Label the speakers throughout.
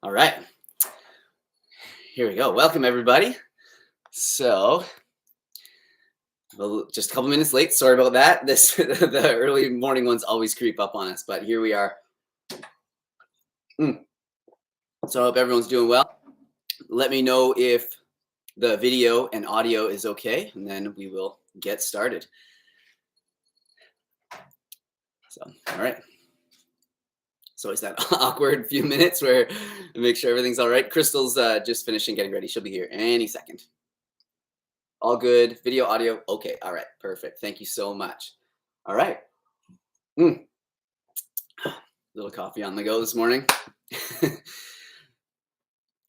Speaker 1: All right, here we go. Welcome, everybody. So, well, just a couple minutes late. Sorry about that. The early morning ones always creep up on us, but here we are. So I hope everyone's doing well. Let me know if the video and audio is okay, and then we will get started. So, all right. So it's that awkward few minutes where I make sure everything's all right. Crystal's just finishing getting ready. She'll be here any second. All good. Video, audio. Okay. All right. Perfect. Thank you so much. All right. Little coffee on the go this morning.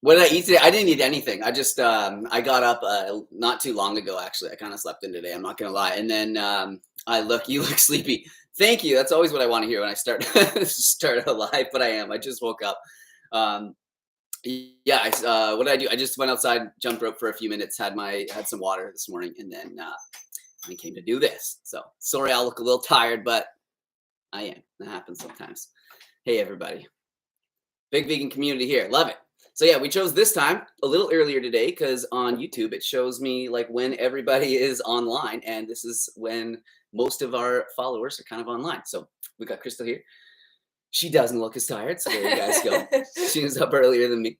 Speaker 1: What did I eat today? I didn't eat anything. I just, I got up not too long ago, actually. I kind of slept in today. I'm not going to lie. And then you look sleepy. Thank you. That's always what I want to hear when I start a live, but I am. I just woke up. What did I do? I just went outside, jumped rope for a few minutes, had some water this morning, and then I came to do this. So sorry, I'll look a little tired, but I am. That happens sometimes. Hey, everybody. Big vegan community here. Love it. So yeah, we chose this time a little earlier today because on YouTube, it shows me like when everybody is online. And this is when most of our followers are kind of online. So we got Crystal here. She doesn't look as tired. So there you guys go. She was up earlier than me.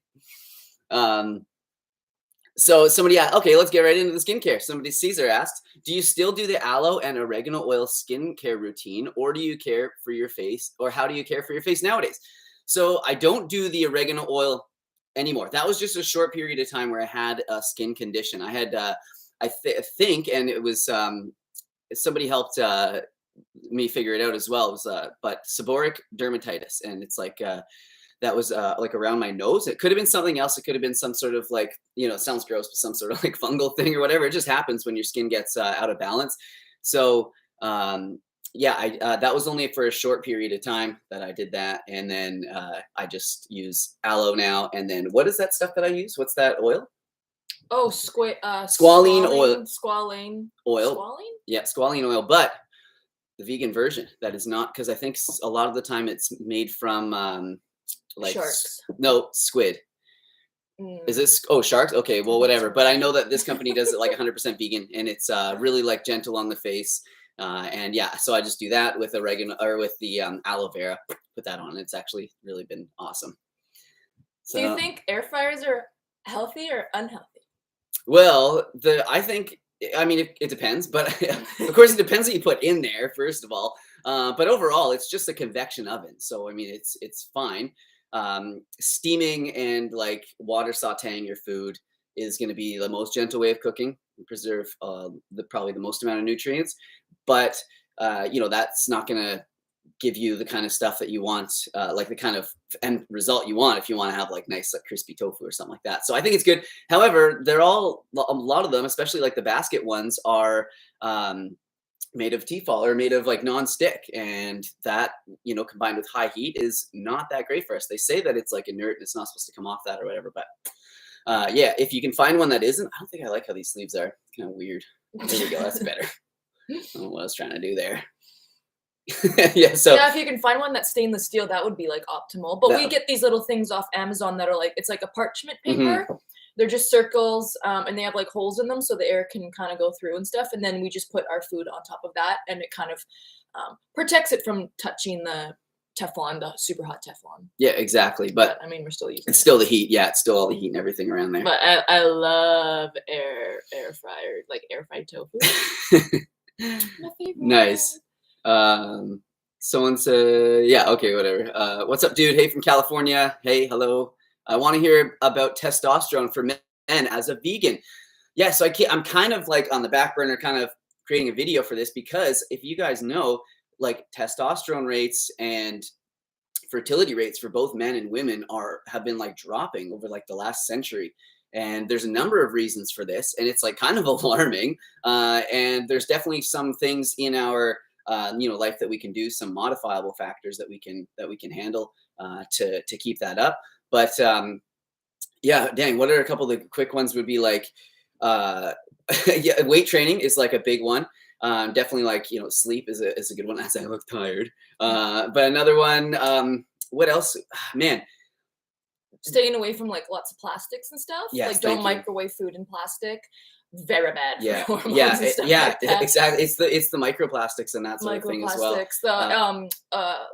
Speaker 1: So somebody asked, okay, let's get right into the skincare. Caesar asked, do you still do the aloe and oregano oil skincare routine, or do you care for your face, or how do you care for your face nowadays? So I don't do the oregano oil anymore. That was just a short period of time where I had a skin condition. I had, I think, and it was, somebody helped me figure it out as well. It was, but seborrheic dermatitis. And it's like, that was like around my nose. It could have been something else. It could have been some sort of like, it sounds gross, but some sort of like fungal thing or whatever. It just happens when your skin gets out of balance. So, that was only for a short period of time that I did that. And then I just use aloe now. And then what is that stuff that I use? What's that oil?
Speaker 2: Oh,
Speaker 1: squalene oil.
Speaker 2: Squalene
Speaker 1: oil.
Speaker 2: Squalene?
Speaker 1: Yeah, squalene oil. But the vegan version, that is not, because I think a lot of the time it's made from like
Speaker 2: sharks.
Speaker 1: No, squid. Is this sharks? Okay, well, whatever. But I know that this company does it like 100% vegan, and it's really like gentle on the face. And yeah, so I just do that with oregano or with the aloe vera. Put that on. It's actually really been awesome. So,
Speaker 2: do you think air fryers are healthy or unhealthy?
Speaker 1: Well, I think, I mean, it depends, but of course it depends what you put in there, first of all. But overall, it's just a convection oven. So, I mean, it's fine. Steaming and like water sauteing your food is going to be the most gentle way of cooking, preserve probably the most amount of nutrients. But, that's not going to give you the kind of stuff that you want, like the kind of end result you want if you want to have like nice, like crispy tofu or something like that. So I think it's good. However, a lot of them, especially like the basket ones, are made of Tefal or made of like non-stick, and that, combined with high heat is not that great for us. They say that it's like inert and it's not supposed to come off that or whatever, but if you can find one that isn't. I don't think I like how these sleeves are. It's kind of weird. There we go. That's better. I don't know what I was trying to do there.
Speaker 2: If you can find one that's stainless steel, that would be like optimal. But we get these little things off Amazon that are like, it's like a parchment paper. Mm-hmm. They're just circles, and they have like holes in them so the air can kind of go through and stuff. And then we just put our food on top of that, and it kind of protects it from touching the Teflon, the super hot Teflon.
Speaker 1: Yeah, exactly. But
Speaker 2: I mean, we're still using
Speaker 1: it's still the heat. Yeah, it's still all the heat and everything around there.
Speaker 2: But I love air fryer, like air fried tofu. My favorite.
Speaker 1: Nice. Someone said, yeah, okay, whatever. What's up, dude? Hey, from California. Hey, hello. I want to hear about testosterone for men as a vegan. Yeah, so I'm kind of like on the back burner, kind of creating a video for this, because if you guys know, like testosterone rates and fertility rates for both men and women have been like dropping over like the last century. And there's a number of reasons for this, and it's like kind of alarming. And there's definitely some things in our life that we can do, some modifiable factors that we can handle to keep that up. But dang, what are a couple of the quick ones would be like, weight training is like a big one. Definitely like, sleep is a good one, as I look tired. But another one, what else, man,
Speaker 2: staying away from like lots of plastics and stuff.
Speaker 1: Yes,
Speaker 2: like don't
Speaker 1: thank you.
Speaker 2: microwave food in plastic. Very bad for
Speaker 1: Yeah,
Speaker 2: hormones
Speaker 1: yeah,
Speaker 2: and stuff
Speaker 1: yeah,
Speaker 2: like that.
Speaker 1: exactly. It's the microplastics and that sort of thing as well.
Speaker 2: Microplastics,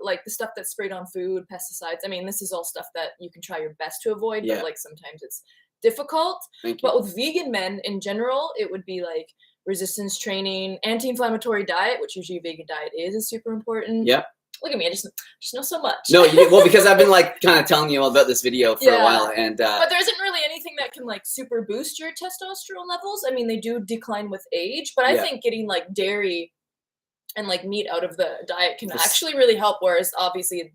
Speaker 2: like the stuff that's sprayed on food, pesticides. I mean, this is all stuff that you can try your best to avoid,
Speaker 1: Yeah.
Speaker 2: but like sometimes it's difficult.
Speaker 1: Thank you.
Speaker 2: But with vegan men in general, it would be like resistance training, anti-inflammatory diet, which usually a vegan diet is super important.
Speaker 1: Yep.
Speaker 2: Look at me, I just know so much.
Speaker 1: No, well, because I've been like kind of telling you all about this video for a while, and
Speaker 2: but there isn't really anything that can like super boost your testosterone levels. I mean, they do decline with age, but I think getting like dairy and like meat out of the diet can actually really help. Whereas obviously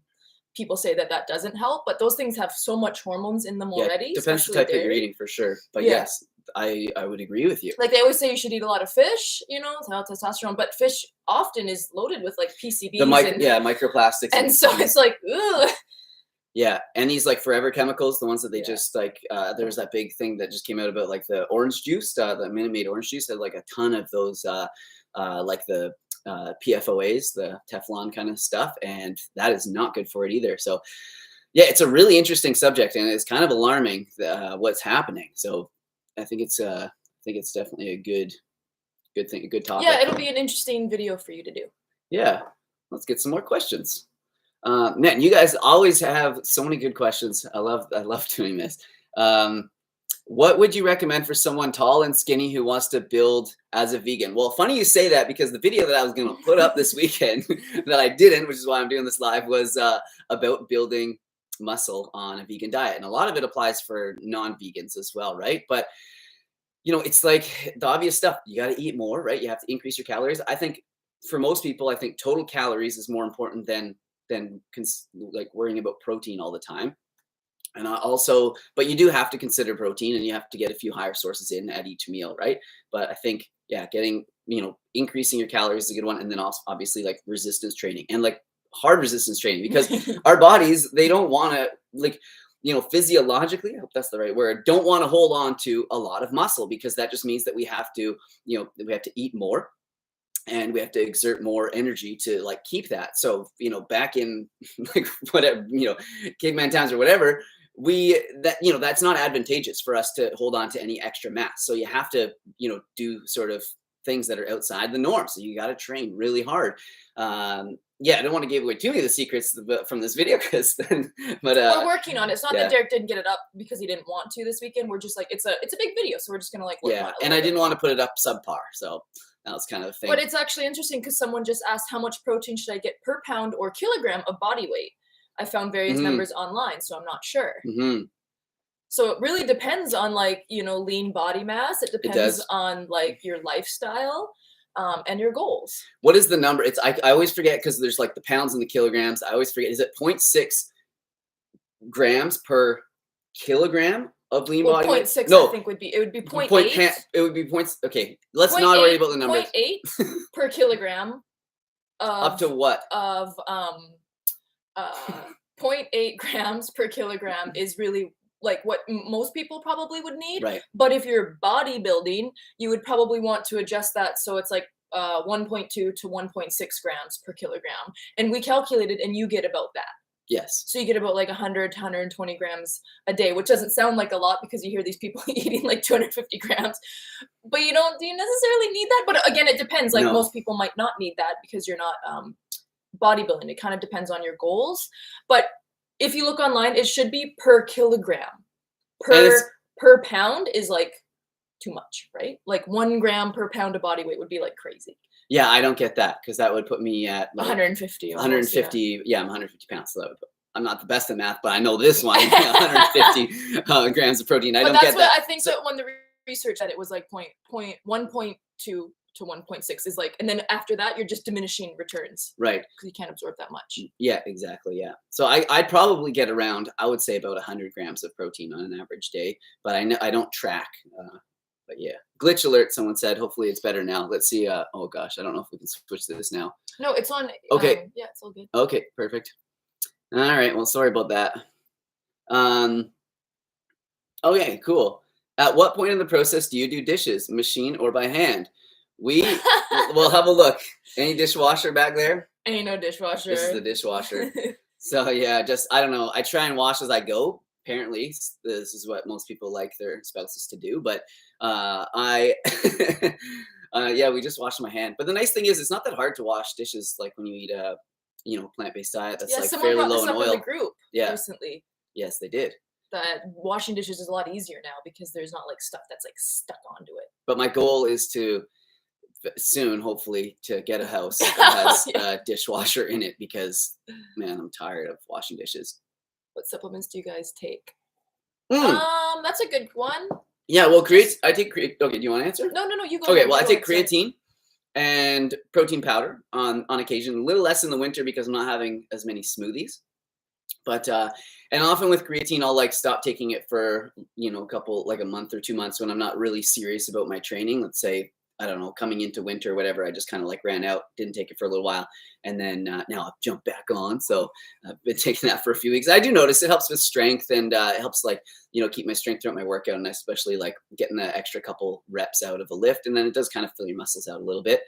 Speaker 2: people say that that doesn't help, but those things have so much hormones in them already.
Speaker 1: Depends the type that you're eating for sure. But yes, I would agree with you.
Speaker 2: Like they always say you should eat a lot of fish, you know, to help testosterone, but fish often is loaded with like PCBs
Speaker 1: microplastics.
Speaker 2: And so it's like, ugh.
Speaker 1: Yeah, and these like forever chemicals, the ones that they just like, there's that big thing that just came out about like the orange juice, the Minute Maid orange juice had like a ton of those, like the PFOAs, the Teflon kind of stuff, and that is not good for it either. So yeah, it's a really interesting subject, and it's kind of alarming what's happening. So I think it's definitely a good thing, a good topic.
Speaker 2: Yeah, it'll be an interesting video for you to do.
Speaker 1: Yeah, let's get some more questions. Man, you guys always have so many good questions. I love doing this. What would you recommend for someone tall and skinny who wants to build as a vegan? Well, funny you say that, because the video that I was going to put up this weekend that I didn't, which is why I'm doing this live, was about building muscle on a vegan diet. And a lot of it applies for non-vegans as well, right? But you know, it's like the obvious stuff. You got to eat more, right? You have to increase your calories. I think for most people, I think total calories is more important than like worrying about protein all the time. And but you do have to consider protein, and you have to get a few higher sources in at each meal, right? But I think, getting, increasing your calories is a good one. And then also obviously like resistance training, and like hard resistance training, because our bodies, they don't want to, like, physiologically, I hope that's the right word, don't want to hold on to a lot of muscle, because that just means that we have to, we have to eat more, and we have to exert more energy to like keep that. So, back in like whatever, caveman times or whatever, that's not advantageous for us to hold on to any extra mass. So you have to, do sort of things that are outside the norm. So you got to train really hard. I don't want to give away too many of the secrets from this video, but
Speaker 2: we're working on it. It's not that Derek didn't get it up because he didn't want to this weekend. We're just like, it's a big video, so we're just gonna like work on it.
Speaker 1: And I didn't want to put it up subpar, so that was kind of a thing.
Speaker 2: But it's actually interesting because someone just asked, how much protein should I get per pound or kilogram of body weight? I found various numbers online, so I'm not sure. So it really depends on like, lean body mass. It depends on like your lifestyle. And your goals. What
Speaker 1: is the number? I always forget, because there's like the pounds and the kilograms. I always forget. Is it 0.6 grams per kilogram of lean body weight?
Speaker 2: 0.6, no, I think it would be 0.8.
Speaker 1: It would be points. Okay, let's not worry about the numbers.
Speaker 2: 0.8 per kilogram.
Speaker 1: Up to what?
Speaker 2: Of 0.8 grams per kilogram is really like what most people probably would need.
Speaker 1: Right.
Speaker 2: But if you're bodybuilding, you would probably want to adjust that so it's like 1.2 to 1.6 grams per kilogram. And we calculated, and you get about that.
Speaker 1: Yes.
Speaker 2: So you get about like 100 to 120 grams a day, which doesn't sound like a lot because you hear these people eating like 250 grams. But do you necessarily need that? But again, it depends. Like most people might not need that because you're not bodybuilding. It kind of depends on your goals. But if you look online, it should be per kilogram. Per pound is like too much, right? Like 1 gram per pound of body weight would be like crazy.
Speaker 1: Yeah, I don't get that, because that would put me at like
Speaker 2: 150.
Speaker 1: 150. Yeah, I'm 150 pounds. So I'm not the best at math, but I know this one. 150 grams of protein. I don't get that.
Speaker 2: I think that when the research said it was like 1.2 to 1.6 is like, and then after that you're just diminishing returns,
Speaker 1: right?
Speaker 2: Because you can't absorb that much.
Speaker 1: Yeah, exactly. Yeah, so I'd probably get around, I would say, about 100 grams of protein on an average day, but I don't track. But yeah, glitch alert, someone said. Hopefully it's better now. Let's see. Oh gosh, I don't know if we can switch this now.
Speaker 2: No, it's on.
Speaker 1: Okay.
Speaker 2: Yeah, it's all good.
Speaker 1: Okay, perfect. All right, well, sorry about that. Okay, cool. At what point in the process do you do dishes, machine or by hand? We'll have a look. Any dishwasher back there?
Speaker 2: Ain't no dishwasher.
Speaker 1: This is the dishwasher. So yeah, I don't know. I try and wash as I go. apparently this is what most people like their spouses to do. But I, yeah, we just washed my hand. But the nice thing is, it's not that hard to wash dishes. Like when you eat a, plant-based diet that's like
Speaker 2: someone
Speaker 1: fairly
Speaker 2: brought
Speaker 1: low
Speaker 2: this
Speaker 1: in
Speaker 2: up in
Speaker 1: oil.
Speaker 2: the group
Speaker 1: Yeah.
Speaker 2: recently.
Speaker 1: Yes, they did.
Speaker 2: That washing dishes is a lot easier now because there's not like stuff that's like stuck onto it.
Speaker 1: But my goal is to soon, hopefully, to get a house that has a dishwasher in it, because, man, I'm tired of washing dishes.
Speaker 2: What supplements do you guys take?
Speaker 1: Mm.
Speaker 2: That's a good one.
Speaker 1: Yeah, well, I take creatine. Okay, do you want to answer?
Speaker 2: No, you go.
Speaker 1: Okay,
Speaker 2: ahead,
Speaker 1: well, I
Speaker 2: go
Speaker 1: take
Speaker 2: ahead,
Speaker 1: creatine and protein powder on occasion. A little less in the winter because I'm not having as many smoothies. But and often with creatine, I'll like stop taking it for a month or 2 months when I'm not really serious about my training. Let's say, I don't know, coming into winter or whatever, I just kind of like ran out, didn't take it for a little while, and then now I've jumped back on. So I've been taking that for a few weeks. I do notice it helps with strength, and it helps like keep my strength throughout my workout, and especially like getting the extra couple reps out of a lift, and then it does kind of fill your muscles out a little bit.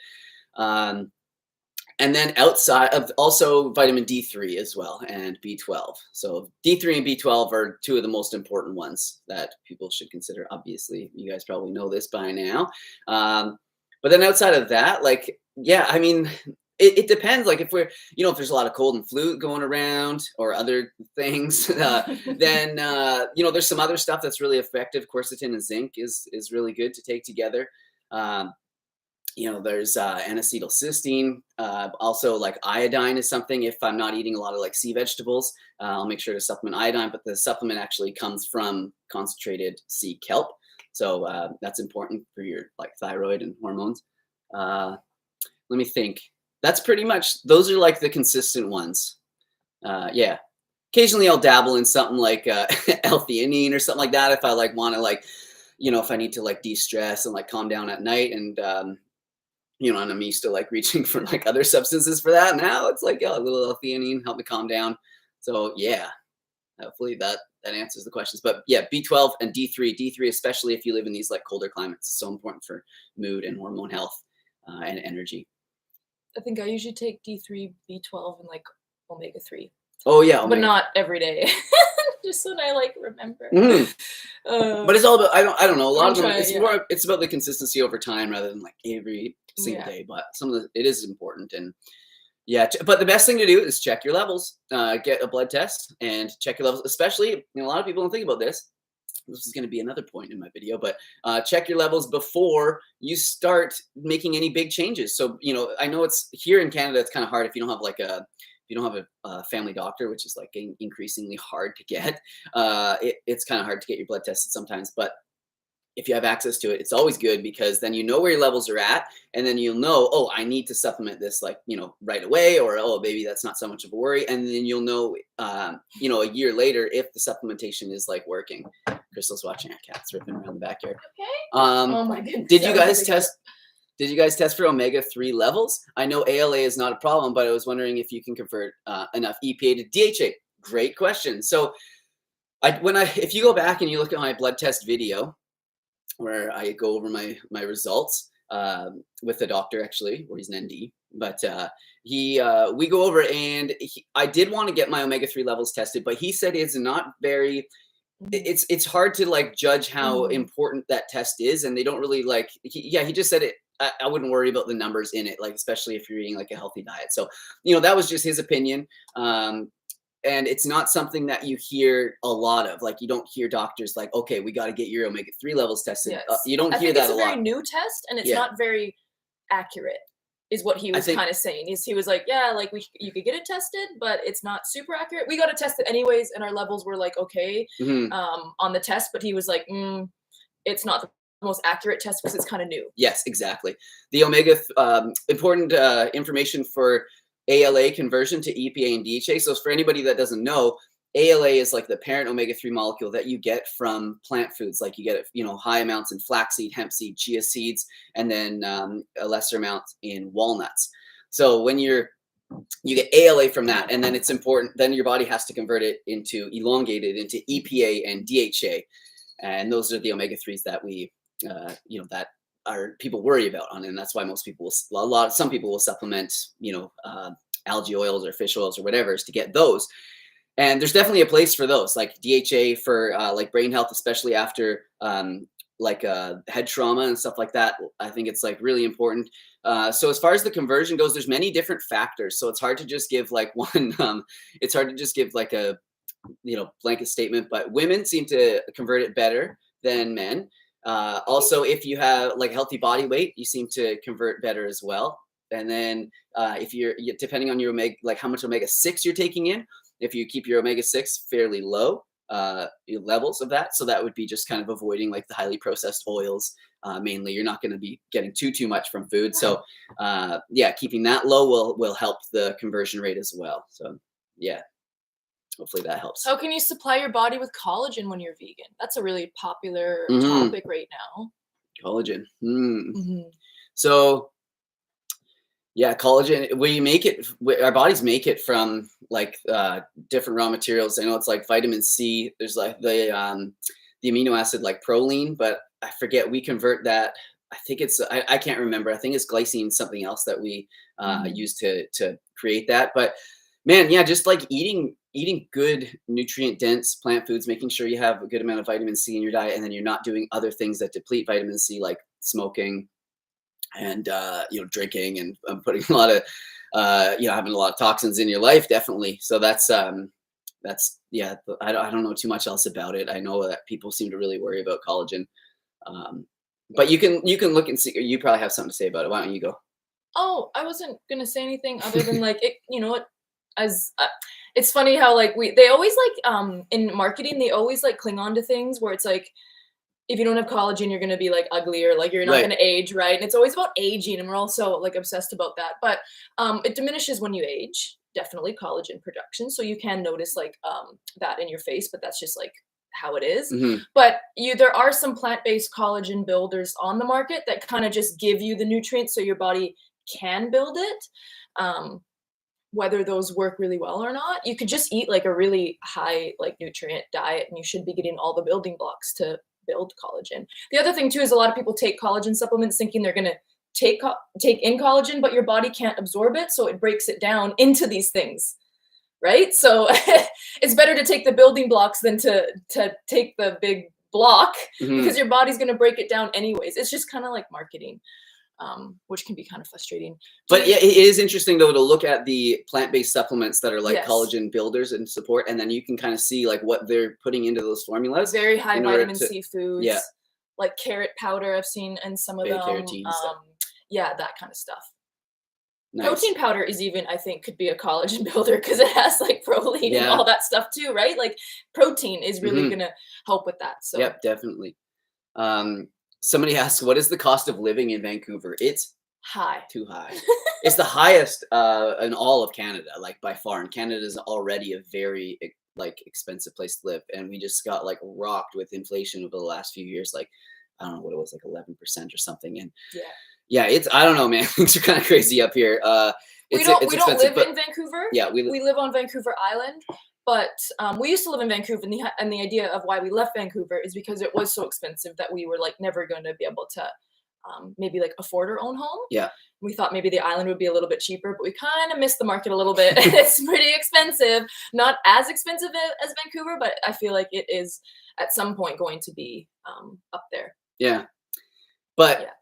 Speaker 1: And then outside of also vitamin D3 as well, and B12. So D3 and B12 are two of the most important ones that people should consider. Obviously, you guys probably know this by now. But then outside of that, like, yeah, I mean, it depends. Like if we're, if there's a lot of cold and flu going around or other things, then, there's some other stuff that's really effective. Quercetin and zinc is really good to take together. There's N-acetylcysteine. Also, like iodine is something. If I'm not eating a lot of like sea vegetables, I'll make sure to supplement iodine. But the supplement actually comes from concentrated sea kelp, so that's important for your like thyroid and hormones. Let me think. That's pretty much. Those are like the consistent ones. Yeah. Occasionally, I'll dabble in something like L-theanine or something like that if I like want to like, if I need to like de-stress and like calm down at night, and and I'm used to like reaching for like other substances for that. Now it's like, a little L-theanine, help me calm down. So yeah, hopefully that answers the questions. But yeah, B12 and D3, especially if you live in these like colder climates, is so important for mood and hormone health and energy.
Speaker 2: I think I usually take D3, B12, and like omega-3.
Speaker 1: Oh yeah,
Speaker 2: but not every day. Just when I like remember.
Speaker 1: But it's all about I don't know. A lot of them it's about the consistency over time rather than like every single day. But it is important, and but the best thing to do is check your levels. Get a blood test and check your levels. Especially, a lot of people don't think about this. This is going to be another point in my video, but check your levels before you start making any big changes. So I know it's here in Canada. It's kind of hard if you don't have like a family doctor, which is like increasingly hard to get. It's kind of hard to get your blood tested sometimes, but if you have access to it, it's always good, because then where your levels are at, and then you'll know, oh, I need to supplement this like, right away, or, oh, maybe that's not so much of a worry. And then you'll know, a year later if the supplementation is like working. Crystal's watching our cats ripping around the backyard.
Speaker 2: Okay.
Speaker 1: Oh
Speaker 2: my goodness.
Speaker 1: Did you guys test for omega-3 levels? I know ALA is not a problem, but I was wondering if you can convert enough EPA to DHA. Great question. So if you go back and you look at my blood test video, where I go over my results with the doctor, actually, where he's an ND, but we go over, and I did want to get my omega-3 levels tested, but he said it's not very. It's hard to like judge how important that test is, and they don't really like. He just said it. I wouldn't worry about the numbers in it, like especially if you're eating like a healthy diet. So that was just his opinion. And it's not something that you hear a lot of. Like you don't hear doctors like, okay, we got to get your omega-3 levels tested.
Speaker 2: Yes.
Speaker 1: You don't hear that a lot.
Speaker 2: It's a very new test, and it's not very accurate, is what he was kind of saying. He was like, yeah, like you could get it tested, but it's not super accurate. We got to test it anyways, and our levels were like okay on the test, but he was like, it's not the most accurate test because it's kind of new.
Speaker 1: Yes, exactly. The important information for ALA conversion to EPA and DHA. So for anybody that doesn't know, ALA is like the parent omega-3 molecule that you get from plant foods. Like you get high amounts in flaxseed, hemp seed, chia seeds, and then a lesser amount in walnuts. So when you get ALA from that, and then it's important, then your body has to convert it into EPA and DHA. And those are the omega-3s that we, that people worry about on, and that's why most people some people will supplement, algae oils or fish oils or whatever, is to get those. And there's definitely a place for those, like DHA for like brain health, especially after head trauma and stuff like that. I think it's like really important. So as far as the conversion goes, there's many different factors. So it's hard to just give like one. It's hard to just give like a blanket statement. But women seem to convert it better than men. Also, if you have like healthy body weight, you seem to convert better as well. And then if you're depending on your omega, like how much omega-6 you're taking in, if you keep your omega-6 fairly low levels of that, so that would be just kind of avoiding like the highly processed oils. Mainly, you're not going to be getting too much from food. So yeah, keeping that low will help the conversion rate as well. So yeah, hopefully that helps.
Speaker 2: How can you supply your body with collagen when you're vegan? That's a really popular topic right now.
Speaker 1: Collagen. So yeah, collagen, we make it, our bodies make it from like different raw materials. I know it's like vitamin C. There's like the amino acid like proline, but I forget, we convert that. I think it's, I can't remember. I think it's glycine, something else that we use to create that. But man, yeah, just like eating good nutrient dense plant foods, making sure you have a good amount of vitamin C in your diet, and then you're not doing other things that deplete vitamin C, like smoking and drinking and putting a lot of having a lot of toxins in your life, definitely. So that's yeah, I don't know too much else about it. I know that people seem to really worry about collagen, but you can look and see. You probably have something to say about it. Why don't you go?
Speaker 2: Oh, I wasn't gonna say anything other than like it, as it's funny how like they always like in marketing they always like cling on to things where it's like, if you don't have collagen, you're going to be like ugly, or like you're not going to age, right? And it's always about aging, and we're also like obsessed about that. But it diminishes when you age, definitely collagen production. So you can notice like that in your face, but that's just like how it is. But there are some plant-based collagen builders on the market that kind of just give you the nutrients so your body can build it. Whether those work really well or not, you could just eat like a really high like nutrient diet, and you should be getting all the building blocks to build collagen. The other thing too is a lot of people take collagen supplements thinking they're going to take in collagen, but your body can't absorb it, so it breaks it down into these things, right? So it's better to take the building blocks than to take the big block, because your body's going to break it down anyways. It's just kind of like marketing, which can be kind of frustrating.
Speaker 1: But yeah, it is interesting though to look at the plant-based supplements that are like collagen builders and support, and then you can kind of see like what they're putting into those formulas.
Speaker 2: Very high vitamin C foods, like carrot powder I've seen in some of them. Yeah, that kind of stuff. Nice. Protein powder is even, I think, could be a collagen builder because it has like proline and all that stuff too, right? Like protein is really gonna help with that. So
Speaker 1: yep, definitely. Somebody asked, what is the cost of living in Vancouver? It's
Speaker 2: high.
Speaker 1: Too high. It's the highest in all of Canada, like by far. And Canada is already a very like expensive place to live. And we just got like rocked with inflation over the last few years. Like, I don't know what it was, like 11% or something. And yeah, it's, I don't know, man. Things are kind of crazy up here.
Speaker 2: We don't live in Vancouver.
Speaker 1: Yeah,
Speaker 2: we live on Vancouver Island. But we used to live in Vancouver, and the idea of why we left Vancouver is because it was so expensive that we were like never going to be able to maybe like afford our own home.
Speaker 1: Yeah.
Speaker 2: We thought maybe the island would be a little bit cheaper, but we kind of missed the market a little bit. It's pretty expensive. Not as expensive as Vancouver, but I feel like it is at some point going to be up there.
Speaker 1: Yeah. But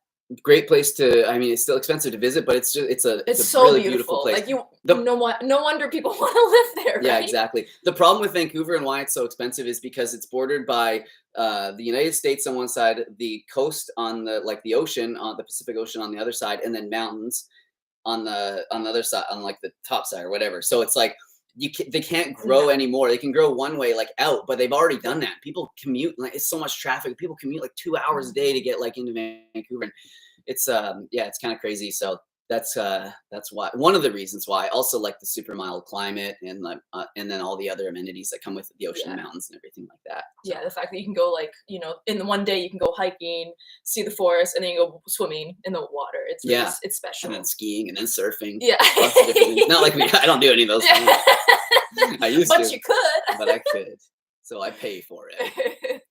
Speaker 1: great place to, I mean, it's still expensive to visit, but it's a
Speaker 2: so
Speaker 1: really beautiful place.
Speaker 2: Like no wonder people want to live there, right?
Speaker 1: Yeah, exactly. The problem with Vancouver and why it's so expensive is because it's bordered by the United States on one side, the coast on the ocean, on the Pacific Ocean on the other side, and then mountains on the other side, on like the top side or whatever. So it's like they can't grow anymore. They can grow one way, like out, but they've already done that. People commute, like it's so much traffic. People commute like 2 hours a day to get like into Vancouver. And it's it's kind of crazy. So that's why, one of the reasons why. Also like the super mild climate and like and then all the other amenities that come with the ocean and mountains and everything like that. So.
Speaker 2: Yeah, the fact that you can go like, in the one day you can go hiking, see the forest, and then you go swimming in the water. It's it's special.
Speaker 1: And then skiing and then surfing.
Speaker 2: Yeah.
Speaker 1: Not like I don't do any of those things. I used to.
Speaker 2: But you could.
Speaker 1: But I could. So I pay for it.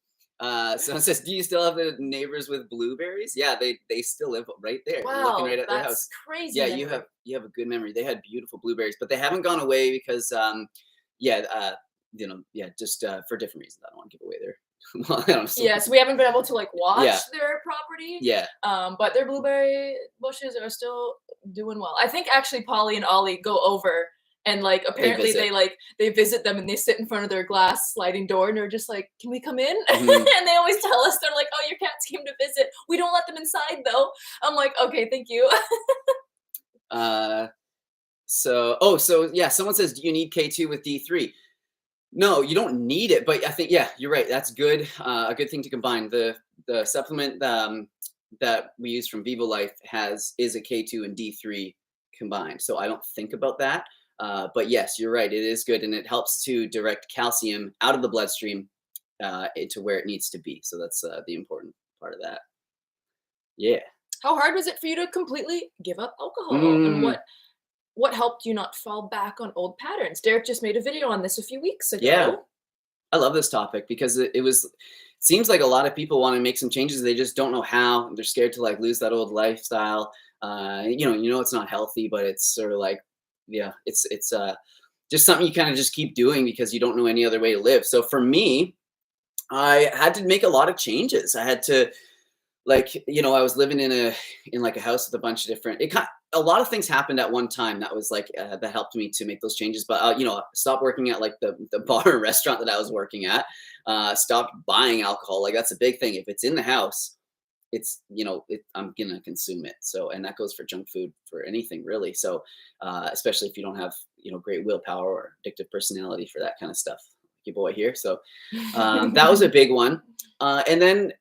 Speaker 1: So it says, do you still have the neighbors with blueberries? Yeah, they still live right there.
Speaker 2: Wow,
Speaker 1: looking right at their house.
Speaker 2: That's crazy.
Speaker 1: Yeah, you have a good memory. They had beautiful blueberries, but they haven't gone away because just for different reasons. I don't want to give away their. Well, I don't know.
Speaker 2: Yeah, so we haven't been able to like watch
Speaker 1: Yeah.
Speaker 2: their property.
Speaker 1: Yeah.
Speaker 2: But their blueberry bushes are still doing well. I think actually Polly and Ollie go over and like apparently they visit them and they sit in front of their glass sliding door and they're just like, can we come in?
Speaker 1: Mhm.
Speaker 2: And they always tell us, they're like, oh, your cats came to visit. We don't let them inside though. I'm like, okay, thank you.
Speaker 1: So yeah, someone says, do you need K2 with D3? No, you don't need it, but I think, yeah, you're right. That's good. A good thing to combine. The supplement that we use from Vivo Life is a K2 and D3 combined. So I don't think about that. But yes, you're right. It is good. And it helps to direct calcium out of the bloodstream to where it needs to be. So that's the important part of that. Yeah.
Speaker 2: How hard was it for you to completely give up alcohol? And what helped you not fall back on old patterns? Derek just made a video on this a few weeks ago.
Speaker 1: Yeah. I love this topic because it seems like a lot of people want to make some changes. They just don't know how. They're scared to like lose that old lifestyle. It's not healthy, but it's sort of like, yeah, it's just something you kind of just keep doing because you don't know any other way to live. So for me, I had to make a lot of changes. I had to, like, I was living in a house with a bunch of different, a lot of things happened at one time that was like, that helped me to make those changes. But, stopped working at like the bar and restaurant that I was working at, stopped buying alcohol. Like that's a big thing. If it's in the house, it's, I'm going to consume it. So, and that goes for junk food, for anything really. So, especially if you don't have, great willpower or addictive personality for that kind of stuff, your boy here. So, that was a big one. And then,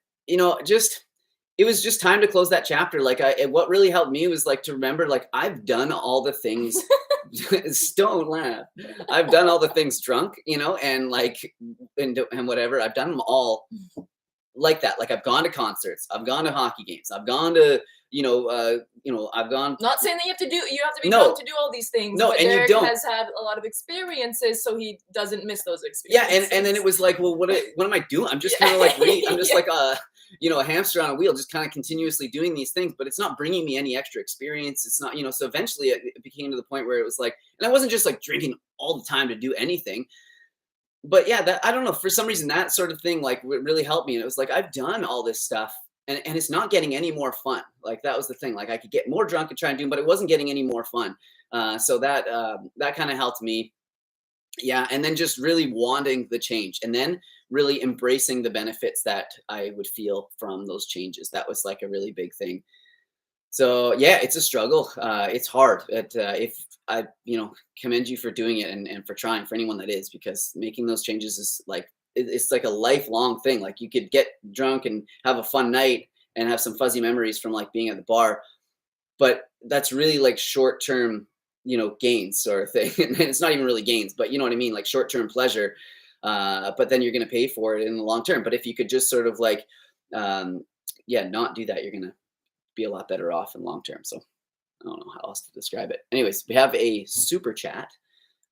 Speaker 1: it was just time to close that chapter. Like what really helped me was like to remember, like I've done all the things. Don't laugh. I've done all the things drunk, and like and whatever. I've done them all like that. Like I've gone to concerts. I've gone to hockey games. I've gone to I've gone.
Speaker 2: Not saying that you have to be drunk to do all these things.
Speaker 1: No,
Speaker 2: but
Speaker 1: and
Speaker 2: Derek
Speaker 1: you don't.
Speaker 2: has had a lot of experiences, so he doesn't miss those experiences.
Speaker 1: Yeah, and then it was like, well, what am I doing? I'm just kind of like I'm just like a hamster on a wheel, just kind of continuously doing these things, but it's not bringing me any extra experience. It's not, so eventually it became to the point where it was like, and I wasn't just like drinking all the time to do anything. But yeah, I don't know, for some reason that sort of thing like really helped me. And it was like, I've done all this stuff and it's not getting any more fun. Like that was the thing. Like I could get more drunk and try and do, but it wasn't getting any more fun. So that kind of helped me. Yeah. And then just really wanting the change and then really embracing the benefits that I would feel from those changes. That was like a really big thing. So yeah, it's a struggle. It's hard. If I, commend you for doing it and for trying, for anyone that is, because making those changes is like, it's like a lifelong thing. Like you could get drunk and have a fun night and have some fuzzy memories from like being at the bar, but that's really like short-term, gains sort of thing. And it's not even really gains, but you know what I mean? Like short-term pleasure. But then you're going to pay for it in the long term. But if you could just sort of like, not do that, you're going to be a lot better off in long term. So I don't know how else to describe it. Anyways, we have a super chat.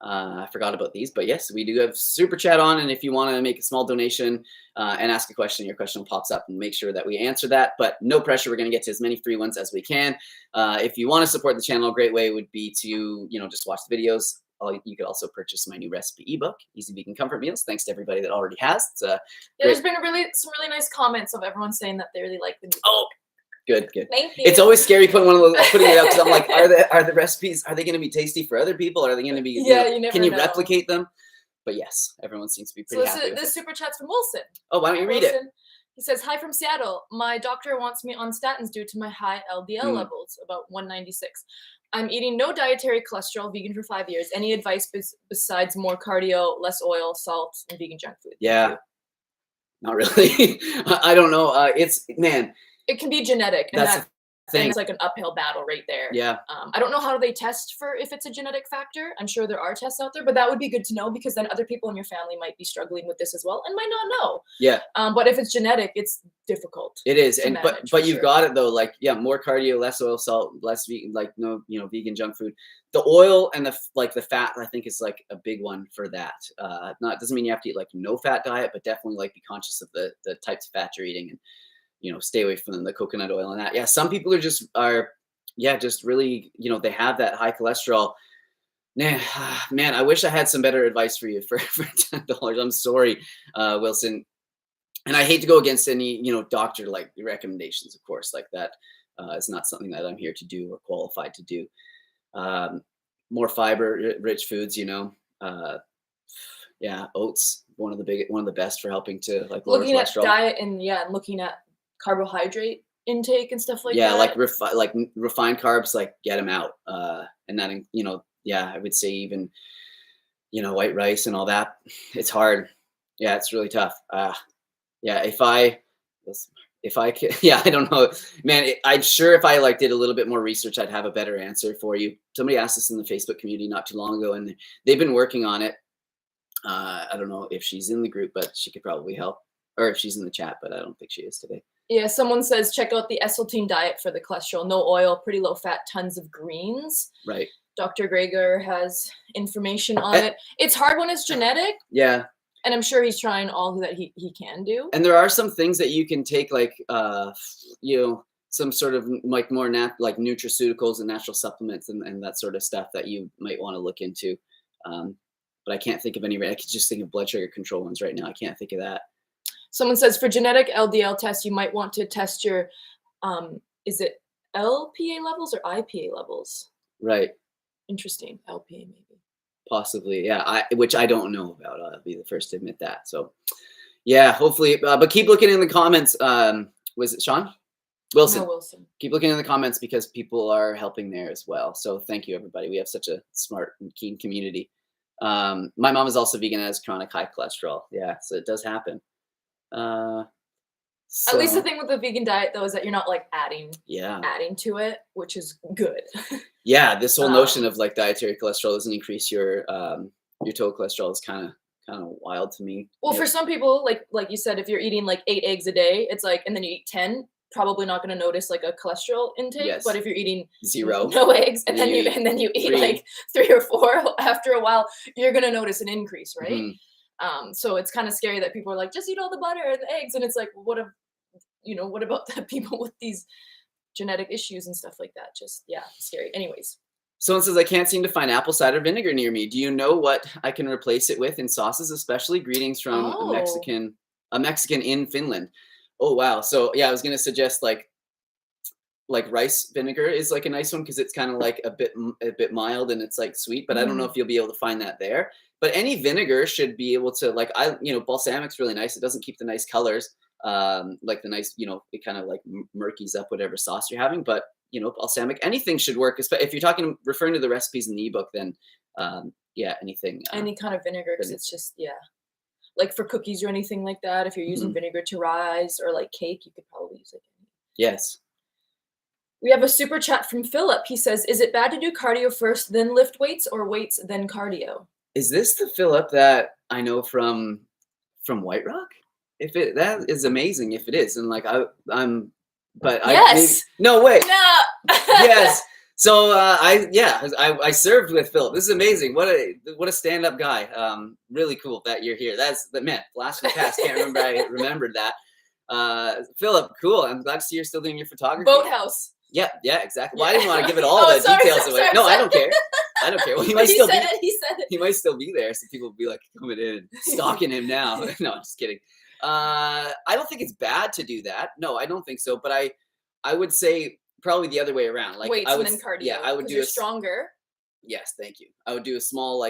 Speaker 1: I forgot about these, but yes, we do have super chat on. And if you want to make a small donation and ask a question, your question pops up and make sure that we answer that. But no pressure. We're going to get to as many free ones as we can. If you want to support the channel, a great way would be to, just watch the videos. You could also purchase my new recipe ebook, Easy Vegan Comfort Meals. Thanks to everybody that already has.
Speaker 2: There's been some really nice comments of everyone saying that they really like the new book.
Speaker 1: Good.
Speaker 2: Thank you.
Speaker 1: It's always scary putting it up because I'm like, are the recipes, are they going to be tasty for other people? Are they going to be,
Speaker 2: you never
Speaker 1: can you
Speaker 2: know.
Speaker 1: Replicate them? But yes, everyone seems to be pretty happy with
Speaker 2: this super chat's from Wilson.
Speaker 1: Oh, why don't you read it?
Speaker 2: He says, hi from Seattle. My doctor wants me on statins due to my high LDL levels, about 196. I'm eating no dietary cholesterol, vegan for 5 years. Any advice besides more cardio, less oil, salt, and vegan junk food?
Speaker 1: Yeah. Not really. I don't know.
Speaker 2: It can be genetic. And
Speaker 1: that's the thing.
Speaker 2: It's like an uphill battle right there.
Speaker 1: Yeah.
Speaker 2: I don't know how they test for if it's a genetic factor. I'm sure there are tests out there, but that would be good to know because then other people in your family might be struggling with this as well and might not know.
Speaker 1: Yeah.
Speaker 2: But if it's genetic, it's difficult.
Speaker 1: It is. And but you've got it though. Like, yeah, more cardio, less oil, salt, less vegan, like no, vegan junk food. The oil and the fat, I think, is like a big one for that. Doesn't mean you have to eat like no fat diet, but definitely like be conscious of the types of fat you're eating and stay away from the coconut oil and that. Yeah, some people are just really, they have that high cholesterol. Man, I wish I had some better advice for you for $10. I'm sorry, Wilson. And I hate to go against any, doctor like recommendations, of course, like that. Is not something that I'm here to do or qualified to do. More fiber rich foods, yeah, oats, one of the best for helping to like lower
Speaker 2: Looking at
Speaker 1: cholesterol.
Speaker 2: diet and looking at carbohydrate intake and stuff like
Speaker 1: Yeah,
Speaker 2: that.
Speaker 1: like refined carbs, like get them out. And that, I would say even, white rice and all that. It's hard. Yeah, it's really tough. Yeah, if I could, yeah, I don't know, man. I'm sure if I like did a little bit more research, I'd have a better answer for you. Somebody asked this in the Facebook community not too long ago, and they've been working on it. I don't know if she's in the group, but she could probably help, or if she's in the chat, but I don't think she is today.
Speaker 2: Yeah, someone says check out the Esseltine diet for the cholesterol. No oil, pretty low fat, tons of greens.
Speaker 1: Right.
Speaker 2: Dr. Greger has information on it. It's hard when it's genetic.
Speaker 1: Yeah.
Speaker 2: And I'm sure he's trying all that he can do.
Speaker 1: And there are some things that you can take, like some sort of like more like nutraceuticals and natural supplements and that sort of stuff that you might want to look into. But I can't think of any. I could just think of blood sugar control ones right now. I can't think of that.
Speaker 2: Someone says for genetic LDL tests, you might want to test your, is it LPA levels or IPA levels?
Speaker 1: Right.
Speaker 2: Interesting. LPA maybe.
Speaker 1: Possibly, yeah. Which I don't know about. I'll be the first to admit that. So, yeah, hopefully. But keep looking in the comments. Was it Sean? Wilson.
Speaker 2: No, Wilson.
Speaker 1: Keep looking in the comments because people are helping there as well. So thank you, everybody. We have such a smart and keen community. My mom is also vegan and has chronic high cholesterol. Yeah, so it does happen.
Speaker 2: At least the thing with the vegan diet, though, is that you're not like adding to it, which is good.
Speaker 1: Yeah, this whole notion of like dietary cholesterol doesn't increase your total cholesterol is kind of wild to me.
Speaker 2: Well, for some people, like you said, if you're eating like 8 eggs a day, it's like, and then you eat 10, probably not going to notice like a cholesterol intake.
Speaker 1: Yes.
Speaker 2: But if you're eating
Speaker 1: 0,
Speaker 2: no eggs, and then you eat 3. Like 3 or 4, after a while, you're going to notice an increase, right? Mm-hmm. So it's kind of scary that people are like, just eat all the butter and the eggs, and it's like, well, what about the people with these genetic issues and stuff like that? Just scary. Anyways.
Speaker 1: Someone says, I can't seem to find apple cider vinegar near me. Do you know what I can replace it with in sauces, especially? Greetings from a Mexican in Finland. Oh, wow. So yeah, I was going to suggest like rice vinegar is like a nice one because it's kind of like a bit mild and it's like sweet, but I don't know if you'll be able to find that there. But any vinegar should be able to balsamic's really nice. It doesn't keep the nice colors. Like the nice, it kind of like murkies up whatever sauce you're having, but balsamic, anything should work. If you're referring to the recipes in the ebook, then anything.
Speaker 2: Any kind of vinegar, because it's just, like for cookies or anything like that. If you're using vinegar to rise or like cake, you could probably use it.
Speaker 1: Yes.
Speaker 2: We have a super chat from Philip. He says, is it bad to do cardio first, then lift weights, or weights, then cardio?
Speaker 1: Is this the Philip that I know from White Rock? That is amazing if it is. And like
Speaker 2: yes.
Speaker 1: No way.
Speaker 2: No.
Speaker 1: Yes. So I served with Philip. This is amazing. What a stand-up guy. Really cool that you're here. That's the man. Blast from the past. Can't remember. I remembered that. Philip, cool. I'm glad to see you're still doing your photography.
Speaker 2: Boathouse.
Speaker 1: Yeah, exactly. Well, I didn't want to give it all the details away. No, I don't care. I don't care. Well, he might still be.
Speaker 2: He said it.
Speaker 1: He might still be there, so people will be like coming in and stalking him now. No, I'm just kidding. I don't think it's bad to do that. No, I don't think so. But I would say probably the other way around. Like
Speaker 2: weights and then cardio.
Speaker 1: Yeah, I would do
Speaker 2: stronger.
Speaker 1: Yes, thank you. I would do a small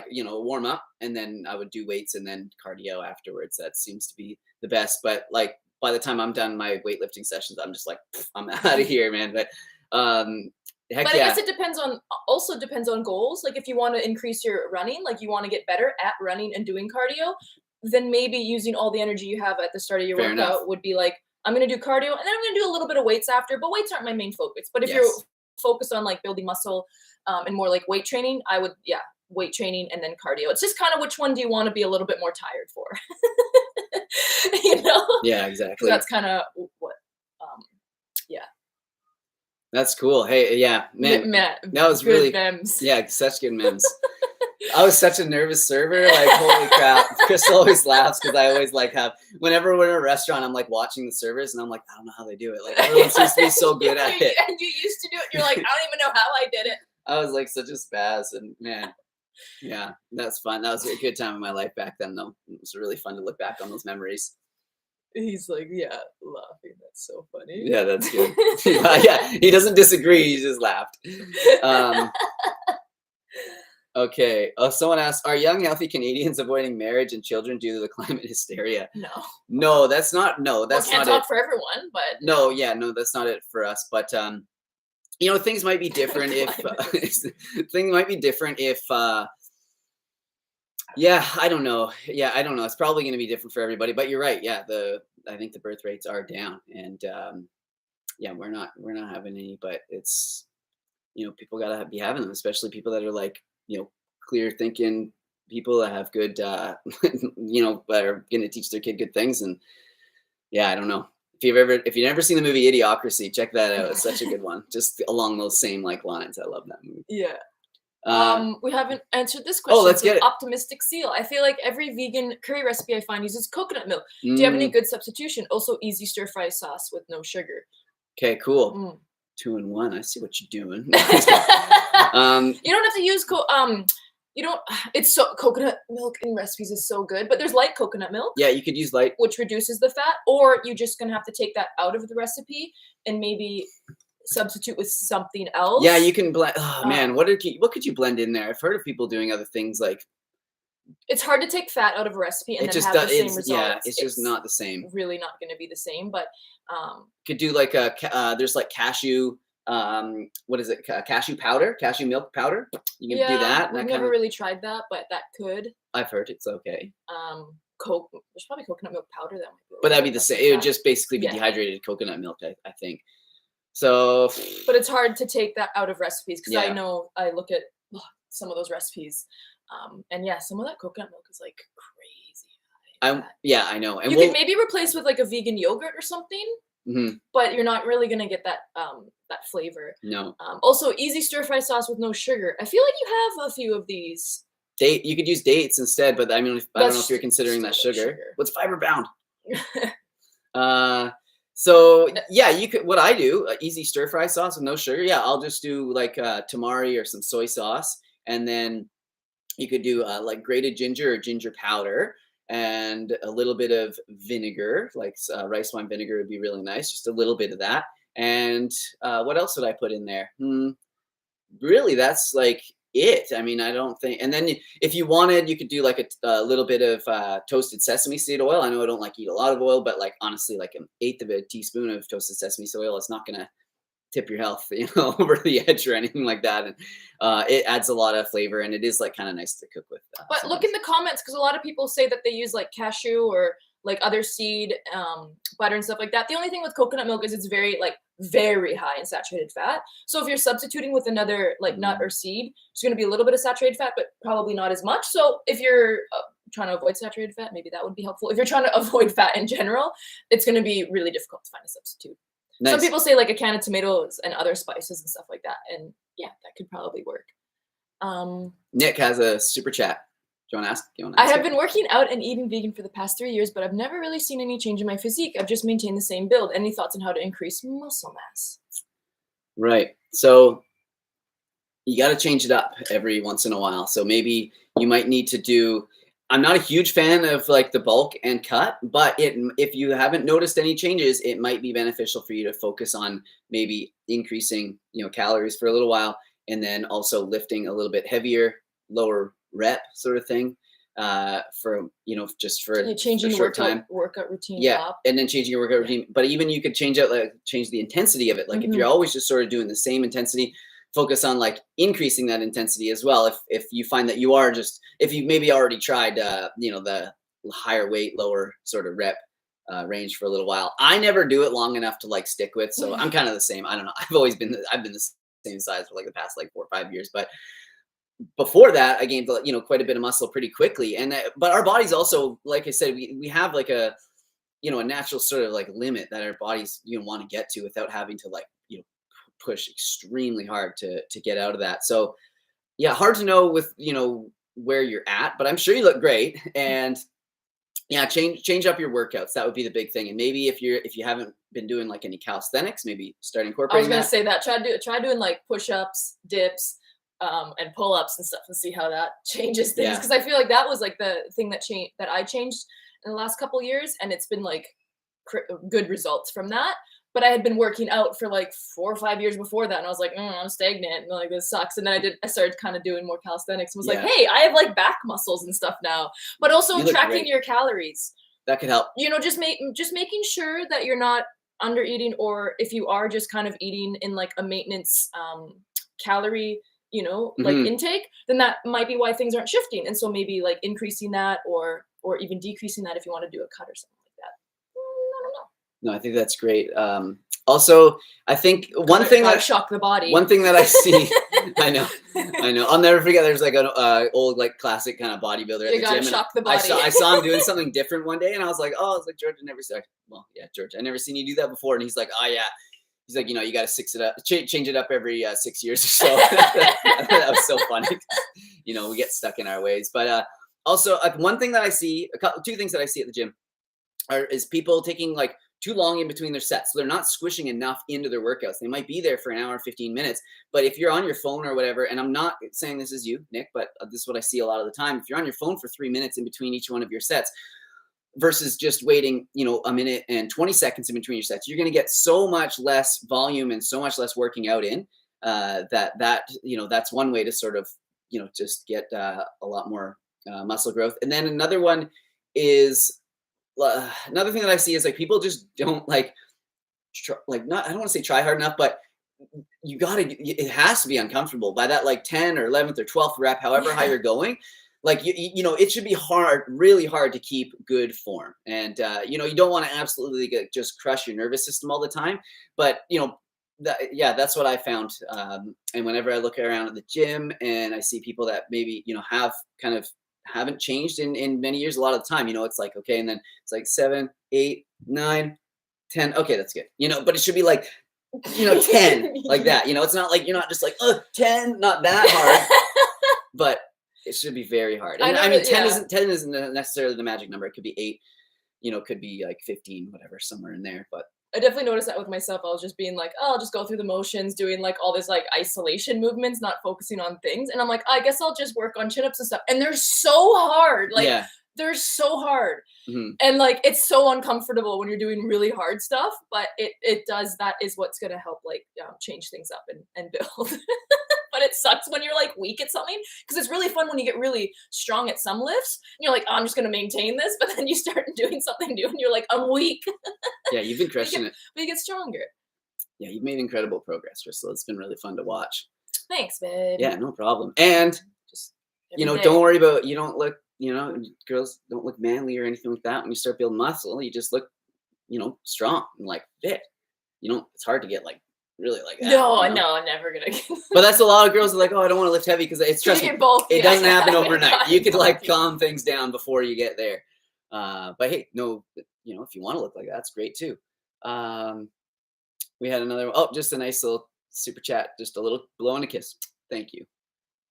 Speaker 1: warm up, and then I would do weights and then cardio afterwards. That seems to be the best. But like by the time I'm done my weightlifting sessions, I'm just like I'm out of here, man. But I guess it depends on goals. Like if you want to increase your running, like you want to get better at running and doing cardio, then maybe using all the energy you have at the start of your workout would be like, I'm going to do cardio and then I'm going to do a little bit of weights after, but weights aren't my main focus. But if you're focused on like building muscle and more like weight training, I would, weight training and then cardio. It's just kind of which one do you want to be a little bit more tired for? Yeah, exactly. That's kind of what, That's cool. Hey, yeah, man, that was really
Speaker 2: memes.
Speaker 1: Yeah, such good memes. I was such a nervous server. Like, holy crap. Crystal always laughs because I always whenever we're in a restaurant, I'm like watching the servers and I'm like, I don't know how they do it. Like everyone seems to be so good at it.
Speaker 2: And you used to do it. You're like, I don't even know how I did it.
Speaker 1: I was like such a spaz and man. Yeah, that's fun. That was a good time in my life back then, though. It was really fun to look back on those memories.
Speaker 2: He's like, yeah, laughing. That's so funny.
Speaker 1: Yeah, that's good. Yeah, he doesn't disagree. He just laughed. Okay. Oh, someone asked, are young, healthy Canadians avoiding marriage and children due to the climate hysteria?
Speaker 2: No.
Speaker 1: No, that's not. No, that's
Speaker 2: can't
Speaker 1: not
Speaker 2: talk
Speaker 1: it.
Speaker 2: for everyone, but
Speaker 1: No, yeah, no, that's not it for us. But things might be different if things might be different if. Yeah, I don't know. Yeah, I don't know. It's probably going to be different for everybody. But you're right. Yeah, I think the birth rates are down, and yeah, we're not having any. But it's people gotta be having them, especially people that are like clear thinking people that have good that are going to teach their kid good things. And yeah, I don't know. If you've never seen the movie Idiocracy, check that out. It's such a good one. Just along those same lines. I love that movie.
Speaker 2: yeah. We haven't answered this
Speaker 1: Oh,
Speaker 2: question.
Speaker 1: let's get it.
Speaker 2: Optimistic seal. I feel like every vegan curry recipe I find uses coconut milk. Do you have any good substitution? Also, easy stir fry sauce with no sugar.
Speaker 1: Okay, cool. 2 in 1. I see what you're doing.
Speaker 2: You don't have to use you don't. It's so coconut milk in recipes is so good, but there's light coconut milk.
Speaker 1: Yeah, you could use light,
Speaker 2: which reduces the fat, or you're just gonna have to take that out of the recipe and maybe substitute with something else.
Speaker 1: Yeah, you can blend. Oh man, what could you blend in there? I've heard of people doing other things like.
Speaker 2: It's hard to take fat out of a recipe and then have the same results.
Speaker 1: Yeah, it's just not the same.
Speaker 2: Really not going to be the same, but
Speaker 1: could do like there's like cashew. What is it? Cashew powder, cashew milk powder. You can do that.
Speaker 2: I've never really tried that, but that could.
Speaker 1: I've heard it's okay.
Speaker 2: There's probably coconut milk powder that might be.
Speaker 1: But that'd be the same. It would just basically be dehydrated coconut milk, I think. So.
Speaker 2: But it's hard to take that out of recipes because I know I look at some of those recipes, and yeah, some of that coconut milk is like crazy.
Speaker 1: I know. And
Speaker 2: you could maybe replace with like a vegan yogurt or something.
Speaker 1: Mm-hmm.
Speaker 2: But you're not really gonna get that that flavor.
Speaker 1: No.
Speaker 2: Also, easy stir fry sauce with no sugar. I feel like you have a few of these.
Speaker 1: You could use dates instead, but I mean, I don't know if you're considering that sugar. What's fiber bound? So yeah, you could. What I do, easy stir fry sauce with no sugar. Yeah, I'll just do like tamari or some soy sauce, and then you could do like grated ginger or ginger powder. And a little bit of vinegar, like rice wine vinegar would be really nice. Just a little bit of that. And what else would I put in there? Really, that's like it. I mean, I don't think. And then if you wanted, you could do like a little bit of toasted sesame seed oil. I know I don't like eat a lot of oil, but like honestly, like an eighth of a teaspoon of toasted sesame seed oil, it's not gonna tip your health, over the edge or anything like that. And it adds a lot of flavor, and it is like kind of nice to cook with.
Speaker 2: But sometimes. Look in the comments, because a lot of people say that they use like cashew or like other seed butter and stuff like that. The only thing with coconut milk is it's very high in saturated fat. So if you're substituting with another like nut or seed, it's going to be a little bit of saturated fat, but probably not as much. So if you're trying to avoid saturated fat, maybe that would be helpful. If you're trying to avoid fat in general, it's going to be really difficult to find a substitute. Nice. Some people say like a can of tomatoes and other spices and stuff like that. And yeah, that could probably work.
Speaker 1: Nick has a super chat. Do you want to ask?
Speaker 2: I have been working out and eating vegan for the past 3 years, but I've never really seen any change in my physique. I've just maintained the same build. Any thoughts on how to increase muscle mass?
Speaker 1: Right. So you got to change it up every once in a while. So maybe you might need to do. I'm not a huge fan of like the bulk and cut, but if you haven't noticed any changes, it might be beneficial for you to focus on maybe increasing, calories for a little while, and then also lifting a little bit heavier, lower rep sort of thing, for just for
Speaker 2: changing
Speaker 1: a short time.
Speaker 2: Workout routine.
Speaker 1: Yeah, up. And then changing your workout routine. But even you could change the intensity of it. Like if you're always just sort of doing the same intensity, focus on like increasing that intensity as well. If you find that you are if you maybe already tried, the higher weight, lower sort of rep range for a little while. I never do it long enough to like stick with. So I'm kind of the same. I don't know. I've been the same size for like the past like 4 or 5 years, but before that I gained quite a bit of muscle pretty quickly. And but our bodies also, like I said, we have like a natural sort of like limit that our bodies want to get to without having to like push extremely hard to get out of that. So yeah, hard to know with where you're at, but I'm sure you look great. And yeah, change up your workouts. That would be the big thing. And maybe if you haven't been doing like any calisthenics, maybe start incorporating.
Speaker 2: I was gonna say that try doing like push-ups, dips, and pull-ups and stuff and see how that changes things.
Speaker 1: Yeah.
Speaker 2: Because I feel like that was like the thing that I changed in the last couple of years, and it's been like good results from that. But I had been working out for like 4 or 5 years before that, and I was like, I'm stagnant, and like this sucks. And then I started kind of doing more calisthenics, and was like, hey, I have like back muscles and stuff now. But also tracking your calories.
Speaker 1: That could help. You know,
Speaker 2: just making sure that you're not under eating, or if you are just kind of eating in like a maintenance calorie, like intake, then that might be why things aren't shifting. And so maybe like increasing that or even decreasing that if you want to do a cut or something like that. I don't know.
Speaker 1: No, I think that's great. Also, I think one thing that
Speaker 2: shock the body.
Speaker 1: One thing that I see, I know. I'll never forget. There's like an old, like classic kind of bodybuilder at the gym.
Speaker 2: Shock the body.
Speaker 1: I saw him doing something different one day, and I was like, George, I never seen you do that before. And he's like, oh yeah. He's like, you got to change it up every 6 years or so. That was so funny. We get stuck in our ways. But also, one thing that I see, two things that I see at the gym is people taking like too long in between their sets. So they're not squishing enough into their workouts. They might be there for an hour, 15 minutes. But if you're on your phone or whatever, and I'm not saying this is you, Nick, but this is what I see a lot of the time. If you're on your phone for 3 minutes in between each one of your sets, versus just waiting, a minute and 20 seconds in between your sets, you're going to get so much less volume and so much less working out in that's one way to sort of, just get a lot more muscle growth. And then another one is another thing that I see is like people just don't I don't want to say try hard enough, but it has to be uncomfortable by that like 10 or 11th or 12th rep, however high you're going. Like, it should be really hard to keep good form. And, you don't want to absolutely just crush your nervous system all the time. But, that's what I found. And whenever I look around at the gym and I see people that maybe, haven't changed in many years, a lot of the time, it's like, okay. And then it's like 7, 8, 9, 10. Okay, that's good. But it should be like, 10 like that. It's not like, you're not just like, 10, not that hard. But it should be very hard. And I mean, 10 isn't necessarily the magic number. It could be 8, could be like 15, whatever, somewhere in there. But
Speaker 2: I definitely noticed that with myself. I was just being like, I'll just go through the motions, doing like all this like isolation movements, not focusing on things. And I'm like, I guess I'll just work on chin-ups and stuff. And they're so hard. Like, they're so hard. Mm-hmm. And like, it's so uncomfortable when you're doing really hard stuff, but that is what's going to help like change things up and build. But it sucks when you're like weak at something, because it's really fun when you get really strong at some lifts and you're like, I'm just going to maintain this. But then you start doing something new and you're like, I'm weak.
Speaker 1: Yeah, you've been crushing it.
Speaker 2: But you get stronger.
Speaker 1: Yeah, you've made incredible progress, Crystal. It's been really fun to watch.
Speaker 2: Thanks, babe.
Speaker 1: Yeah, no problem. And, just don't worry about, you don't look, girls don't look manly or anything like that. When you start building muscle, you just look, strong and like fit. It's hard to get like, really like that.
Speaker 2: No, I'm never gonna.
Speaker 1: But that's a lot of girls are like, I don't want to lift heavy because it's just it doesn't happen overnight. You could like calm things down before you get there. But hey, no, if you want to look like that, that's great too. We had another one. Oh, just a nice little super chat, just a little blow and a kiss. Thank you.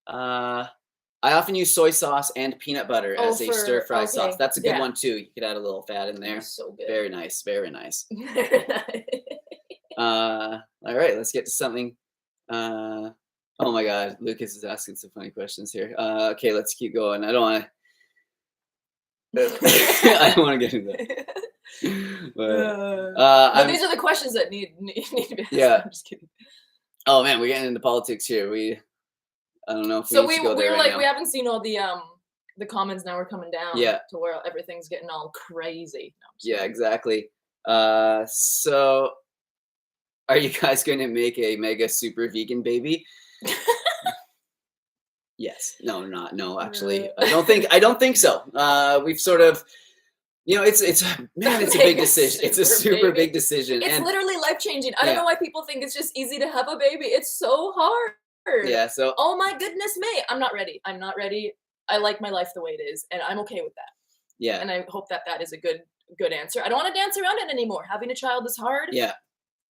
Speaker 1: I often use soy sauce and peanut butter as a stir fry sauce. That's a good one too. You could add a little fat in there.
Speaker 2: That's so good.
Speaker 1: Very nice. Very nice. All right, let's get to something. Oh my God, Lucas is asking some funny questions here. Okay, let's keep going. I don't want to get into that. But,
Speaker 2: these are the questions that need to be asked.
Speaker 1: Yeah.
Speaker 2: I'm just kidding.
Speaker 1: Oh man, we're getting into politics here. I don't know if
Speaker 2: so
Speaker 1: we
Speaker 2: we're
Speaker 1: right
Speaker 2: like
Speaker 1: now.
Speaker 2: We haven't seen all the comments. Now we're coming down to where everything's getting all crazy. No,
Speaker 1: yeah, exactly. So are you guys going to make a mega super vegan baby? Yes. No, not. No, actually, I don't think so. We've sort of, it's a big decision. It's a super big decision.
Speaker 2: It's literally life-changing. I don't know why people think it's just easy to have a baby. It's so hard.
Speaker 1: Yeah. So.
Speaker 2: Oh my goodness me. I'm not ready. I like my life the way it is, and I'm okay with that.
Speaker 1: Yeah.
Speaker 2: And I hope that is a good answer. I don't want to dance around it anymore. Having a child is hard.
Speaker 1: Yeah.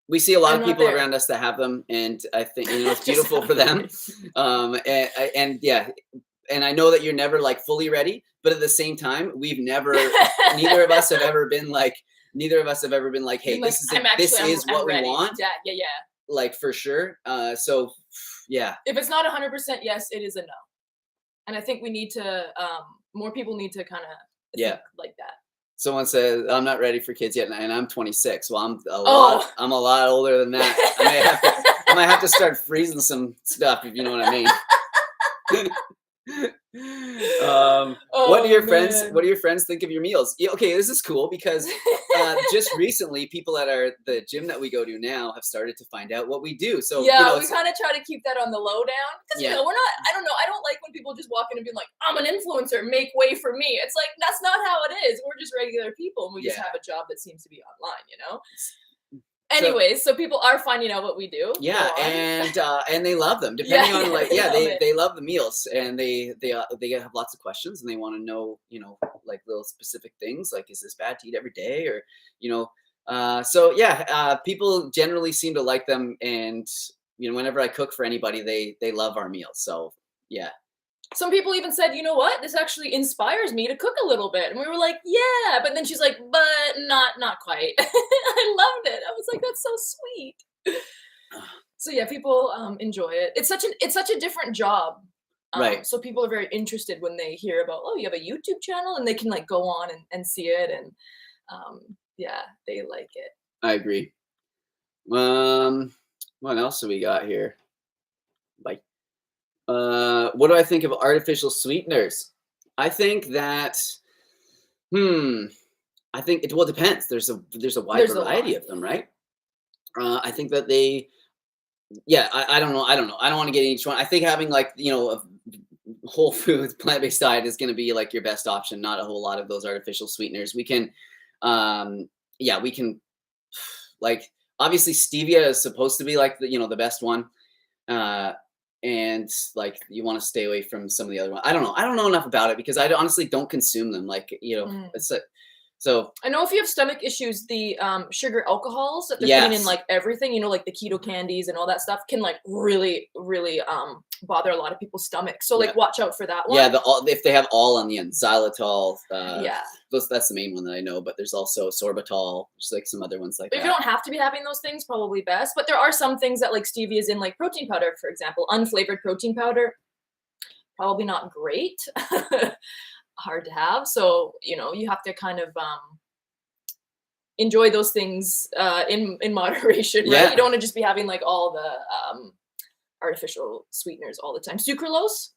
Speaker 1: We see a lot of people around us that have them, and I think it's beautiful for them. And I know that you're never like fully ready, but at the same time, neither of us have ever been like, hey, this is what we want.
Speaker 2: Yeah.
Speaker 1: Like for sure. So Yeah.
Speaker 2: If it's not 100% yes, it is a no. And I think we need to, more people need to kind of think like that.
Speaker 1: Someone says I'm not ready for kids yet, and I'm 26. Well, I'm a lot older than that. I might have to start freezing some stuff, if you know what I mean. What do your friends think of your meals? Yeah, okay, this is cool because just recently people at the gym that we go to now have started to find out what we do. So
Speaker 2: we kind of try to keep that on the low down because we're not, I don't know, I don't like when people just walk in and be like, I'm an influencer, make way for me. It's like, that's not how it is. We're just regular people and we just have a job that seems to be online, Anyways, so people are finding out what we do.
Speaker 1: Yeah, and they love them. Depending on they love the meals, and they have lots of questions, and they want to know, like little specific things, like is this bad to eat every day, or people generally seem to like them, and whenever I cook for anybody, they love our meals. So yeah.
Speaker 2: Some people even said, you know what, this actually inspires me to cook a little bit. And we were like, yeah. But then she's like, but not quite. I loved it. I was like, that's so sweet. So yeah, people enjoy it. It's such a different job.
Speaker 1: Right.
Speaker 2: So people are very interested when they hear about, oh, you have a YouTube channel, and they can like go on and see it. And they like it.
Speaker 1: I agree. What else do we got here? Like, what do I think of artificial sweeteners? I think that, I think it depends. There's a wide variety of them, right? I think that I don't know. I don't want to get into each one. I think having like, a whole foods plant-based diet is going to be like your best option. Not a whole lot of those artificial sweeteners. We can, like, obviously stevia is supposed to be like the best one. And like you want to stay away from some of the other ones. I don't know enough about it because I honestly don't consume them. Like, so
Speaker 2: I know if you have stomach issues, the sugar alcohols that they're putting in like everything, like the keto candies and all that stuff can like really, really bother a lot of people's stomachs. So like watch out for that one.
Speaker 1: Yeah, if they have all on the end, xylitol. That's the main one that I know. But there's also sorbitol, just like some other ones like that.
Speaker 2: If you don't have to be having those things, probably best. But there are some things that like stevia is in, like protein powder, for example, unflavored protein powder. Probably not great. Hard to have. So, you have to kind of enjoy those things in moderation, right?
Speaker 1: Yeah.
Speaker 2: You don't want to just be having like all the artificial sweeteners all the time. Sucralose?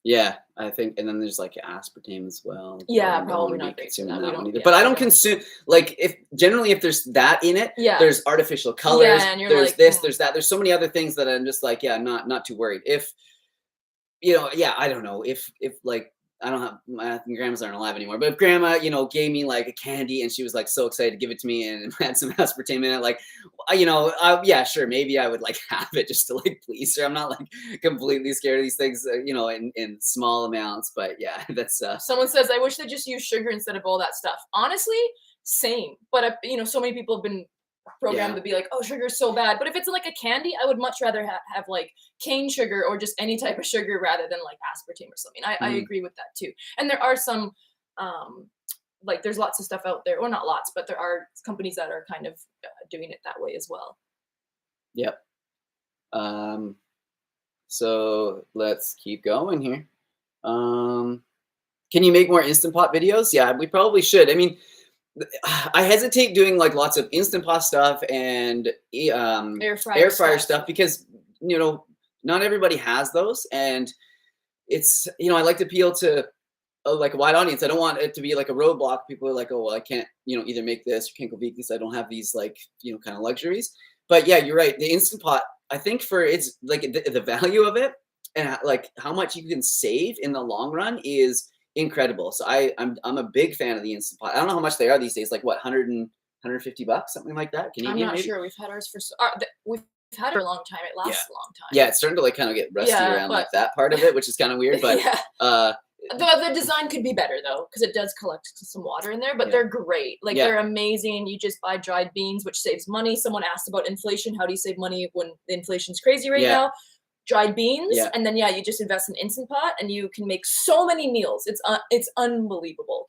Speaker 1: Yeah, I think, and then there's like aspartame as well.
Speaker 2: Yeah, probably not consuming
Speaker 1: that one either. But I don't consume, like, if there's that in it, there's artificial colors, there's this, there's that, there's so many other things that I'm just like, I'm not too worried. If I don't know if like, I don't have, my grandmas aren't alive anymore, but if grandma, gave me like a candy and she was like so excited to give it to me and had some aspartame in it, like, yeah, sure. Maybe I would like have it just to like please her. I'm not like completely scared of these things, in small amounts, but yeah, that's,
Speaker 2: someone says, I wish they just use sugar instead of all that stuff. Honestly, same. But, so many people have been programmed to be like, oh, sugar is so bad. But if it's like a candy, I would much rather have like cane sugar or just any type of sugar rather than like aspartame or something. I agree with that too. And there are some like there's lots of stuff out there, or not lots, but there are companies that are kind of doing it that way as well.
Speaker 1: Yep. So let's keep going here. Can you make more Instant Pot videos? Yeah, we probably should. I mean, I hesitate doing like lots of Instant Pot stuff and air fryer stuff because not everybody has those, and it's I like to appeal to like a wide audience. I don't want it to be like a roadblock. People are like, oh well, I can't either make this or can't go vegan because I don't have these like kind of luxuries. But yeah, you're right. The Instant Pot, I think for its like the value of it and like how much you can save in the long run is incredible. So I'm a big fan of the Instant Pot. I don't know how much they are these days, like what, $150, something like that? Canadian,
Speaker 2: I'm not
Speaker 1: maybe?
Speaker 2: Sure. We've had ours for we've had it for a long time. It lasts a long time.
Speaker 1: Yeah, it's starting to like kind of get rusty around like that part of it, which is kind of weird. But
Speaker 2: the design could be better though, because it does collect some water in there. But they're great. Like they're amazing. You just buy dried beans, which saves money. Someone asked about inflation. How do you save money when the inflation's crazy right now? Dried beans, and then you just invest in Instant Pot, and you can make so many meals. It's unbelievable,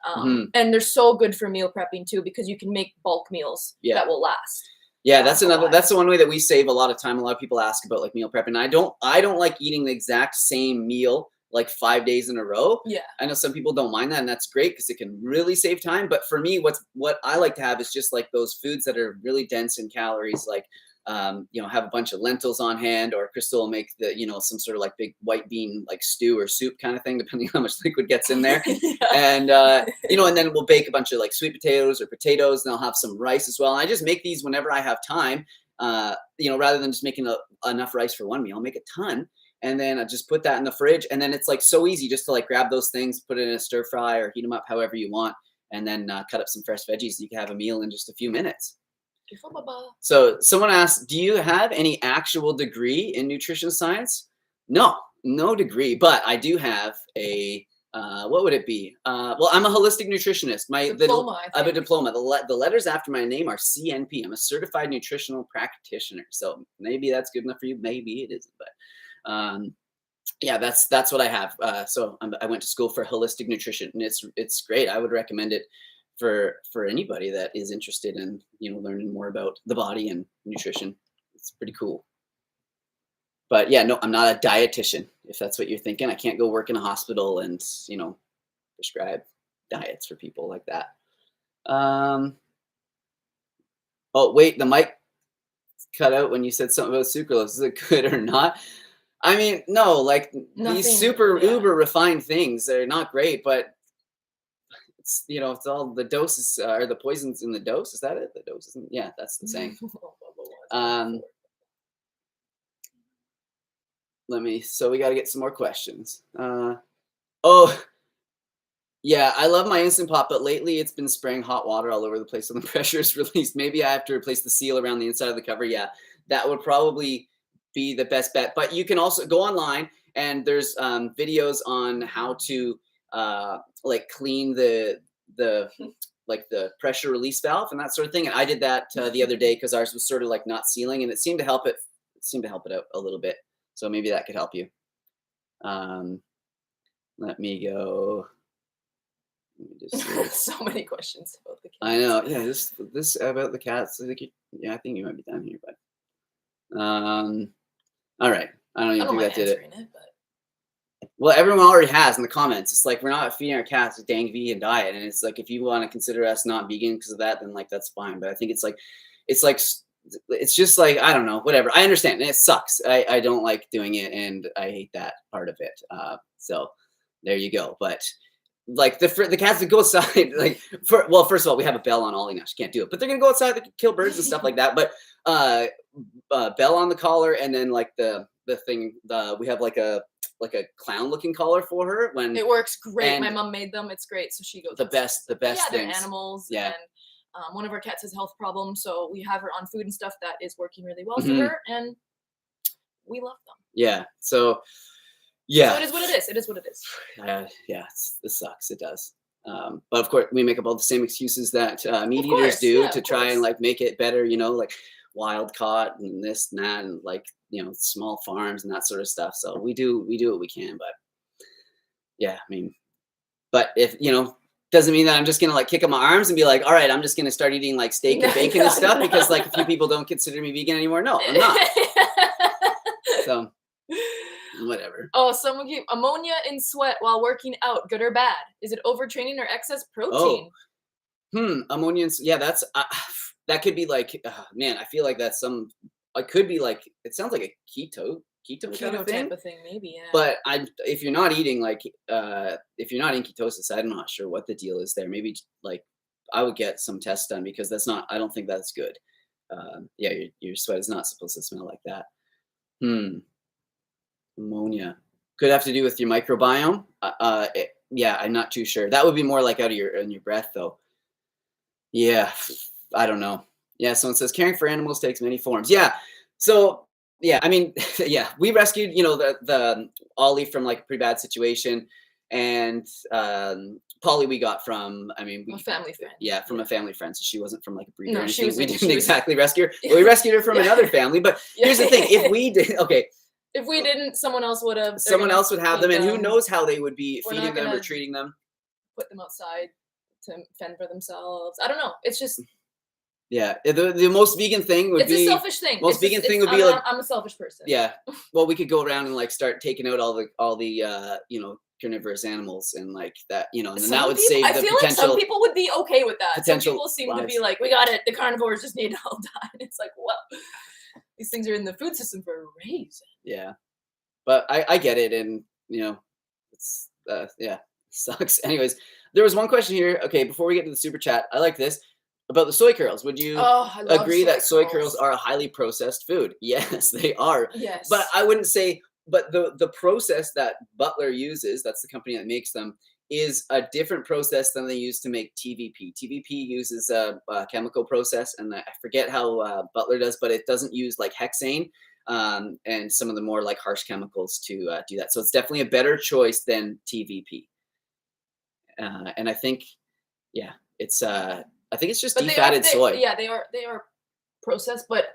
Speaker 2: and they're so good for meal prepping too, because you can make bulk meals that will last.
Speaker 1: Yeah, that's the one way that we save a lot of time. A lot of people ask about like meal prep, and I don't like eating the exact same meal like 5 days in a row.
Speaker 2: Yeah.
Speaker 1: I know some people don't mind that, and that's great because it can really save time. But for me, what I like to have is just like those foods that are really dense in calories, like have a bunch of lentils on hand, or Crystal will make some sort of like big white bean like stew or soup kind of thing, depending on how much liquid gets in there. And and then we'll bake a bunch of like sweet potatoes or potatoes, and I'll have some rice as well. And I just make these whenever I have time, rather than just making enough rice for one meal. I'll make a ton. And then I just put that in the fridge, and then it's like so easy just to like grab those things, put it in a stir fry or heat them up however you want, and then cut up some fresh veggies. You can have a meal in just a few minutes. So someone asked, do you have any actual degree in nutrition science? No degree, but I do have a, what would it be? Well, I'm a holistic nutritionist. I have a diploma. The letters after my name are CNP. I'm a certified nutritional practitioner. So maybe that's good enough for you. Maybe it isn't, but yeah, that's what I have. So I went to school for holistic nutrition, and it's great. I would recommend it for anybody that is interested in learning more about the body and nutrition. It's pretty cool. But yeah, no, I'm not a dietitian, if that's what you're thinking. I can't go work in a hospital and prescribe diets for people like that. Oh wait, the mic cut out when you said something about sucralose. Is it good or not? I mean, no, like these super uber refined things, they're not great, but it's it's all the doses or the poisons in the dose. Is that it? The doses? Yeah, that's the saying. So we got to get some more questions. Oh, yeah, I love my Instant Pot, but lately it's been spraying hot water all over the place when the pressure is released. Maybe I have to replace the seal around the inside of the cover. Yeah, that would probably be the best bet. But you can also go online, and there's videos on how to like clean the pressure release valve and that sort of thing. And I did that the other day because ours was sort of like not sealing, and it seemed to help it out a little bit. So maybe that could help you. Let me go. Let me just see.
Speaker 2: So many questions about the cats.
Speaker 1: I know. Yeah, this about the cats. I think I think you might be done here, but all right. I don't even think that did it. Well, everyone already has in the comments. It's like we're not feeding our cats a dang vegan diet, and it's like if you want to consider us not vegan because of that, then like that's fine. But I think it's just like I don't know, whatever. I understand, and it sucks. I don't like doing it, and I hate that part of it. So there you go. But like the cats that go outside, like first of all, we have a bell on Ollie now. She can't do it, but they're gonna go outside to kill birds and stuff like that. But bell on the collar, and then like the thing, we have like a clown looking collar for her when
Speaker 2: it works great. My mom made them. It's great. So she goes
Speaker 1: the best
Speaker 2: things.
Speaker 1: They're
Speaker 2: animals.
Speaker 1: Yeah.
Speaker 2: And one of our cats has health problems, so we have her on food and stuff that is working really well for her, and we love them.
Speaker 1: Yeah. So yeah.
Speaker 2: So it is what it is. It is what it is.
Speaker 1: Yeah. This sucks. It does. But of course, we make up all the same excuses that meat eaters do to try and like make it better. Like wild caught and this and that, and like small farms and that sort of stuff. So we do what we can, but yeah, I mean, but if doesn't mean that I'm just gonna like kick up my arms and be like, all right, I'm just gonna start eating like steak and bacon and stuff because like a few people don't consider me vegan anymore. No, I'm not. So whatever.
Speaker 2: Oh, someone gave ammonia in sweat while working out, good or bad? Is it overtraining or excess protein?
Speaker 1: Ammonia. Yeah, that's that could be like, man, I feel like that's it could be like, it sounds like a keto kind of thing.
Speaker 2: Type of thing, maybe, yeah.
Speaker 1: But if you're not eating like, if you're not in ketosis, I'm not sure what the deal is there. Maybe like I would get some tests done because I don't think that's good. Yeah, your sweat is not supposed to smell like that. Ammonia could have to do with your microbiome. Yeah, I'm not too sure. That would be more like out of your breath though. Yeah, I don't know. Yeah, someone says caring for animals takes many forms. Yeah, so yeah, I mean, yeah, we rescued the Ollie from like a pretty bad situation, and Polly we got from a family friend. Yeah, from a family friend. So she wasn't from like a breeder or anything. We didn't exactly rescue her. Well, we rescued her from another family. But here's the thing: if we didn't, someone else would have. Someone else would have them, and who knows how they would be feeding them or treating them.
Speaker 2: Put them outside to fend for themselves. I don't know. It's just
Speaker 1: Yeah, the most vegan thing would
Speaker 2: It's
Speaker 1: be
Speaker 2: a selfish thing.
Speaker 1: Most vegan thing would be like
Speaker 2: I'm a selfish person.
Speaker 1: Yeah, well, we could go around and like start taking out all the carnivorous animals and like that, and then that would save
Speaker 2: I
Speaker 1: the
Speaker 2: feel like
Speaker 1: potential.
Speaker 2: some people would be okay with that. Some
Speaker 1: potential
Speaker 2: people seem to
Speaker 1: lives.
Speaker 2: be like, we got it. The carnivores just need to all die. And it's like, well, these things are in the food system for a reason.
Speaker 1: Yeah, but I get it, and it's sucks. Anyways, there was one question here. Okay, before we get to the super chat, I like this about the soy curls. Would you
Speaker 2: I love
Speaker 1: agree that soy curls are a highly processed food? Yes, they are.
Speaker 2: Yes.
Speaker 1: But I wouldn't say. But the process that Butler uses, that's the company that makes them, is a different process than they use to make TVP. TVP uses a chemical process, and I forget how Butler does, but it doesn't use like hexane and some of the more like harsh chemicals to do that. So it's definitely a better choice than TVP. And I think, it's I think it's just defatted soy.
Speaker 2: Yeah, they are processed, but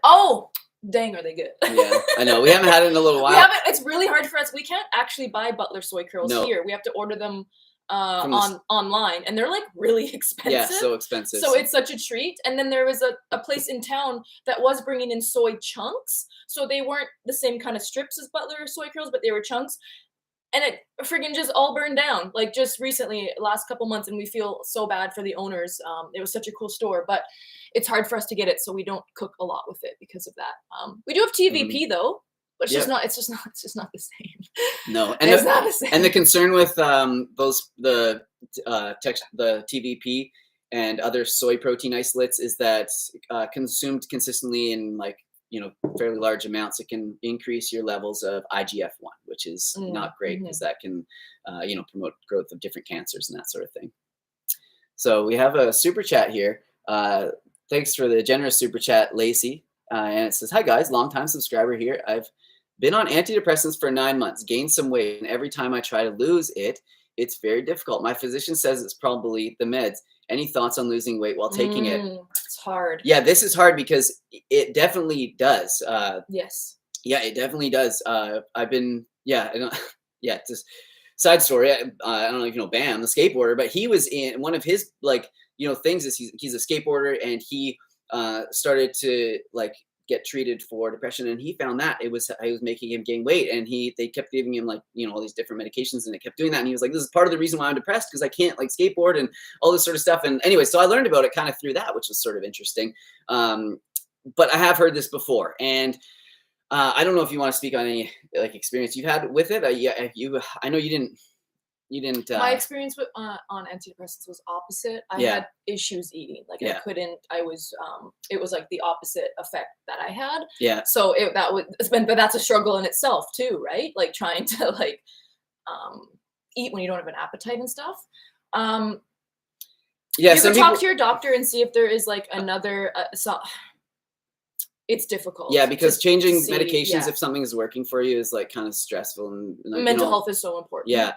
Speaker 2: dang, are they good?
Speaker 1: Yeah, I know. We haven't had it in a little while.
Speaker 2: It's really hard for us. We can't actually buy Butler soy curls here. We have to order them online, and they're like really expensive.
Speaker 1: Yeah, so expensive.
Speaker 2: So it's such a treat. And then there was a place in town that was bringing in soy chunks. So they weren't the same kind of strips as Butler soy curls, but they were chunks. And it friggin' just all burned down, like just recently, last couple months, and we feel so bad for the owners. It was such a cool store, but it's hard for us to get it, so we don't cook a lot with it because of that. We do have TVP though, but it's just not the same.
Speaker 1: No,
Speaker 2: and it's not the same.
Speaker 1: And the concern with the TVP and other soy protein isolates is that consumed consistently in like fairly large amounts, it can increase your levels of IGF-1, which is not great because that can promote growth of different cancers and that sort of thing. So we have a super chat here. Thanks for the generous super chat, Lacey. And it says, "Hi guys, long-time subscriber here. I've been on antidepressants for 9 months, gained some weight, and every time I try to lose it, it's very difficult. My physician says it's probably the meds. Any thoughts on losing weight while taking it?"
Speaker 2: It's hard.
Speaker 1: Yeah, this is hard because it definitely does.
Speaker 2: Yes.
Speaker 1: Yeah, it definitely does. I've been, just side story. I don't know if you know Bam, the skateboarder, but he was in one of his things is he's a skateboarder, and he started to like get treated for depression, and he found that it was making him gain weight, and they kept giving him like all these different medications, and it kept doing that, and he was like, this is part of the reason why I'm depressed, because I can't like skateboard and all this sort of stuff. And anyway, so I learned about it kind of through that, which was sort of interesting. But I have heard this before, and I don't know if you want to speak on any like experience you've had with it. I know you didn't.
Speaker 2: My experience with on antidepressants was opposite. I had issues eating. Like I couldn't. I was. It was like the opposite effect that I had.
Speaker 1: Yeah.
Speaker 2: So but that's a struggle in itself too, right? Like trying to like eat when you don't have an appetite and stuff. You can talk to your doctor and see if there is like another. It's difficult.
Speaker 1: Yeah, because changing medications if something is working for you is like kind of stressful, and like,
Speaker 2: mental health is so important.
Speaker 1: Yeah.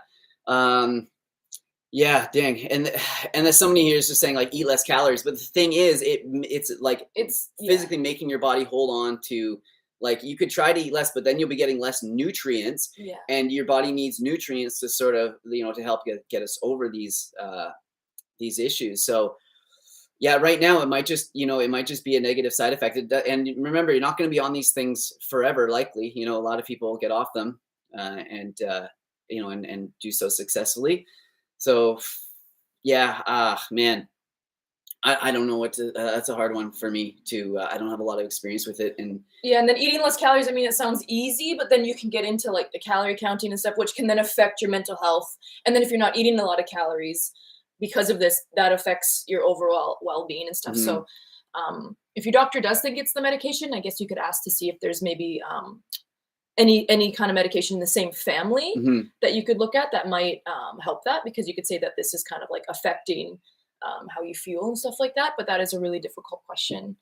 Speaker 1: Dang. And there's so many here just saying like eat less calories, but the thing is it's physically making your body hold on to, like, you could try to eat less, but then you'll be getting less nutrients, and your body needs nutrients to sort of to help get us over these issues. So right now it might just be a negative side effect. And remember, you're not going to be on these things forever, likely. A lot of people get off them and do so successfully. So man, I don't know what to, that's a hard one for me too. I don't have a lot of experience with it. And
Speaker 2: then eating less calories, I mean, it sounds easy, but then you can get into like the calorie counting and stuff, which can then affect your mental health. And then if you're not eating a lot of calories because of this, that affects your overall well-being and stuff. So if your doctor does think it's the medication, I guess you could ask to see if there's maybe any kind of medication in the same family that you could look at that might help that, because you could say that this is kind of like affecting how you feel and stuff like that. But that is a really difficult question.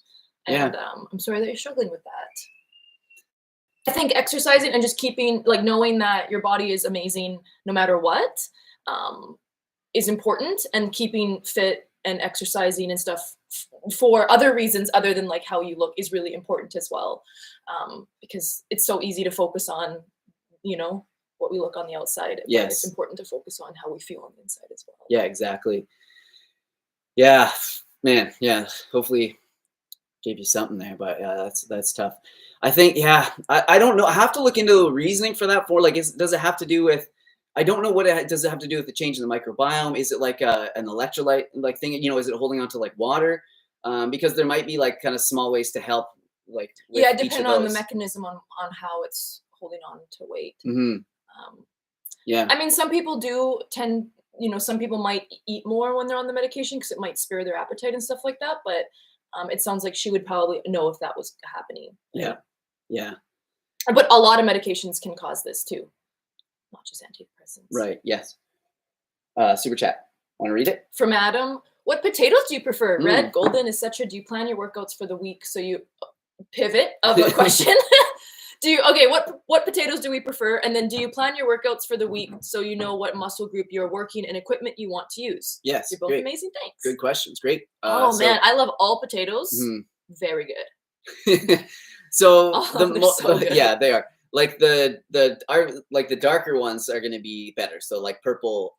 Speaker 2: And I'm sorry that you're struggling with that. I think exercising and just keeping, like, knowing that your body is amazing no matter what is important, and keeping fit and exercising and stuff for other reasons other than like how you look is really important as well, because it's so easy to focus on what we look on the outside. But it's important to focus on how we feel on the inside as well.
Speaker 1: Exactly. Man, hopefully gave you something there, but yeah, that's tough. I think, yeah, I don't know. I have to look into the reasoning for that. For like, does it have to do with? I don't know what does it have to do with the change in the microbiome? Is it like an electrolyte like thing? You know, is it holding on to like water? Because there might be like kind of small ways to help, like with
Speaker 2: Yeah,
Speaker 1: each of
Speaker 2: depending on the
Speaker 1: those.
Speaker 2: mechanism on how it's holding on to weight.
Speaker 1: Yeah.
Speaker 2: I mean, some people do tend, some people might eat more when they're on the medication because it might spur their appetite and stuff like that. But it sounds like she would probably know if that was happening. Right?
Speaker 1: Yeah. Yeah.
Speaker 2: But a lot of medications can cause this too, not just antidepressants.
Speaker 1: Right. Yes. Super chat. Want to read it?
Speaker 2: From Adam, what potatoes do you prefer? Red, golden, etc. Do you plan your workouts for the week? So you pivot of a question. What potatoes do we prefer? And then do you plan your workouts for the week so you know what muscle group you're working and equipment you want to use?
Speaker 1: Yes.
Speaker 2: You're both
Speaker 1: great.
Speaker 2: amazing. Thanks.
Speaker 1: Good questions. Great.
Speaker 2: Man, I love all potatoes. Very good.
Speaker 1: So
Speaker 2: good.
Speaker 1: Yeah, they are. Like the darker ones are going to be better. So like purple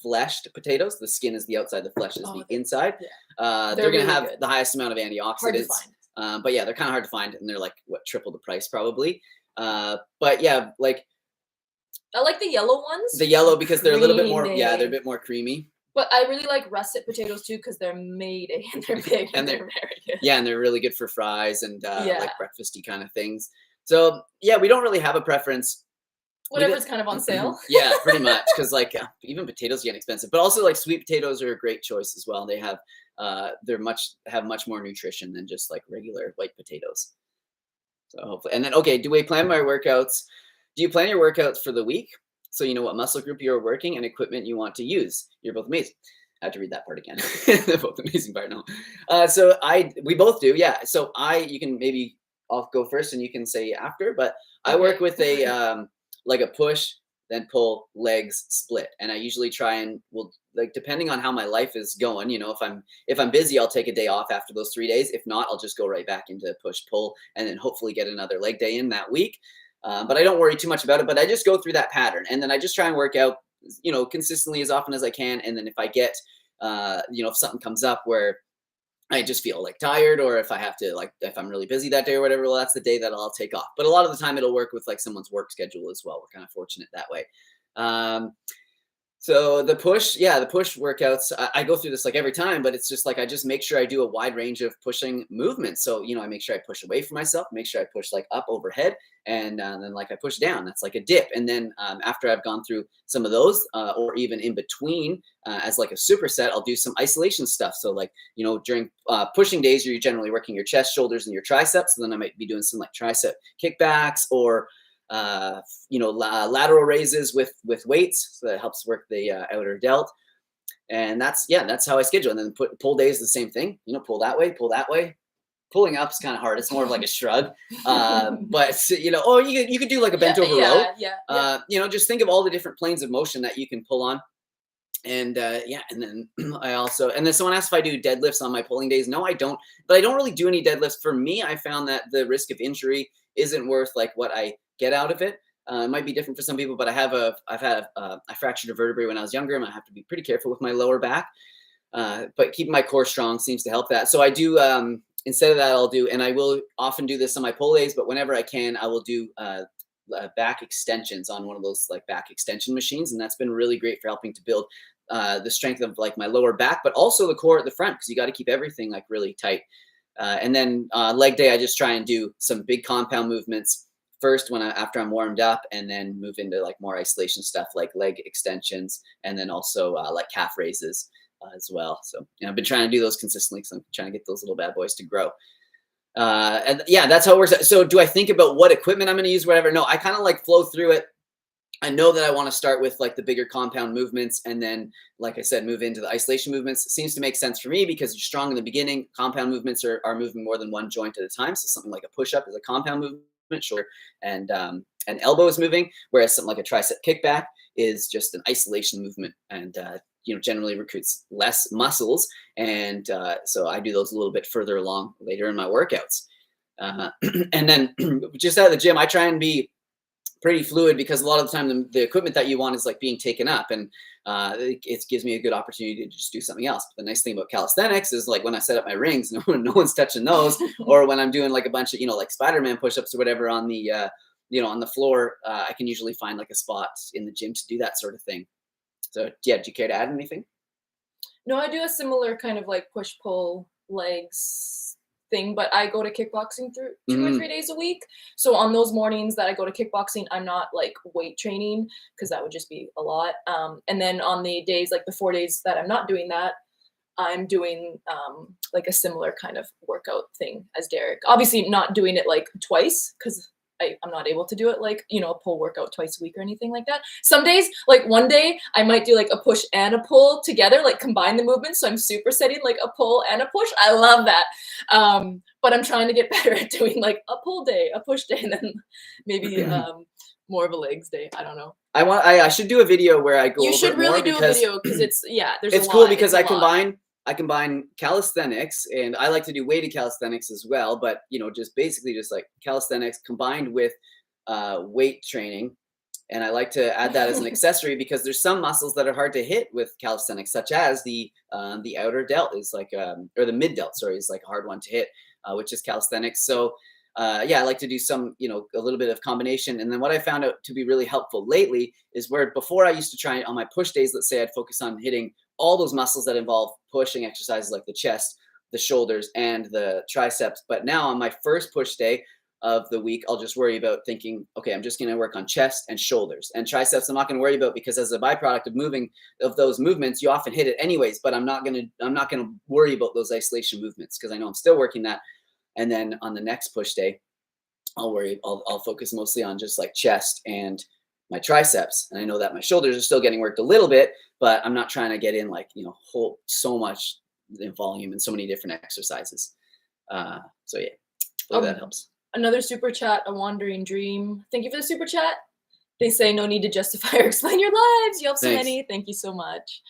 Speaker 1: fleshed potatoes. The skin is the outside, the flesh is the inside.
Speaker 2: Yeah.
Speaker 1: They're going to
Speaker 2: really
Speaker 1: have
Speaker 2: good.
Speaker 1: the highest amount of antioxidants.
Speaker 2: Hard to find.
Speaker 1: But yeah, they're kind of hard to find, and they're like triple the price probably. But yeah, like
Speaker 2: I like the yellow ones.
Speaker 1: The yellow because they're a little bit more.
Speaker 2: Creamy.
Speaker 1: Yeah, they're a bit more creamy.
Speaker 2: But I really like russet potatoes too because they're made and they're big and they're very good.
Speaker 1: Yeah, and they're really good for fries and like breakfasty kind of things. So yeah, we don't really have a preference.
Speaker 2: Whatever's kind of on sale.
Speaker 1: Yeah, pretty much. Because like even potatoes get expensive, but also like sweet potatoes are a great choice as well. They have have much more nutrition than just like regular white potatoes. So hopefully, and then do we plan my workouts? Do you plan your workouts for the week? So you know what muscle group you're working and equipment you want to use. You're both amazing. I have to read that part again. They're both amazing part now. We both do, yeah. So you can maybe I'll go first and you can say after, but I work with a like a push, then pull, legs, split. And I usually try and depending on how my life is going, if I'm busy, I'll take a day off after those 3 days. If not, I'll just go right back into push, pull, and then hopefully get another leg day in that week. But I don't worry too much about it, but I just go through that pattern. And then I just try and work out, consistently as often as I can. And then if I get, if something comes up where I just feel like tired, or if I have to, if I'm really busy that day or whatever, well, that's the day that I'll take off. But a lot of the time it'll work with like someone's work schedule as well. We're kind of fortunate that way. So the push workouts, I go through this like every time, but it's just like I just make sure I do a wide range of pushing movements. So, I make sure I push away from myself, make sure I push like up overhead, and then like I push down. That's like a dip. And then after I've gone through some of those, or even in between, as like a superset, I'll do some isolation stuff. So like, during pushing days, you're generally working your chest, shoulders, and your triceps. So then I might be doing some like tricep kickbacks or lateral raises with weights, so that helps work the outer delt. And that's how I schedule. And then pull days the same thing, pull that way. Pulling up is kind of hard. It's more of like a shrug. But you could do like a bent over row. Just think of all the different planes of motion that you can pull on. And and then someone asked if I do deadlifts on my pulling days. No, I don't, but I don't really do any deadlifts. For me, I found that the risk of injury isn't worth like what I get out of it. It might be different for some people, but I fractured a vertebrae when I was younger, and I have to be pretty careful with my lower back. But keeping my core strong seems to help that. So I do, instead of that, and I will often do this on my pull days, but whenever I can, I will do back extensions on one of those like back extension machines. And that's been really great for helping to build the strength of like my lower back, but also the core at the front, because you got to keep everything like really tight. And then leg day, I just try and do some big compound movements first after I'm warmed up, and then move into like more isolation stuff like leg extensions, and then also like calf raises as well. So I've been trying to do those consistently because I'm trying to get those little bad boys to grow. And yeah, that's how it works. So do I think about what equipment I'm going to use, whatever? No, I kind of like flow through it. I know that I want to start with like the bigger compound movements, and then, like I said, move into the isolation movements. It seems to make sense for me because you're strong in the beginning. Compound movements are moving more than one joint at a time. So something like a push-up is a compound movement, shoulder and elbow is moving, whereas something like a tricep kickback is just an isolation movement, and generally recruits less muscles. And so I do those a little bit further along later in my workouts. And then just out of the gym, I try and be pretty fluid because a lot of the time the equipment that you want is like being taken up, and it gives me a good opportunity to just do something else. But the nice thing about calisthenics is like when I set up my rings, no one's touching those, or when I'm doing like a bunch of, like Spider-Man push-ups or whatever on the, on the floor, I can usually find like a spot in the gym to do that sort of thing. So yeah, do you care to add anything?
Speaker 2: No, I do a similar kind of like push-pull legs thing, but I go to kickboxing through 2 or 3 days a week. So on those mornings that I go to kickboxing, I'm not like weight training because that would just be a lot. And then on the days, like the 4 days that I'm not doing that, I'm doing like a similar kind of workout thing as Derek. Obviously not doing it like twice because I'm not able to do it like, a pull workout twice a week or anything like that. Some days, like one day I might do like a push and a pull together, like combine the movements. So I'm supersetting like a pull and a push. I love that. But I'm trying to get better at doing like a pull day, a push day, and then maybe more of a legs day. I don't know.
Speaker 1: I should do a video where I go
Speaker 2: You
Speaker 1: over
Speaker 2: should
Speaker 1: it
Speaker 2: really
Speaker 1: more
Speaker 2: do
Speaker 1: because
Speaker 2: a video because it's
Speaker 1: it's cool because I combine calisthenics, and I like to do weighted calisthenics as well, but just basically just like calisthenics combined with weight training. And I like to add that as an accessory because there's some muscles that are hard to hit with calisthenics, such as the outer delt is like, or the mid delt, sorry, is like a hard one to hit, which is calisthenics. So yeah, I like to do some, a little bit of combination. And then what I found out to be really helpful lately is where before I used to try on my push days, let's say I'd focus on hitting all those muscles that involve pushing exercises like the chest, the shoulders, and the triceps. But now on my first push day of the week, I'll just worry about thinking, okay, I'm just going to work on chest and shoulders, and triceps I'm not going to worry about because as a byproduct of those movements, you often hit it anyways, but I'm not going to worry about those isolation movements because I know I'm still working that. And then on the next push day, I'll focus mostly on just like chest and my triceps. And I know that my shoulders are still getting worked a little bit, but I'm not trying to get in like, so much in volume and so many different exercises. So yeah, hope that helps.
Speaker 2: Another super chat, A Wandering Dream. Thank you for the super chat. They say no need to justify or explain your lives. You have so many. Thank you so much.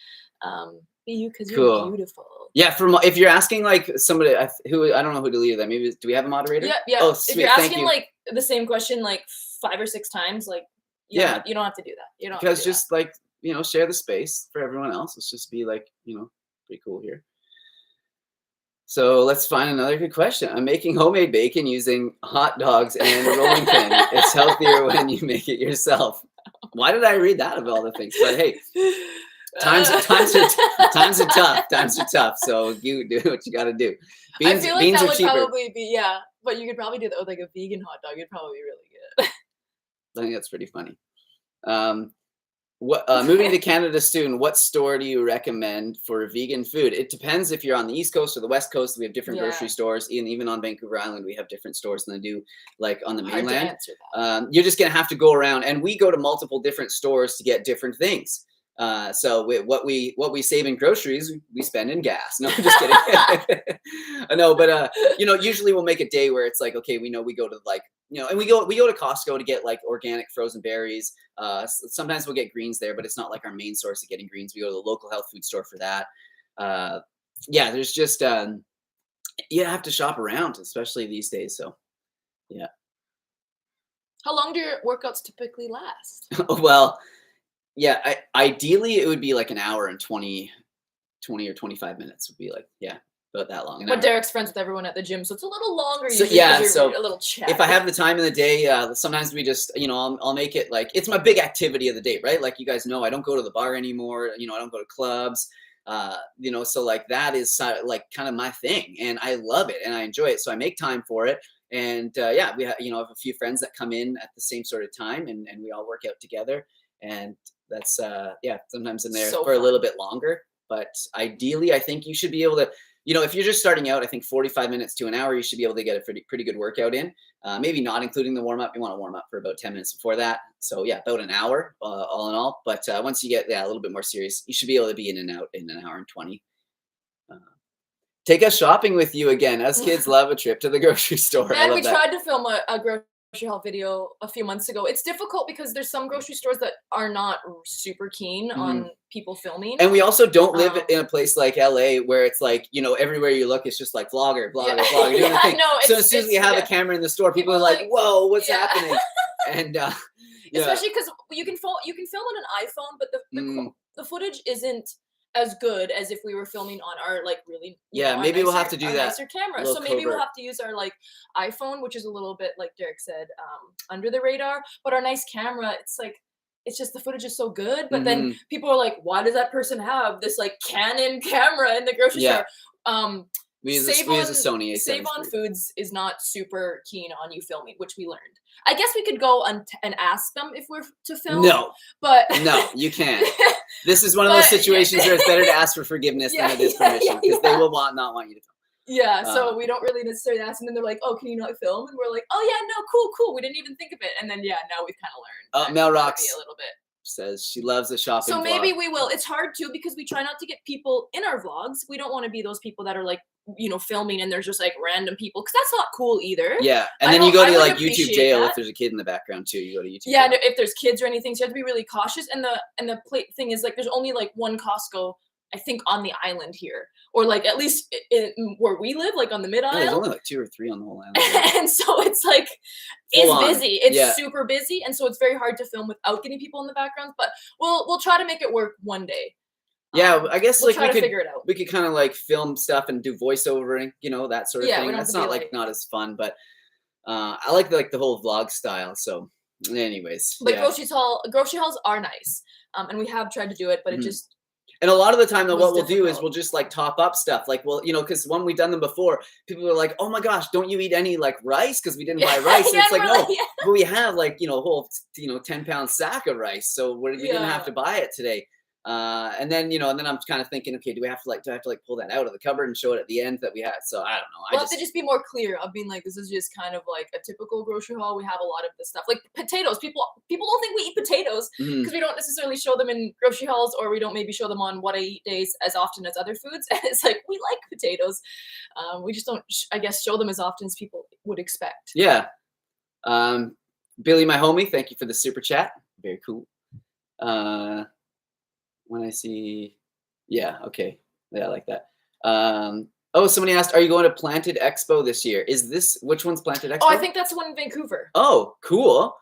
Speaker 2: Be you because you're beautiful. Yeah,
Speaker 1: if you're asking like somebody who I don't know who to leave that, maybe do we have a moderator?
Speaker 2: Yeah. Oh, sweet. If you're asking like the same question like 5 or 6 times, like you don't have to do that. You don't
Speaker 1: because just like share the space for everyone else. Let's just be like pretty cool here. So let's find another good question. I'm making homemade bacon using hot dogs and a rolling pin. It's healthier when you make it yourself. Why did I read that of all the things? But hey, times are tough. Times are tough. So you do what you got to do.
Speaker 2: I feel like that would probably be but you could probably do that with like a vegan hot dog. It'd probably be really good.
Speaker 1: I think that's pretty funny. Moving to Canada soon, what store do you recommend for vegan food? It depends if you're on the East Coast or the West Coast. We have different grocery stores, and even on Vancouver Island, we have different stores than they do like on the mainland. You're just gonna have to go around, and we go to multiple different stores to get different things. So what we save in groceries, we spend in gas. No, I'm just kidding. No, but usually we'll make a day where it's like, okay, we know we go to like, and we go to Costco to get like organic frozen berries. Sometimes we'll get greens there, but it's not like our main source of getting greens. We go to the local health food store for that. Yeah, there's just you have to shop around, especially these days. So yeah.
Speaker 2: How long do your workouts typically last?
Speaker 1: Well, yeah, ideally it would be like an hour and 20 or 25 minutes would be like, about that long.
Speaker 2: But Derek's friends with everyone at the gym, so it's a little longer.
Speaker 1: So a little chat. If I have the time in the day, sometimes we just, I'll make it like, it's my big activity of the day, right? Like you guys know, I don't go to the bar anymore. I don't go to clubs, so like that is like kind of my thing, and I love it and I enjoy it. So I make time for it. And we have, have a few friends that come in at the same sort of time, and we all work out together. And that's sometimes in there for a little bit longer, but ideally I think you should be able to, if you're just starting out, I think 45 minutes to an hour, you should be able to get a pretty good workout in, maybe not including the warm up. You want to warm up for about 10 minutes before that. So yeah, about an hour all in all. But once you get a little bit more serious, you should be able to be in and out in an hour and 20. Take us shopping with you again. Us kids love a trip to the grocery store.
Speaker 2: And we tried to film a grocery health video a few months ago. It's difficult because there's some grocery stores that are not super keen on people filming. And we also don't live in a place like LA where it's like, everywhere you look, it's just like vlogger doing the thing. So as soon as we have a camera in the store, people are like, whoa, what's happening? And especially because you can film on an iPhone, but the footage isn't as good as if we were filming on our like really
Speaker 1: maybe we'll have to do that
Speaker 2: nicer camera. So maybe we'll have to use our like iPhone, which is a little bit like Derek said, under the radar, but our nice camera, it's just the footage is so good, but then people are like, why does that person have this like Canon camera in the grocery store?
Speaker 1: We use a Sony A7
Speaker 2: Save on Foods is not super keen on you filming, which we learned. I guess we could go and ask them if we're to film.
Speaker 1: No,
Speaker 2: but
Speaker 1: no, you can't. This is one of those situations where it's better to ask for forgiveness than it is permission, because they will not want you to film.
Speaker 2: Yeah, so we don't really necessarily ask them. And then they're like, "Oh, can you not film?" And we're like, "Oh yeah, no, cool. We didn't even think of it." And then now we've kind of learned.
Speaker 1: Mel Rocks
Speaker 2: a little bit.
Speaker 1: Says she loves the shopping.
Speaker 2: So maybe we will. It's hard too because we try not to get people in our vlogs. We don't want to be those people that are like, filming and there's just like random people, because that's not cool either.
Speaker 1: Yeah, and then you go to like YouTube jail if there's a kid in the background too. You go to YouTube.
Speaker 2: Yeah,
Speaker 1: jail.
Speaker 2: If there's kids or anything, so you have to be really cautious. And the thing is like, there's only like one Costco, I think, on the island here, or like at least where we live, like on the mid island.
Speaker 1: There's only like 2 or 3 on the whole island.
Speaker 2: And so it's like busy. It's super busy, and so it's very hard to film without getting people in the background. But we'll try to make it work one day.
Speaker 1: Yeah, I guess
Speaker 2: we'll try to figure it out.
Speaker 1: We could kind of like film stuff and do voiceovering, that sort of thing. That's not not as fun, but I like the whole vlog style. So, anyways,
Speaker 2: but grocery hauls are nice, and we have tried to do it, but it just.
Speaker 1: And a lot of the time, though, what we'll do is we'll just like top up stuff. Like, because when we've done them before, people are like, "Oh my gosh, don't you eat any like rice? Because we didn't buy rice." And it's like, no, but we have like a whole 10-pound sack of rice, so we didn't have to buy it today. And then I'm kind of thinking, okay, do I have to pull that out of the cupboard and show it at the end that we had? So I don't know.
Speaker 2: We'll have to just be more clear of being like, this is just kind of like a typical grocery haul. We have a lot of this stuff, like potatoes. People don't think we eat potatoes because we don't necessarily show them in grocery hauls, or we don't maybe show them on what I eat days as often as other foods. And it's like, we like potatoes. We just don't, I guess, show them as often as people would expect.
Speaker 1: Yeah. Billy, my homie, thank you for the super chat. Very cool. When I see, okay. Yeah, I like that. Somebody asked, are you going to Planted Expo this year? Which one's Planted Expo?
Speaker 2: Oh, I think that's the one in Vancouver.
Speaker 1: Oh, cool.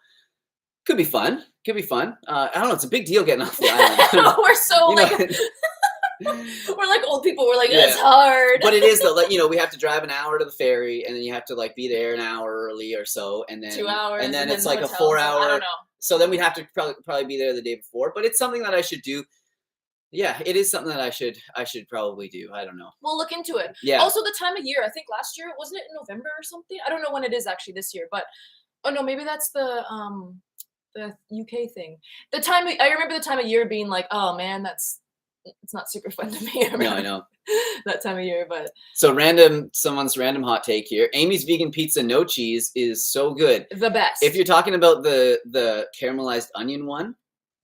Speaker 1: Could be fun. I don't know. It's a big deal getting off the island.
Speaker 2: We're so we're like old people. We're like, it's hard.
Speaker 1: But it is though. Like, we have to drive an hour to the ferry, and then you have to like be there an hour early or so, and then
Speaker 2: 2 hours,
Speaker 1: and then it's like a 4-hour.
Speaker 2: I don't know.
Speaker 1: So then we have to probably be there the day before. But it's something that I should do. Yeah, it is something that I should probably do. I don't know.
Speaker 2: We'll look into it.
Speaker 1: Yeah.
Speaker 2: Also, the time of year. I think last year, wasn't it in November or something? I don't know when it is actually this year, but no, maybe that's the UK thing. I remember the time of year being like, oh man, it's not super fun to me.
Speaker 1: No, I know.
Speaker 2: That time of year, but
Speaker 1: so someone's random hot take here. Amy's vegan pizza no cheese is so good.
Speaker 2: The best.
Speaker 1: If you're talking about the caramelized onion one,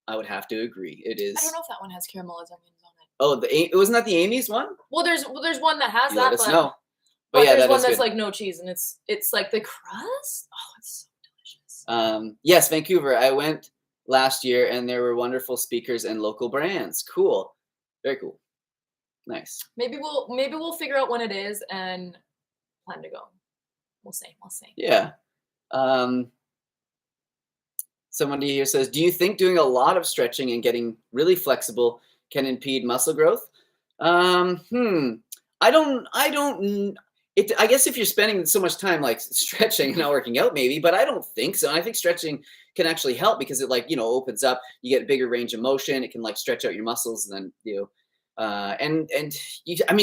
Speaker 1: I would have to agree. It is.
Speaker 2: I don't know if that one has caramelized onions on it.
Speaker 1: Oh, wasn't that the Amy's one?
Speaker 2: Well, there's one that has
Speaker 1: Let
Speaker 2: that.
Speaker 1: us know.
Speaker 2: But yeah, there's one that's like no cheese, and it's like the crust. Oh, it's so delicious.
Speaker 1: Yes, Vancouver. I went last year, and there were wonderful speakers and local brands. Cool. Very cool. Nice.
Speaker 2: Maybe we'll figure out when it is and plan to go. We'll see.
Speaker 1: Yeah. Somebody here says, do you think doing a lot of stretching and getting really flexible can impede muscle growth? I guess if you're spending so much time like stretching and not working out, maybe, but I don't think so. And I think stretching can actually help because it opens up, you get a bigger range of motion. It can like stretch out your muscles, and then,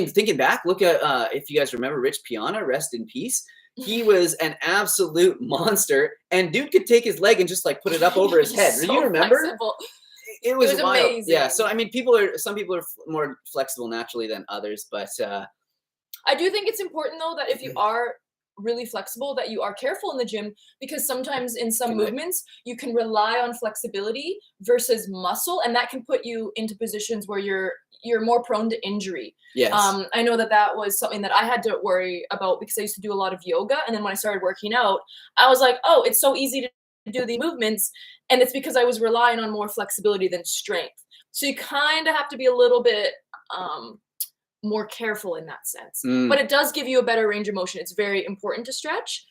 Speaker 1: thinking back, look at, if you guys remember Rich Piana, rest in peace. He was an absolute monster, and dude could take his leg and just like put it up over his head. Do you remember?
Speaker 2: Flexible.
Speaker 1: It was wild.
Speaker 2: Amazing.
Speaker 1: Yeah. So, some people are more flexible naturally than others, but
Speaker 2: I do think it's important though that if you are really flexible, that you are careful in the gym, because sometimes in some movements you can rely on flexibility versus muscle, and that can put you into positions where you're more prone to injury.
Speaker 1: Yes.
Speaker 2: I know that was something that I had to worry about because I used to do a lot of yoga, and then when I started working out, I was like, oh, it's so easy to do these movements, and it's because I was relying on more flexibility than strength. So you kind of have to be a little bit more careful in that sense. But it does give you a better range of motion. It's very important to stretch.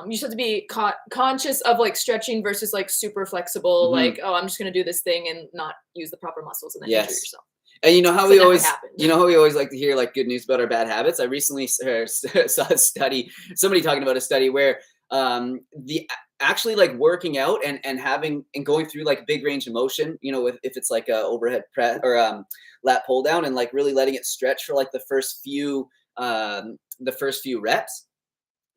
Speaker 2: you just have to be conscious of like stretching versus like super flexible. Like, oh, I'm just gonna do this thing and not use the proper muscles and then injure yourself.
Speaker 1: And you know how we always like to hear like good news about our bad habits. I recently saw a study, somebody talking about a study where the actually like working out and having and going through like big range of motion, you know, if it's like a overhead press or lat pull down and like really letting it stretch for like the first few reps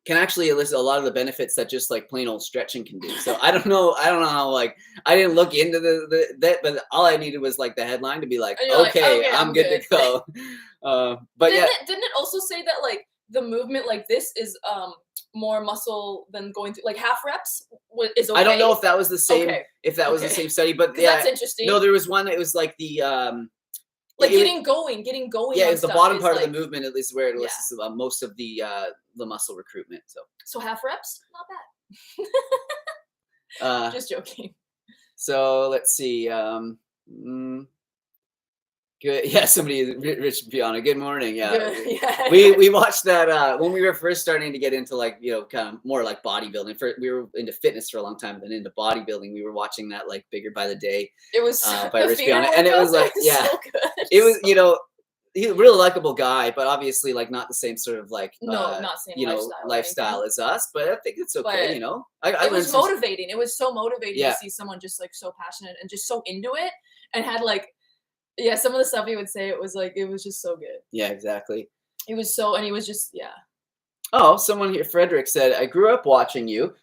Speaker 1: can actually elicit a lot of the benefits that just like plain old stretching can do. So I don't know how, like, I didn't look into that, but all I needed was like the headline to be like, okay, I'm good to go. But
Speaker 2: didn't it also say that like the movement like this is more muscle than going through like half reps is okay?
Speaker 1: I don't know if that was the same, was the same study, but yeah,
Speaker 2: that's interesting.
Speaker 1: No, there was one that was like the,
Speaker 2: like getting going.
Speaker 1: Yeah, it's the bottom part of the movement, at least where it elicits most of the muscle recruitment. So
Speaker 2: half reps, not bad. Just joking.
Speaker 1: So let's see. Good. Yeah, somebody, Rich Piana. Good morning. Yeah, we watched that when we were first starting to get into like, you know, kind of more like bodybuilding. We were into fitness for a long time, then into bodybuilding. We were watching that like Bigger by the Day.
Speaker 2: It was
Speaker 1: by Rich Piana, and it was like
Speaker 2: so good.
Speaker 1: It was, you know, he's a really likable guy, but obviously like not the same sort of like
Speaker 2: not same
Speaker 1: lifestyle as us. But I think it's okay. You know,
Speaker 2: it was motivating. It was so motivating to see someone just like so passionate and just so into it and had like. Yeah, some of the stuff he would say, it was just so good.
Speaker 1: Yeah, exactly.
Speaker 2: It was so, and he was just,
Speaker 1: Oh, someone here, Frederick said, I grew up watching you.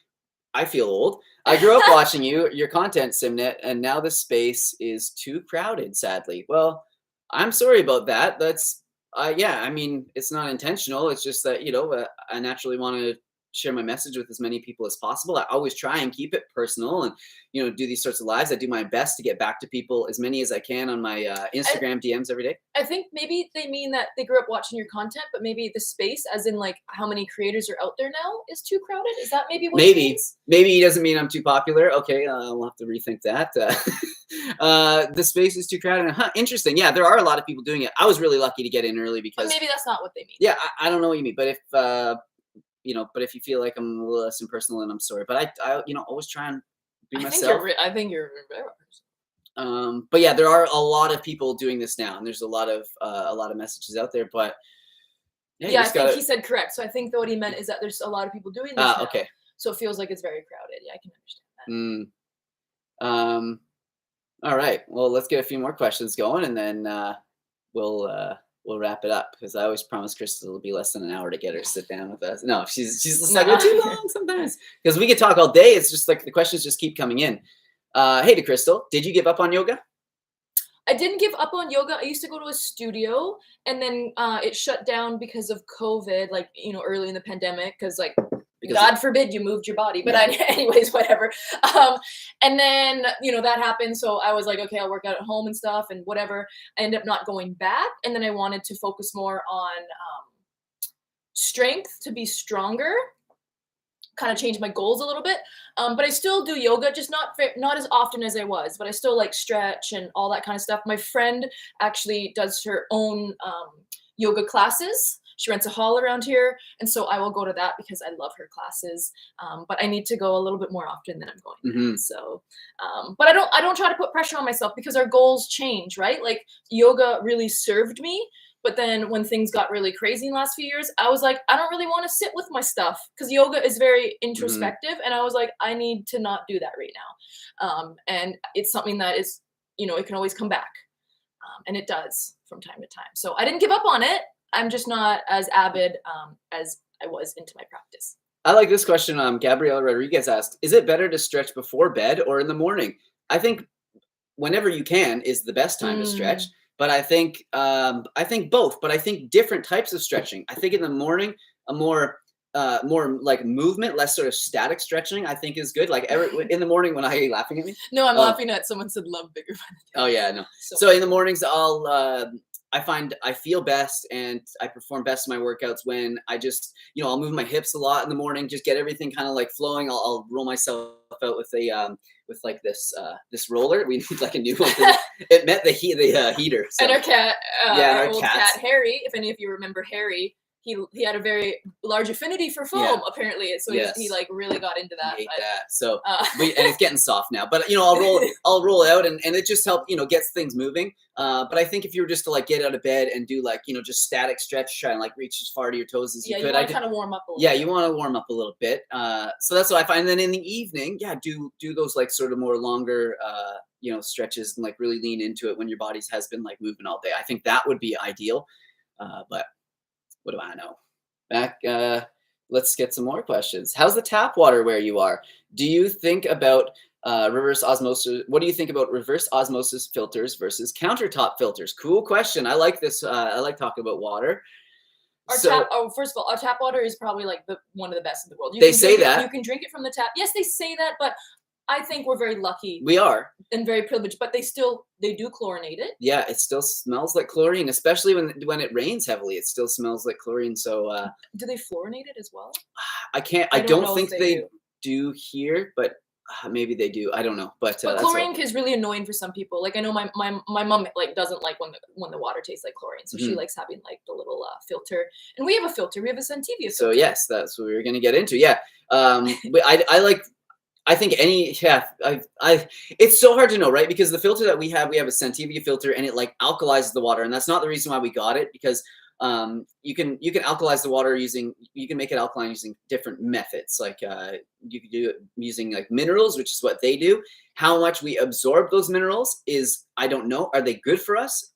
Speaker 1: I feel old. I grew up watching your content, Simnett, and now the space is too crowded, sadly. Well, I'm sorry about that. That's, I mean, it's not intentional. It's just that, you know, I naturally want to share my message with as many people as possible. I always try and keep it personal and, you know, do these sorts of lives. I do my best to get back to people as many as I can on my Instagram DMs every day.
Speaker 2: I think maybe they mean that they grew up watching your content, but maybe the space, as in like how many creators are out there now, is too crowded. Is that maybe what it means?
Speaker 1: Maybe he doesn't mean I'm too popular. Okay, we'll have to rethink that. The space is too crowded. Interesting. Yeah, there are a lot of people doing it. I was really lucky to get in early because.
Speaker 2: But maybe that's not what they mean.
Speaker 1: Yeah, I don't know what you mean, but if. You know, but if you feel like I'm a little less impersonal, then I'm sorry. But I you know, always try and be myself.
Speaker 2: I think you're very personal.
Speaker 1: But yeah, there are a lot of people doing this now, and there's a lot of messages out there. But
Speaker 2: yeah, I think he said correct. So I think that what he meant is that there's a lot of people doing this now.
Speaker 1: Okay.
Speaker 2: So it feels like it's very crowded. Yeah, I can understand
Speaker 1: that. All right. Well, let's get a few more questions going, and then we'll wrap it up because I always promise Crystal it'll be less than an hour to get her to sit down with us. No, she's just like, too long sometimes because we could talk all day. It's just like the questions just keep coming in. Hey, to Crystal, did you give up on yoga?
Speaker 2: I didn't give up on yoga. I used to go to a studio and then it shut down because of COVID, like, you know, early in the pandemic because like, God forbid you moved your body, but anyways, whatever. And then, you know, that happened. So I was like, okay, I'll work out at home and stuff and whatever. I ended up not going back. And then I wanted to focus more on strength to be stronger, kind of change my goals a little bit. But I still do yoga, just not as often as I was, but I still like stretch and all that kind of stuff. My friend actually does her own yoga classes. She rents a hall around here, and so I will go to that because I love her classes. But I need to go a little bit more often than I'm going.
Speaker 1: Mm-hmm.
Speaker 2: So, but I don't try to put pressure on myself because our goals change, right? Like yoga really served me, but then when things got really crazy in the last few years, I was like, I don't really want to sit with my stuff because yoga is very introspective, and I was like, I need to not do that right now. And it's something that is, you know, it can always come back, and it does from time to time. So I didn't give up on it. I'm just not as avid as I was into my practice.
Speaker 1: I like this question. Gabriela Rodriguez asked, is it better to stretch before bed or in the morning? I think whenever you can is the best time to stretch. But I think both. But I think different types of stretching. I think in the morning, a more like movement, less sort of static stretching, I think is good. Like in the morning when are you laughing at me?
Speaker 2: No, I'm laughing at someone said love bigger.
Speaker 1: Oh yeah, no. So in the mornings, I find I feel best and I perform best in my workouts when I just, you know, I'll move my hips a lot in the morning, just get everything kind of like flowing. I'll roll myself out with with like this roller. We need like a new one. It met the heater. So.
Speaker 2: And our cat,
Speaker 1: our
Speaker 2: old cat Harry. If any of you remember Harry, he had a very large affinity for foam, apparently. So he like really got into that.
Speaker 1: Hate that. So and it's getting soft now. But I'll roll out and it just helps, gets things moving. But I think if you were just to like get out of bed and do like, just static stretch, try and like reach as far to your toes as you could.
Speaker 2: You want to kind of warm up a little
Speaker 1: bit. You want to warm up a little bit. So that's what I find. And then in the evening, do those like sort of more longer stretches and like really lean into it when your body has been like moving all day. I think that would be ideal. But what do I know? Back, let's get some more questions. How's the tap water where you are? Do you think about reverse osmosis? What do you think about reverse osmosis filters versus countertop filters? Cool question. I like this. I like talking about water.
Speaker 2: First of all, our tap water is probably like one of the best in the world.
Speaker 1: They say that.
Speaker 2: You can drink it from the tap. Yes, they say that, but I think we're very lucky.
Speaker 1: We are.
Speaker 2: And very privileged, but they do chlorinate it.
Speaker 1: Yeah, it still smells like chlorine, especially when it rains heavily. It still smells like chlorine. So
Speaker 2: do they fluorinate it as well?
Speaker 1: I don't think they do here, but maybe they do. I don't know. But
Speaker 2: chlorine is really annoying for some people. Like I know my mom like doesn't like when the water tastes like chlorine, so she likes having like the little filter. And we have a filter. We have a Sentivia filter.
Speaker 1: So yes, that's what we were going to get into. Yeah, I think it's so hard to know, right? Because the filter that we have a Sentivia filter, and it like alkalizes the water, and that's not the reason why we got it, because you can alkalize the water you can make it alkaline using different methods. Like you can do it using like minerals, which is what they do. How much we absorb those minerals is, I don't know. Are they good for us?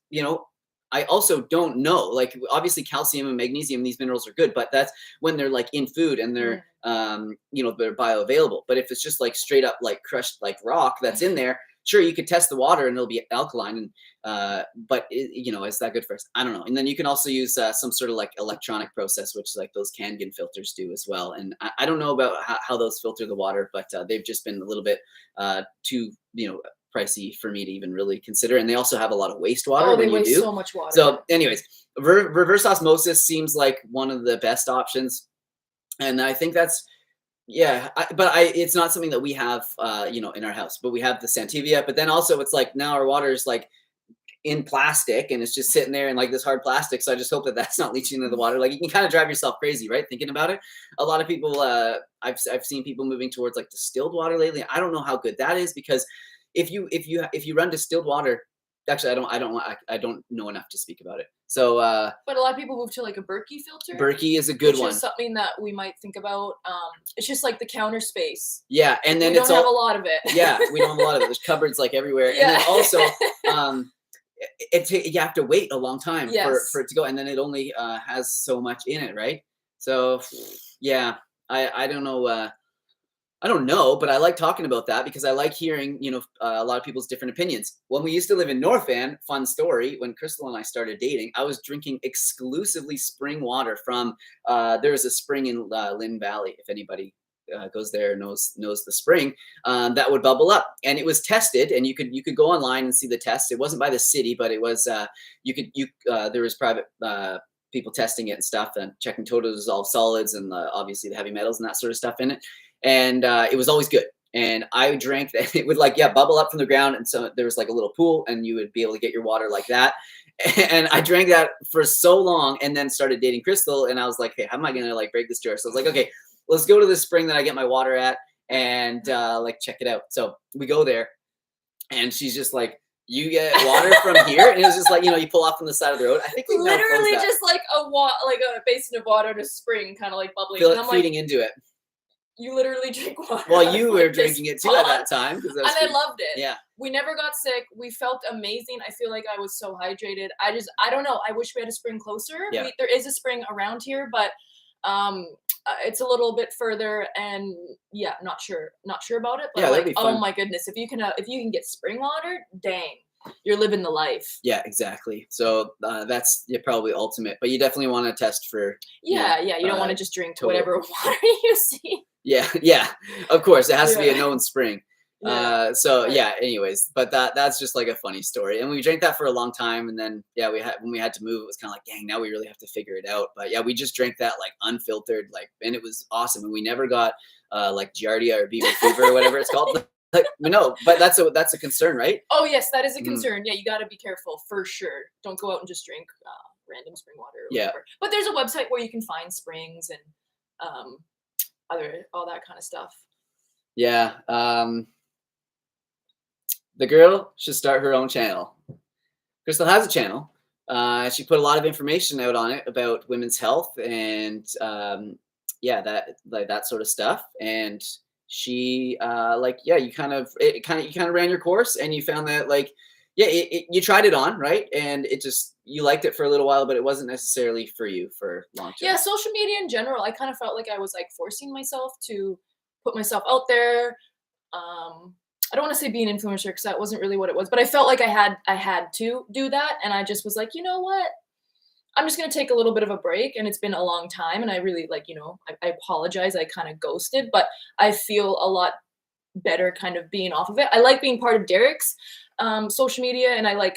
Speaker 1: I also don't know. Like obviously calcium and magnesium, these minerals are good, but that's when they're like in food and they're they're bioavailable. But if it's just like straight up like crushed like rock that's in there, sure, you could test the water and it'll be alkaline. And but is that good for us? I don't know. And then you can also use some sort of like electronic process, which is like those Kangen filters do as well. And I don't know about how those filter the water, but they've just been a little bit too pricey for me to even really consider. And they also have a lot of wastewater.
Speaker 2: Oh, they waste so much water.
Speaker 1: So anyways, reverse osmosis seems like one of the best options. And I think that's, it's not something that we have, in our house, but we have the Sentivia. But then also it's like now our water is like in plastic and it's just sitting there in like this hard plastic. So I just hope that that's not leaching into the water. Like you can kind of drive yourself crazy, right? Thinking about it. A lot of people, I've seen people moving towards like distilled water lately. I don't know how good that is, because if you run distilled water, actually I don't know enough to speak about it. So
Speaker 2: but a lot of people move to like a Berkey filter.
Speaker 1: Berkey is a good one.
Speaker 2: Which is something that we might think about. It's just like the counter space.
Speaker 1: Yeah, and then
Speaker 2: we don't have a lot of it.
Speaker 1: Yeah, we don't have a lot of it. There's cupboards like everywhere. Yeah. And then also you have to wait a long time for it to go, and then it only has so much in it, right? So yeah, I don't know. I don't know, but I like talking about that because I like hearing, a lot of people's different opinions. When we used to live in North Van, fun story, when Crystal and I started dating, I was drinking exclusively spring water from, there's a spring in Lynn Valley. If anybody goes there knows the spring, that would bubble up, and it was tested, and you could go online and see the test. It wasn't by the city, but it was, there was private, people testing it and stuff and checking total dissolved solids and obviously the heavy metals and that sort of stuff in it. And it was always good. And I drank that. It would bubble up from the ground. And so there was like a little pool and you would be able to get your water like that. And I drank that for so long and then started dating Crystal. And I was like, hey, how am I going to like break this to her? So I was like, okay, let's go to this spring that I get my water at and check it out. So we go there and she's just like, you get water from here? And it was just like, you pull off from the side of the road. I think we
Speaker 2: literally just like a basin of water in a spring, kind of like bubbling.
Speaker 1: And I'm feeding into it.
Speaker 2: You literally drink water.
Speaker 1: Well, you were drinking it too at that time.
Speaker 2: And I loved it.
Speaker 1: Yeah.
Speaker 2: We never got sick. We felt amazing. I feel like I was so hydrated. I don't know. I wish we had a spring closer.
Speaker 1: Yeah.
Speaker 2: There is a spring around here, but it's a little bit further, and not sure about it. But
Speaker 1: yeah, that'd be fun.
Speaker 2: Oh my goodness, if you can get spring water, dang, you're living the life.
Speaker 1: Yeah, exactly. So that's probably ultimate, but you definitely want to test for.
Speaker 2: You don't want to just drink whatever water you see.
Speaker 1: Yeah, of course it has to be a known spring. Anyways, but that's just like a funny story, and we drank that for a long time, and then when we had to move, it was kind of like, dang, now we really have to figure it out. But yeah, we just drank that like unfiltered, and it was awesome, and we never got like giardia or beaver fever or whatever it's called. No, but that's a concern, right?
Speaker 2: Oh yes, that is a concern. Yeah, you got to be careful for sure. Don't go out and just drink random spring water or
Speaker 1: Yeah.
Speaker 2: whatever. But there's a website where you can find springs and all that kind of stuff.
Speaker 1: Yeah. The girl should start her own channel. Crystal has a channel. She put a lot of information out on it about women's health and yeah, that sort of stuff. And she you kind of ran your course and you found that you tried it on, right? And you liked it for a little while, but it wasn't necessarily for you for long term.
Speaker 2: Yeah, social media in general, I kind of felt like I was like forcing myself to put myself out there. I don't want to say be an influencer because that wasn't really what it was, but I felt like I had to do that, and I just was like, you know what? I'm just gonna take a little bit of a break, and it's been a long time, and I really I apologize. I kind of ghosted, but I feel a lot better kind of being off of it. I like being part of Derek's social media, and I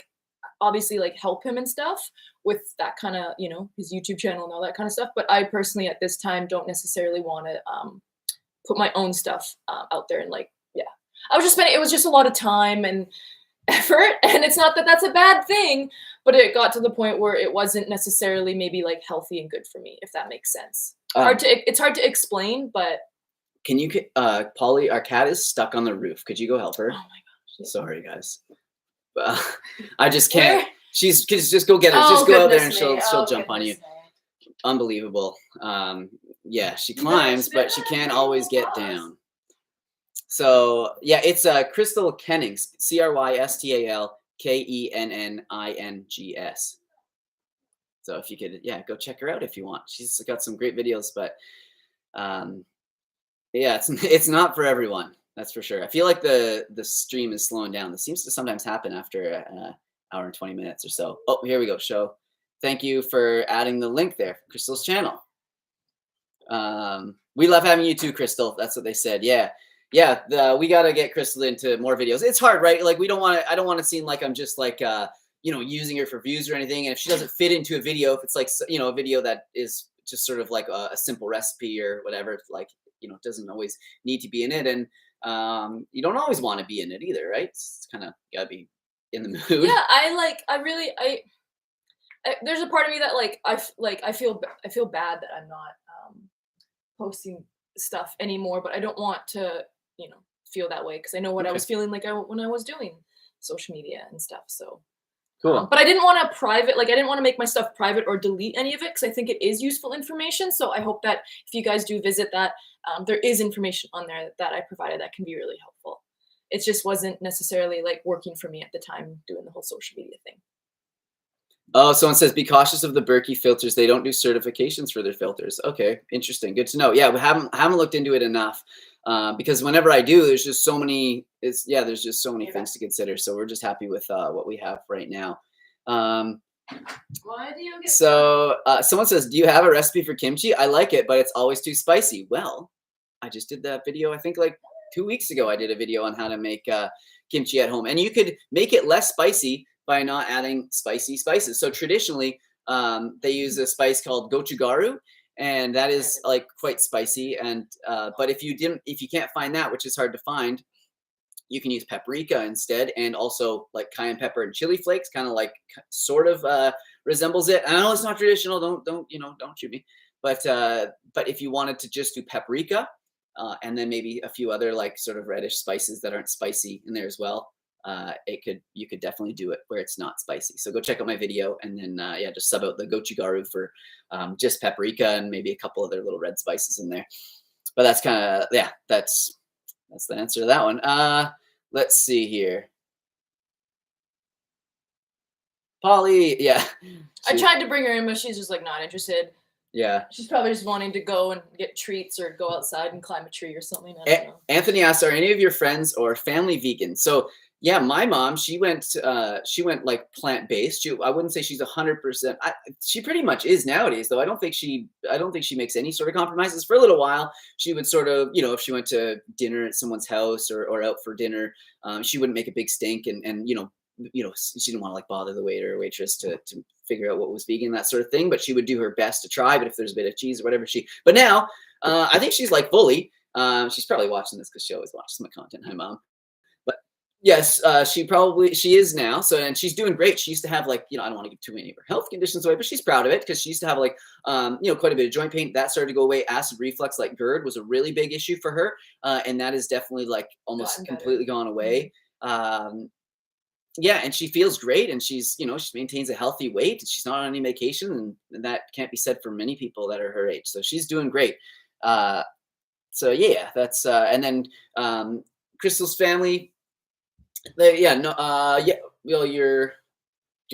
Speaker 2: obviously help him and stuff with that kind of his YouTube channel and all that kind of stuff. But I personally at this time don't necessarily want to put my own stuff out there and I was just spending, it was just a lot of time and effort, and it's not that that's a bad thing, but it got to the point where it wasn't necessarily maybe healthy and good for me, if that makes sense. It's hard to explain, but
Speaker 1: can you Polly, our cat is stuck on the roof. Could you go help her?
Speaker 2: Oh my gosh. Yeah.
Speaker 1: Sorry guys. I just can't. Just go get her.
Speaker 2: Oh,
Speaker 1: just go out there and
Speaker 2: goodness me.
Speaker 1: she'll jump on you. Unbelievable. Yeah, she climbs, but she can't always get down. So yeah, it's Crystal Kennings, CrystalKennings. So if you could, go check her out if you want. She's got some great videos, but yeah, it's not for everyone. That's for sure. I feel like the stream is slowing down. This seems to sometimes happen after an hour and 20 minutes or so. Oh, here we go. Show. Thank you for adding the link there, Crystal's channel. We love having you too, Crystal. That's what they said. Yeah. Yeah, we got to get Crystal into more videos. It's hard, right? I don't want to seem like I'm just using her for views or anything. And if she doesn't fit into a video, if it's a video that is just sort of a simple recipe or whatever, it doesn't always need to be in it. And you don't always want to be in it either, right? It's kind of got to be in the mood.
Speaker 2: Yeah, there's a part of me that I feel bad that I'm not posting stuff anymore, but I don't want to feel that way because I know what I was feeling when I was doing social media and stuff. So
Speaker 1: cool.
Speaker 2: But I didn't want to I didn't want to make my stuff private or delete any of it because I think it is useful information. So I hope that if you guys do visit that, there is information on there that I provided that can be really helpful. It just wasn't necessarily working for me at the time doing the whole social media thing.
Speaker 1: Oh, someone says, be cautious of the Berkey filters. They don't do certifications for their filters. Okay, interesting. Good to know. Yeah, we haven't looked into it enough because whenever I do, there's just so many. There's just so many things to consider. So we're just happy with what we have right now.
Speaker 2: Why do you get
Speaker 1: someone says, do you have a recipe for kimchi? I like it, but it's always too spicy. Well, I just did that video. I think 2 weeks ago, I did a video on how to make kimchi at home, and you could make it less spicy by not adding spicy spices. So traditionally, they use a spice called gochugaru, and that is quite spicy. And but if you can't find that, which is hard to find, you can use paprika instead, and also cayenne pepper and chili flakes, kind of sort of resembles it. I know it's not traditional. Don't shoot me. But if you wanted to just do paprika, and then maybe a few other sort of reddish spices that aren't spicy in there as well. You could definitely do it where it's not spicy. So go check out my video and then just sub out the gochugaru for just paprika and maybe a couple other little red spices in there. But that's kind of that's the answer to that one. Let's see here. Polly, yeah.
Speaker 2: I tried to bring her in, but she's just not interested.
Speaker 1: Yeah.
Speaker 2: She's probably just wanting to go and get treats or go outside and climb a tree or something. I don't know.
Speaker 1: Anthony asks, are any of your friends or family vegan? So yeah, my mom, she went plant-based. I wouldn't say she's 100%. She pretty much is nowadays, though. I don't think she makes any sort of compromises. For a little while, she would sort of, if she went to dinner at someone's house or out for dinner, she wouldn't make a big stink and she didn't want to bother the waiter or waitress to figure out what was vegan, that sort of thing. But she would do her best to try. But if there's a bit of cheese or whatever, but now I think she's fully. She's probably watching this because she always watches my content. Hi, Mom. Yes, she is now. So, and she's doing great. She used to have like, I don't want to give too many of her health conditions away, but she's proud of it because she used to have like, quite a bit of joint pain. That started to go away. Acid reflux, like GERD, was a really big issue for her, and that is definitely like almost
Speaker 2: Gotten
Speaker 1: completely gone
Speaker 2: better.
Speaker 1: away. Yeah, and she feels great, and she maintains a healthy weight, and she's not on any medication, and that can't be said for many people that are her age. So she's doing great. Uh, so yeah, that's and then Crystal's family. Yeah, no, yeah. Well, do you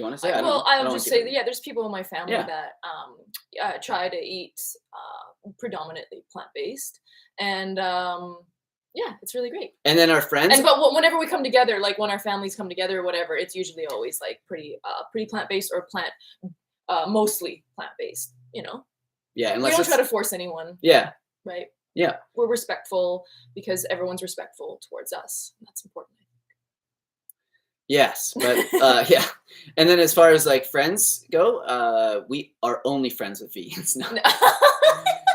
Speaker 1: want to say? I don't know. I
Speaker 2: I'll
Speaker 1: don't
Speaker 2: just
Speaker 1: wanna
Speaker 2: say
Speaker 1: give
Speaker 2: that, yeah, there's people in my family
Speaker 1: Yeah.
Speaker 2: that try to eat predominantly plant-based, and yeah, it's really great.
Speaker 1: And then our friends.
Speaker 2: And but whenever we come together, like when our families come together or whatever, it's usually always like pretty plant-based or mostly plant-based.
Speaker 1: Yeah,
Speaker 2: We
Speaker 1: unless
Speaker 2: don't
Speaker 1: it's
Speaker 2: try to force anyone,
Speaker 1: yeah,
Speaker 2: right?
Speaker 1: yeah.
Speaker 2: We're respectful because everyone's respectful towards us. That's important.
Speaker 1: Yes, but yeah. And then as far as like friends go, we are only friends with vegans. No,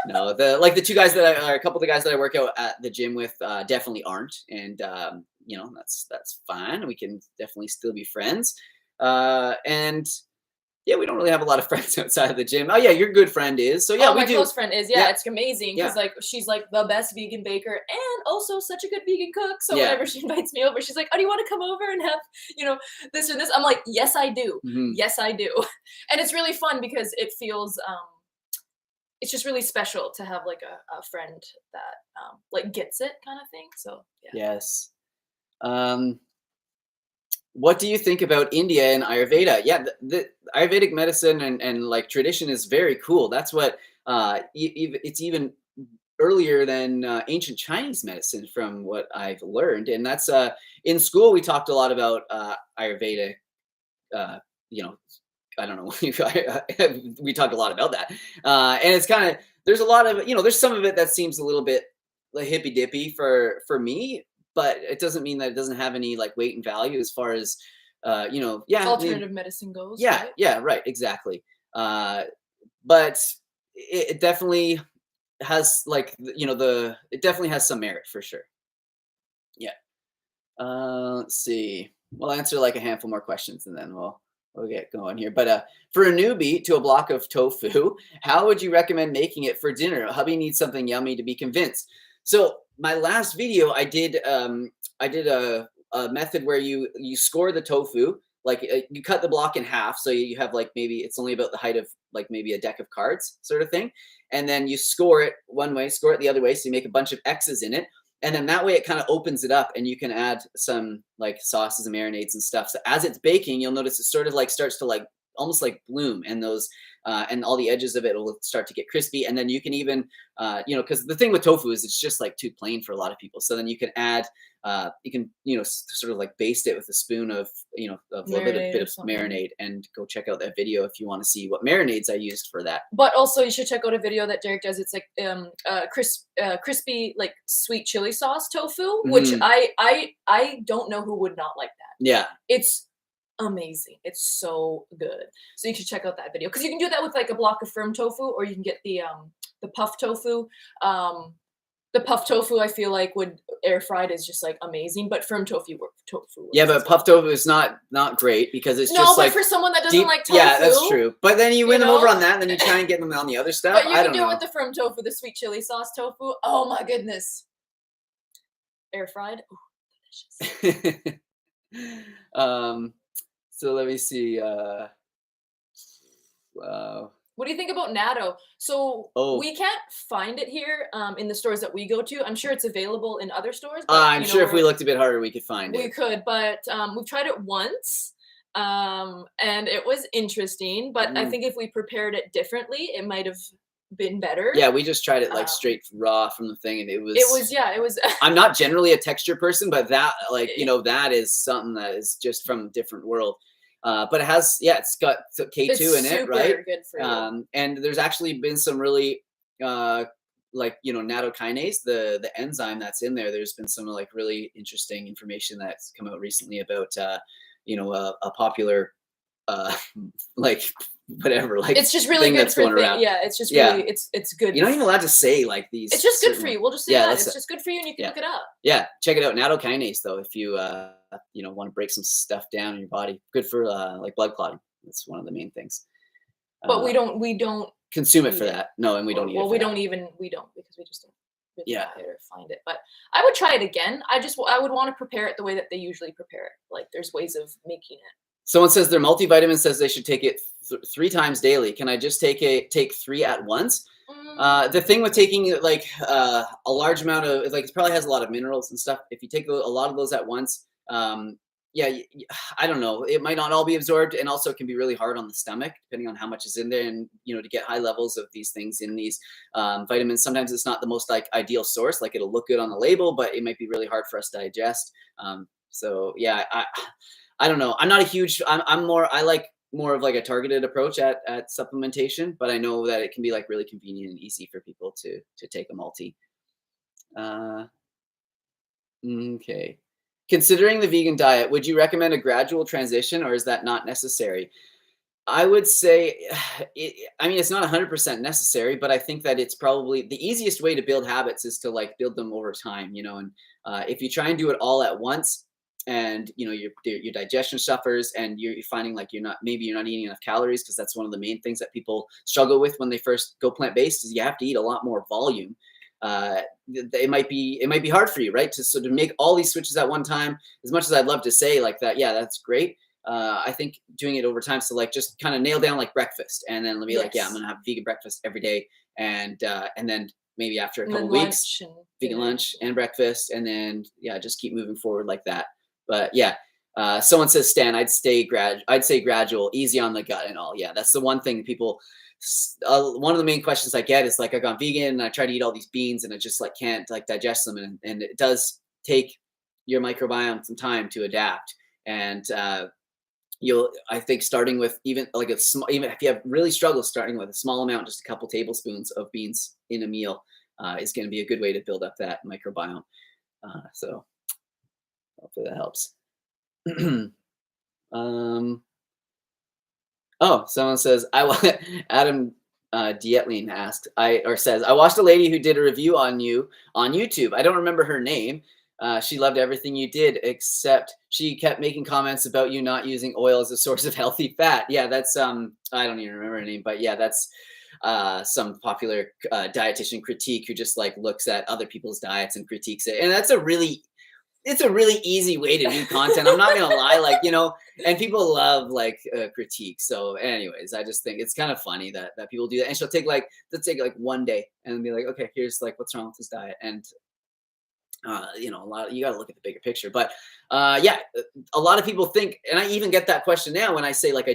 Speaker 1: no. The two guys a couple of the guys that I work out at the gym with definitely aren't, and that's fine. We can definitely still be friends. And yeah, we don't really have a lot of friends outside of the gym. Oh yeah, your good friend is. So yeah,
Speaker 2: Oh,
Speaker 1: we
Speaker 2: my
Speaker 1: do.
Speaker 2: close friend is.
Speaker 1: Yeah,
Speaker 2: Yeah, it's amazing
Speaker 1: yeah,
Speaker 2: because like she's like the best vegan baker and also such a good vegan cook. So
Speaker 1: yeah.
Speaker 2: whenever she invites me over, she's like, "Oh, do you want to come over and have this or this?" I'm like, "Yes, I do.
Speaker 1: Mhm.
Speaker 2: Yes, I do." And it's really fun because it feels it's just really special to have like a friend that like gets it kind of thing. So yeah.
Speaker 1: Yes. Um, what do you think about India and Ayurveda? Yeah, the Ayurvedic medicine and like tradition is very cool. That's what it's even earlier than ancient Chinese medicine, from what I've learned. And that's in school we talked a lot about Ayurveda. Uh, you know, I don't know. We talked a lot about that, and it's kind of there's a lot of there's some of it that seems a little bit like hippy dippy for me, but it doesn't mean that it doesn't have any like weight and value as far as yeah, I mean,
Speaker 2: Alternative medicine goes,
Speaker 1: yeah,
Speaker 2: right?
Speaker 1: yeah, right, exactly. But it definitely has like it definitely has some merit for sure. Yeah. Let's see. We'll answer like a handful more questions and then we'll get going here. But for a newbie to a block of tofu, how would you recommend making it for dinner? Hubby needs something yummy to be convinced. So my last video, I did a method where you score the tofu, like you cut the block in half, so you have like maybe it's only about the height of like maybe a deck of cards sort of thing, and then you score it one way, score it the other way, so you make a bunch of X's in it. And then that way it kind of opens it up and you can add some like sauces and marinades and stuff. So as it's baking, you'll notice it sort of like starts to like almost like bloom, and those and all the edges of it will start to get crispy. And then you can even because the thing with tofu is it's just like too plain for a lot of people. So then you can add you can sort of like baste it with a spoon of a little bit of marinade, and go check out that video if you want to see what marinades I used for that.
Speaker 2: But also, you should check out a video that Derek does. It's like crispy, like sweet chili sauce tofu, which I don't know who would not like that.
Speaker 1: Yeah,
Speaker 2: it's amazing. It's so good. So you should check out that video because you can do that with like a block of firm tofu, or you can get the puff tofu. The puff tofu, I feel like would air fried is just like amazing, but firm tofu
Speaker 1: yeah, but puff tofu is not great because it's
Speaker 2: no,
Speaker 1: just
Speaker 2: but
Speaker 1: like
Speaker 2: for someone that doesn't
Speaker 1: deep,
Speaker 2: like tofu,
Speaker 1: yeah, that's true. But then you win them over
Speaker 2: know?
Speaker 1: on that, and then you try and get them on the other stuff.
Speaker 2: But you
Speaker 1: I
Speaker 2: can
Speaker 1: don't
Speaker 2: do
Speaker 1: know.
Speaker 2: it with the firm tofu, the sweet chili sauce tofu. Oh my goodness, air fried, ooh, delicious.
Speaker 1: So let me see.
Speaker 2: What do you think about Natto? So
Speaker 1: Oh.
Speaker 2: we can't find it here in the stores that we go to. I'm sure it's available in other stores. But,
Speaker 1: I'm sure if we looked a bit harder, we could find
Speaker 2: we
Speaker 1: it.
Speaker 2: could, but we've tried it once, and it was interesting. But I think if we prepared it differently, it might have been better.
Speaker 1: Yeah, we just tried it like straight raw from the thing, and it was.
Speaker 2: It was.
Speaker 1: I'm not generally a texture person, but that that is something that is just from a different world. But it has, it's got K2 in it, right?
Speaker 2: Good for you.
Speaker 1: And there's actually been some really, like nattokinase, the enzyme that's in there. There's been some like really interesting information that's come out recently about, a popular, like whatever, like
Speaker 2: it's just really
Speaker 1: thing
Speaker 2: good
Speaker 1: that's
Speaker 2: for
Speaker 1: going around.
Speaker 2: yeah, it's just
Speaker 1: Yeah.
Speaker 2: really it's good.
Speaker 1: You're not even allowed to say like these.
Speaker 2: It's just good
Speaker 1: certain-
Speaker 2: for you. We'll just say
Speaker 1: Yeah,
Speaker 2: that.
Speaker 1: let's-
Speaker 2: It's just good for you and you can
Speaker 1: yeah.
Speaker 2: look it up.
Speaker 1: Yeah, check it out. Natto kinase, though, if you want to break some stuff down in your body, good for like blood clotting. That's one of the main things.
Speaker 2: But we don't
Speaker 1: consume it
Speaker 2: eat
Speaker 1: for
Speaker 2: it.
Speaker 1: that. No, and we don't eat
Speaker 2: well,
Speaker 1: it.
Speaker 2: we
Speaker 1: For
Speaker 2: don't
Speaker 1: that.
Speaker 2: because we just don't really
Speaker 1: Yeah.
Speaker 2: buy it or find it. But I would try it again. I would want to prepare it the way that they usually prepare it. Like there's ways of making it.
Speaker 1: Someone says their multivitamin says they should take it 3 times daily. Can I just take 3 at once? The thing with taking like a large amount of like it probably has a lot of minerals and stuff. If you take a lot of those at once, yeah, I don't know. It might not all be absorbed, and also it can be really hard on the stomach depending on how much is in there. And to get high levels of these things in these vitamins, sometimes it's not the most like ideal source. Like it'll look good on the label, but it might be really hard for us to digest. So yeah, I don't know. I'm not a huge. I like more of like a targeted approach at supplementation, but I know that it can be like really convenient and easy for people to take a multi. Okay. Considering the vegan diet, would you recommend a gradual transition, or is that not necessary? I would say, it's not 100% necessary, but I think that it's probably the easiest way to build habits is to like build them over time, and if you try and do it all at once, and your digestion suffers, and you're finding like you're not eating enough calories, because that's one of the main things that people struggle with when they first go plant-based is you have to eat a lot more volume. It might be hard for you, right? To make all these switches at one time. As much as I'd love to say like that, yeah, that's great. I think doing it over time, so like just kind of nail down like breakfast, and then be like, yeah, I'm gonna have vegan breakfast every day, and then maybe after a couple weeks, vegan lunch and breakfast, and then yeah, just keep moving forward like that. But yeah, someone says, Stan, I'd say gradual, easy on the gut and all. Yeah, that's the one thing people. One of the main questions I get is like, I've gone vegan and I try to eat all these beans and I just like can't like digest them, and it does take your microbiome some time to adapt. And I think starting with even like even if you have really struggled, starting with a small amount, just a couple tablespoons of beans in a meal is going to be a good way to build up that microbiome. So hopefully that helps. Oh, someone says Adam Dietling asked says, I watched a lady who did a review on you on YouTube. I don't remember her name. She loved everything you did, except she kept making comments about you not using oil as a source of healthy fat. Yeah, that's I don't even remember her name, but yeah, that's some popular dietitian critique who just like looks at other people's diets and critiques it. And it's a really easy way to do content. I'm not gonna lie, like, and people love like critique. So anyways, I just think it's kind of funny that people do that. And she'll take like one day and be like, okay, here's like what's wrong with this diet. And you got to look at the bigger picture. But yeah, a lot of people think, and I even get that question now when I say like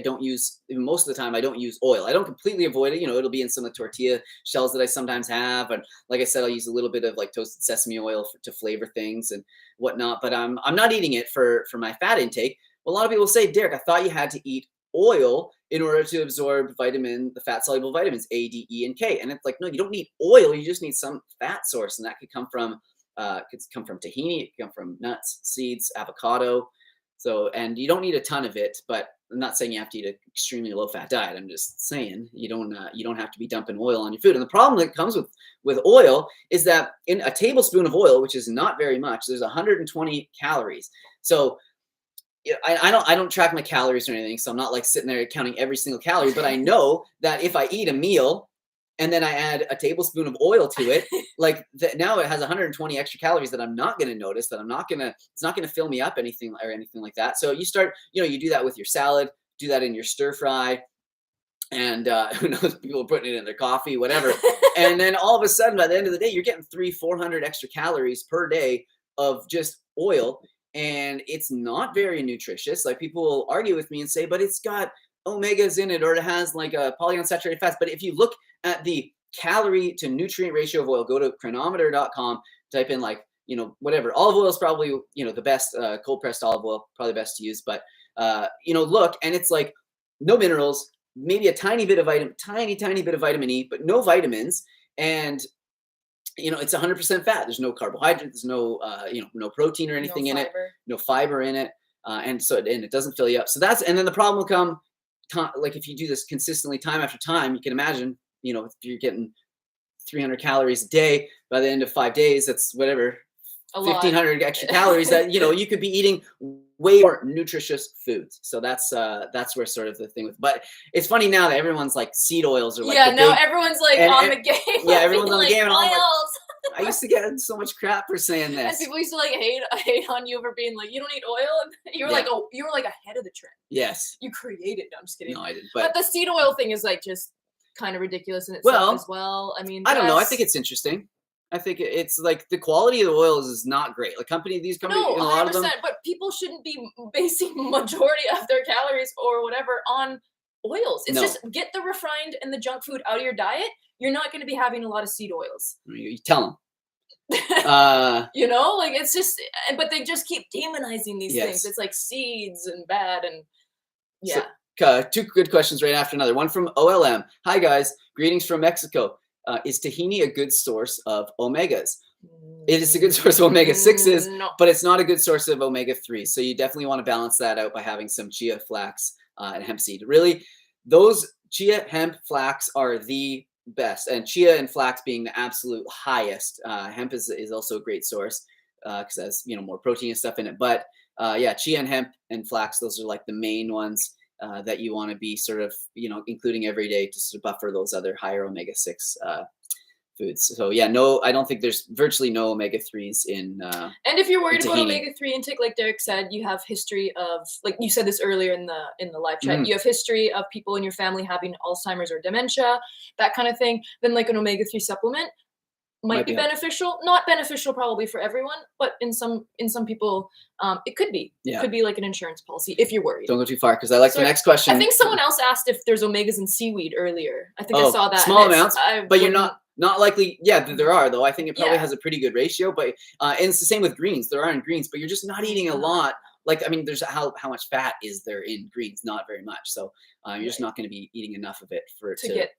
Speaker 1: most of the time I don't use oil. I don't completely avoid it. It'll be in some of the tortilla shells that I sometimes have, and like I said, I'll use a little bit of like toasted sesame oil to flavor things and whatnot. But I'm not eating it for my fat intake. Well, a lot of people say, Derek, I thought you had to eat oil in order to absorb the fat soluble vitamins A, D, E, and K. And it's like, no, you don't need oil. You just need some fat source, and that could come from tahini, it could come from nuts, seeds, avocado. So, and you don't need a ton of it, but I'm not saying you have to eat an extremely low fat diet. I'm just saying you don't have to be dumping oil on your food. And the problem that comes with oil is that in a tablespoon of oil, which is not very much, there's 120 calories. So I don't track my calories or anything, so I'm not like sitting there counting every single calorie, but I know that if I eat a meal and then I add a tablespoon of oil to it, like now it has 120 extra calories that I'm not going to notice, it's not going to fill me up anything like that. So you start, you do that with your salad, do that in your stir fry, and who knows, people are putting it in their coffee, whatever. And then all of a sudden, by the end of the day, you're getting 300-400 extra calories per day of just oil. And it's not very nutritious. Like people will argue with me and say, but it's got omegas in it, or it has like a polyunsaturated fats. But if you look at the calorie to nutrient ratio of oil, go to chronometer.com, type in like, whatever. Olive oil is probably, the best, cold pressed olive oil, probably best to use. But, look, and it's like no minerals, maybe a tiny bit of tiny bit of vitamin E, but no vitamins. And it's 100% fat. There's no carbohydrate. There's no, no protein or anything in it. No fiber in it. And it doesn't fill you up. So and then the problem will come. like if you do this consistently time after time, you can imagine, if you're getting 300 calories a day, by the end of 5 days, that's whatever,
Speaker 2: A lot.
Speaker 1: 1,500 extra calories that, you could be eating way more nutritious foods. So that's where sort of the thing with, but it's funny now that everyone's like seed oils are like
Speaker 2: now everyone's like on the game.
Speaker 1: Yeah, everyone's on the game, and I'm like,
Speaker 2: oils.
Speaker 1: I used to get so much crap for saying
Speaker 2: And
Speaker 1: this.
Speaker 2: people used to like hate on you for being like, you don't eat oil. And you were like, oh, you were like ahead of the trend.
Speaker 1: Yes.
Speaker 2: You created. No, I'm just kidding.
Speaker 1: No, I didn't.
Speaker 2: But the seed oil thing is like just kind of ridiculous in itself as well. I mean,
Speaker 1: I don't know. I think it's interesting. I think it's like the quality of the oils is not great. Like these companies,
Speaker 2: no,
Speaker 1: a lot of them.
Speaker 2: But people shouldn't be basing majority of their calories or whatever on oils. It's just get the refined and the junk food out of your diet. You're not going to be having a lot of seed oils.
Speaker 1: You tell them.
Speaker 2: Like it's just, but they just keep demonizing these things. It's like seeds and bad and yeah.
Speaker 1: So, 2 good questions right after another. One from OLM. Hi guys, greetings from Mexico. Is tahini a good source of omegas? It is a good source of omega-6s, but it's not a good source of omega-3s. So you definitely want to balance that out by having some chia, flax, and hemp seed. Really, those chia, hemp, flax are the best, and chia and flax being the absolute highest. Hemp is also a great source because it has more protein and stuff in it. But chia and hemp and flax, those are like the main ones that you want to be sort of including every day to sort of buffer those other higher omega-6 foods. So I don't think there's virtually no omega-3s in.
Speaker 2: And if you're worried about omega-3 intake, like Derek said, you have history of, like you said this earlier in the live chat, you have history of people in your family having Alzheimer's or dementia, that kind of thing. Then like an omega-3 supplement might be beneficial. Not beneficial probably for everyone, but in some people, it could be. Yeah. It could be like an insurance policy if you're worried.
Speaker 1: Don't go too far because I like the next question.
Speaker 2: I think someone else asked if there's omegas in seaweed earlier. I think I saw that.
Speaker 1: Small amounts, but you're not likely. Yeah, there are though. I think it probably has a pretty good ratio, but and it's the same with greens. There are in greens, but you're just not eating a lot. Like, I mean, there's how much fat is there in greens? Not very much. So you're just not going to be eating enough of it for it to get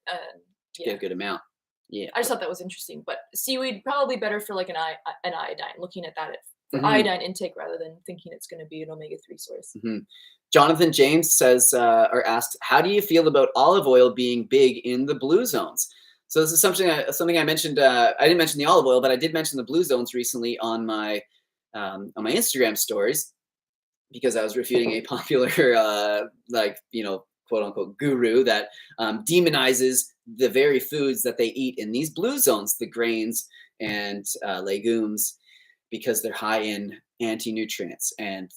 Speaker 1: a good amount. Yeah,
Speaker 2: I just thought that was interesting. But seaweed probably better for like an iodine. Looking at that for iodine intake rather than thinking it's going to be an omega-3 source.
Speaker 1: Jonathan James says or asked, how do you feel about olive oil being big in the blue zones? So this is something I mentioned. I didn't mention the olive oil, but I did mention the blue zones recently on my Instagram stories because I was refuting a popular quote unquote guru that demonizes the very foods that they eat in these blue zones, the grains and legumes, because they're high in anti-nutrients. And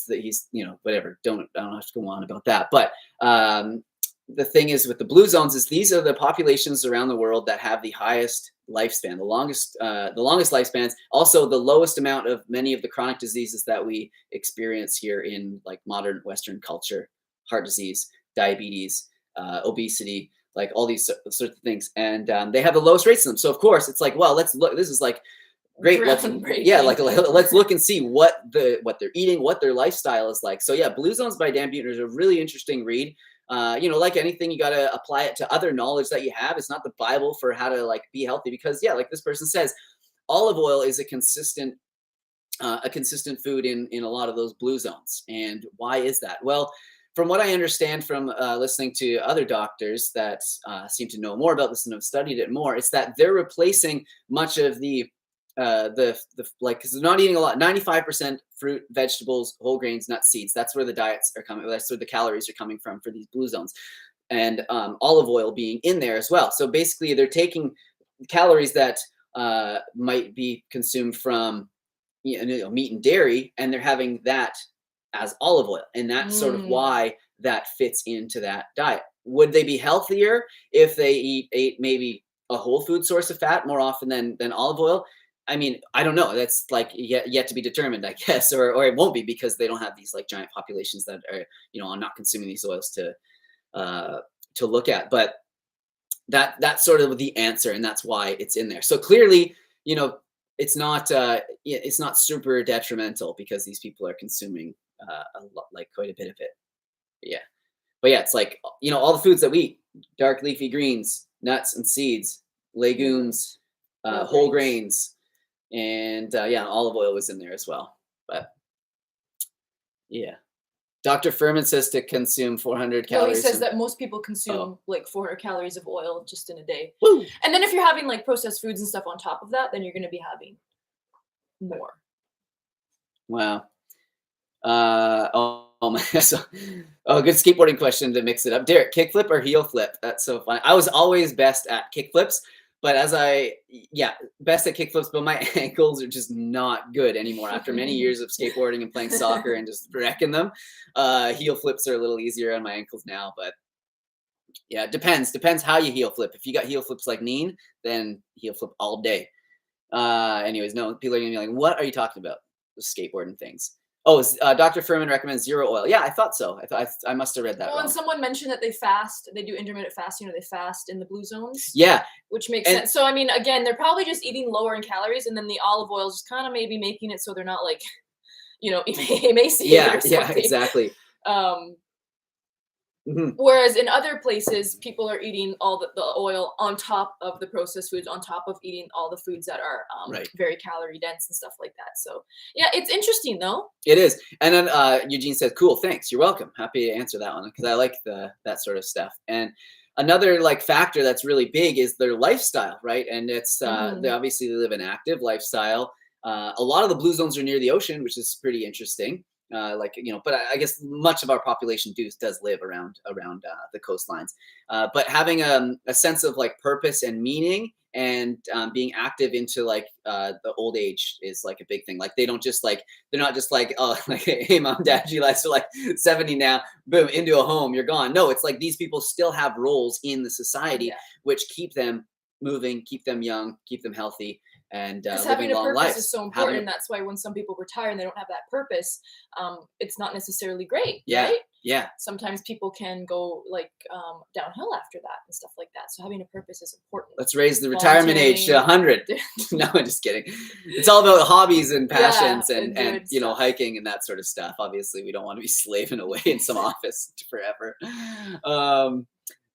Speaker 1: he's whatever. I don't have to go on about that. But the thing is with the blue zones is these are the populations around the world that have the highest lifespan, the longest lifespans, also the lowest amount of many of the chronic diseases that we experience here in like modern Western culture, heart disease, diabetes, obesity, like all these sorts of things. And they have the lowest rates in them. So of course it's like, well, let's look, this is like great. Let's look and see what they're eating, what their lifestyle is like. So yeah, Blue Zones by Dan Buettner is a really interesting read. Like anything, you got to apply it to other knowledge that you have. It's not the Bible for how to like be healthy because like this person says, olive oil is a consistent food in a lot of those blue zones. And why is that? Well, from what I understand from listening to other doctors that seem to know more about this and have studied it more, it's that they're replacing much of the because they're not eating a lot. 95% fruit, vegetables, whole grains, nuts, seeds. That's where the diets are coming. That's where the calories are coming from for these blue zones, and olive oil being in there as well. So basically, they're taking calories that might be consumed from meat and dairy, and they're having that as olive oil, and that's sort of why that fits into that diet. Would they be healthier if they ate maybe a whole food source of fat more often than olive oil? I mean, I don't know. That's like yet to be determined, I guess, or it won't be because they don't have these like giant populations that are are not consuming these oils to look at. But that's sort of the answer, and that's why it's in there. So clearly, it's not super detrimental because these people are consuming a lot, like quite a bit of it. But yeah, it's like all the foods that we eat: dark leafy greens, nuts and seeds, legumes, whole grains. And olive oil was in there as well. But yeah, Dr. Furman says to consume 400
Speaker 2: No, he
Speaker 1: calories.
Speaker 2: says that most people consume like 400 calories of oil just in a day.
Speaker 1: Woo!
Speaker 2: And then if you're having like processed foods and stuff on top of that, then you're going to be having more.
Speaker 1: Wow. Oh my. So, good skateboarding question to mix it up. Derek, kickflip or heel flip? That's so fun. I was always best at kickflips, but best at kickflips, but my ankles are just not good anymore. After many years of skateboarding and playing soccer and just wrecking them, heel flips are a little easier on my ankles now, but yeah, it depends how you heel flip. If you got heel flips like Neen, then heel flip all day. Anyways, no, people are gonna be like, what are you talking about? The skateboarding things. Oh, Dr. Furman recommends 0 oil. Yeah, I thought so. I must have read that wrong.
Speaker 2: And someone mentioned that they fast. They do intermittent fasting, or they fast in the blue zones.
Speaker 1: Yeah.
Speaker 2: Which makes sense. So, I mean, again, they're probably just eating lower in calories, and then the olive oil is just kind of maybe making it so they're not like, emaciated.
Speaker 1: Yeah, exactly.
Speaker 2: Whereas in other places, people are eating all the oil on top of the processed foods, on top of eating all the foods that are very calorie dense and stuff like that. So yeah, it's interesting though.
Speaker 1: It is. And then Eugene said, cool, thanks. You're welcome. Happy to answer that one because I like that sort of stuff. And another factor that's really big is their lifestyle, right? And it's they obviously live an active lifestyle. A lot of the blue zones are near the ocean, which is pretty interesting. But I guess much of our population does live around the coastlines. But having a sense of like purpose and meaning and being active into the old age is like a big thing. Like they're not just like, oh, like, hey mom, dad, you guys are like 70 now, boom, into a home, you're gone. No, it's like these people still have roles in the society which keep them moving, keep them young, keep them healthy. And
Speaker 2: having a purpose
Speaker 1: lives
Speaker 2: is so important. And that's why when some people retire and they don't have that purpose, it's not necessarily great. Right?
Speaker 1: Yeah.
Speaker 2: Sometimes people can go downhill after that and stuff like that. So having a purpose is important.
Speaker 1: Let's raise the retirement age to 100. No, I'm just kidding. It's all about hobbies and passions and hiking and that sort of stuff. Obviously, we don't want to be slaving away in some office forever.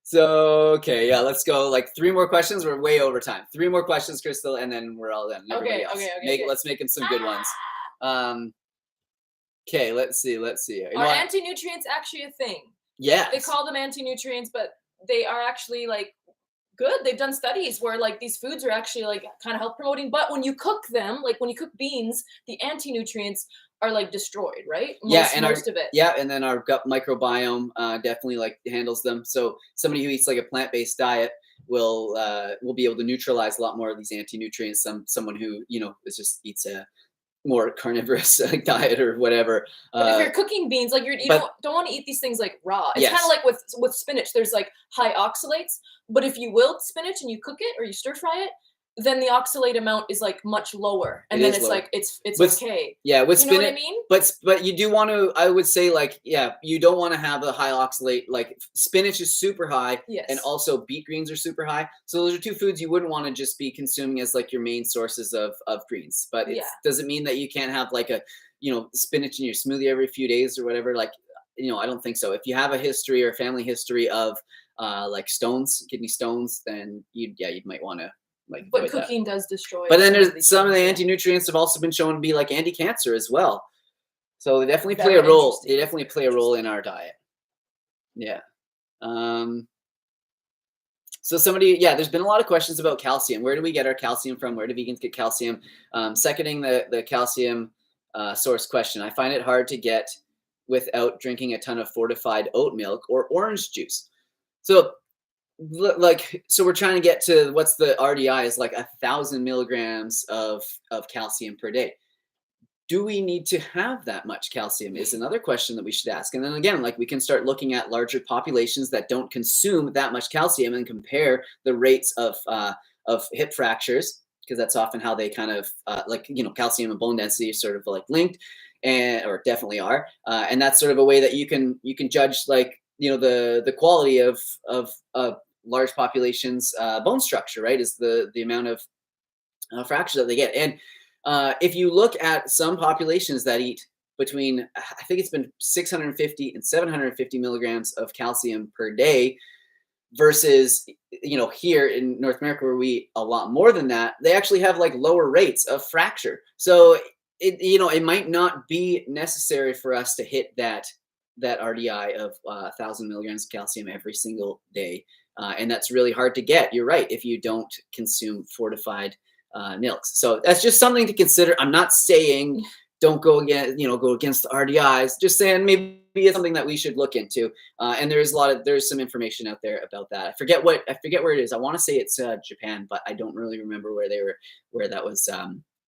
Speaker 1: So, okay, yeah, let's go 3 more questions. We're way over time. 3 more questions, Crystal, and then we're all done.
Speaker 2: Okay.
Speaker 1: Let's make them some good ones. Okay, let's see.
Speaker 2: Are anti-nutrients actually a thing?
Speaker 1: Yeah.
Speaker 2: They call them anti-nutrients, but they are actually good. They've done studies where these foods are actually kind of health promoting, but when you cook them, when you cook beans, the anti-nutrients are destroyed, right? Most of it.
Speaker 1: Yeah, and then our gut microbiome definitely handles them. So somebody who eats a plant-based diet will be able to neutralize a lot more of these anti-nutrients. Someone who eats a more carnivorous diet or whatever.
Speaker 2: But if you're cooking beans, you don't want to eat these things raw. It's kind of like with spinach. There's high oxalates, but if you wilt spinach and you cook it or you stir fry it, then the oxalate amount is much lower, and then it's okay.
Speaker 1: Yeah, with spinach,
Speaker 2: know what I mean?
Speaker 1: But you do want to. I would say you don't want to have a high oxalate. Spinach is super high, and also beet greens are super high. So those are 2 foods you wouldn't want to just be consuming as your main sources of greens. But it doesn't mean that you can't have a spinach in your smoothie every few days or whatever. I don't think so. If you have a history or family history of kidney stones, then you might want to.
Speaker 2: But cooking does destroy.
Speaker 1: But then there's some of the anti-nutrients have also been shown to be anti-cancer as well. So they definitely play a role. They definitely play a role in our diet. Yeah. So there's been a lot of questions about calcium. Where do we get our calcium from? Where do vegans get calcium? Seconding the calcium source question. I find it hard to get without drinking a ton of fortified oat milk or orange juice. So we're trying to get to what's the RDI is 1,000 milligrams of calcium per day. Do we need to have that much calcium is another question that we should ask. And then again, we can start looking at larger populations that don't consume that much calcium and compare the rates of hip fractures, because that's often how they kind of calcium and bone density are sort of linked, or definitely are. And that's sort of a way that you can judge the quality of large populations bone structure, right, is the amount of fractures that they get. And if you look at some populations that eat between, I think it's been 650 and 750 milligrams of calcium per day versus here in North America where we eat a lot more than that, they actually have lower rates of fracture. So it might not be necessary for us to hit that that RDI of 1,000 milligrams of calcium every single day. And that's really hard to get. You're right, if you don't consume fortified milks. So that's just something to consider. I'm not saying don't go against the RDIs. Just saying maybe it's something that we should look into. And there's some information out there about that. I forget where it is. I want to say it's Japan, but I don't really remember where that was,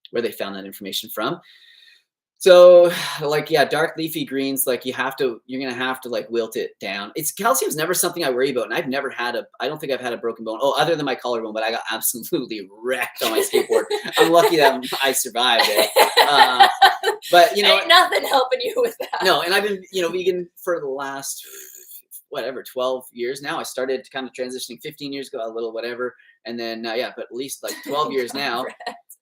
Speaker 1: where they found that information from. So like, yeah, dark leafy greens, like you're going to have to like wilt it down. Calcium's never something I worry about. And I don't think I've had a broken bone. Oh, other than my collarbone, but I got absolutely wrecked on my skateboard. I'm lucky that I survived it. But
Speaker 2: ain't nothing helping you with that.
Speaker 1: No. And I've been, vegan for the last, 12 years now. I started kind of transitioning 15 years ago, a little whatever. And then, but at least like 12 years now.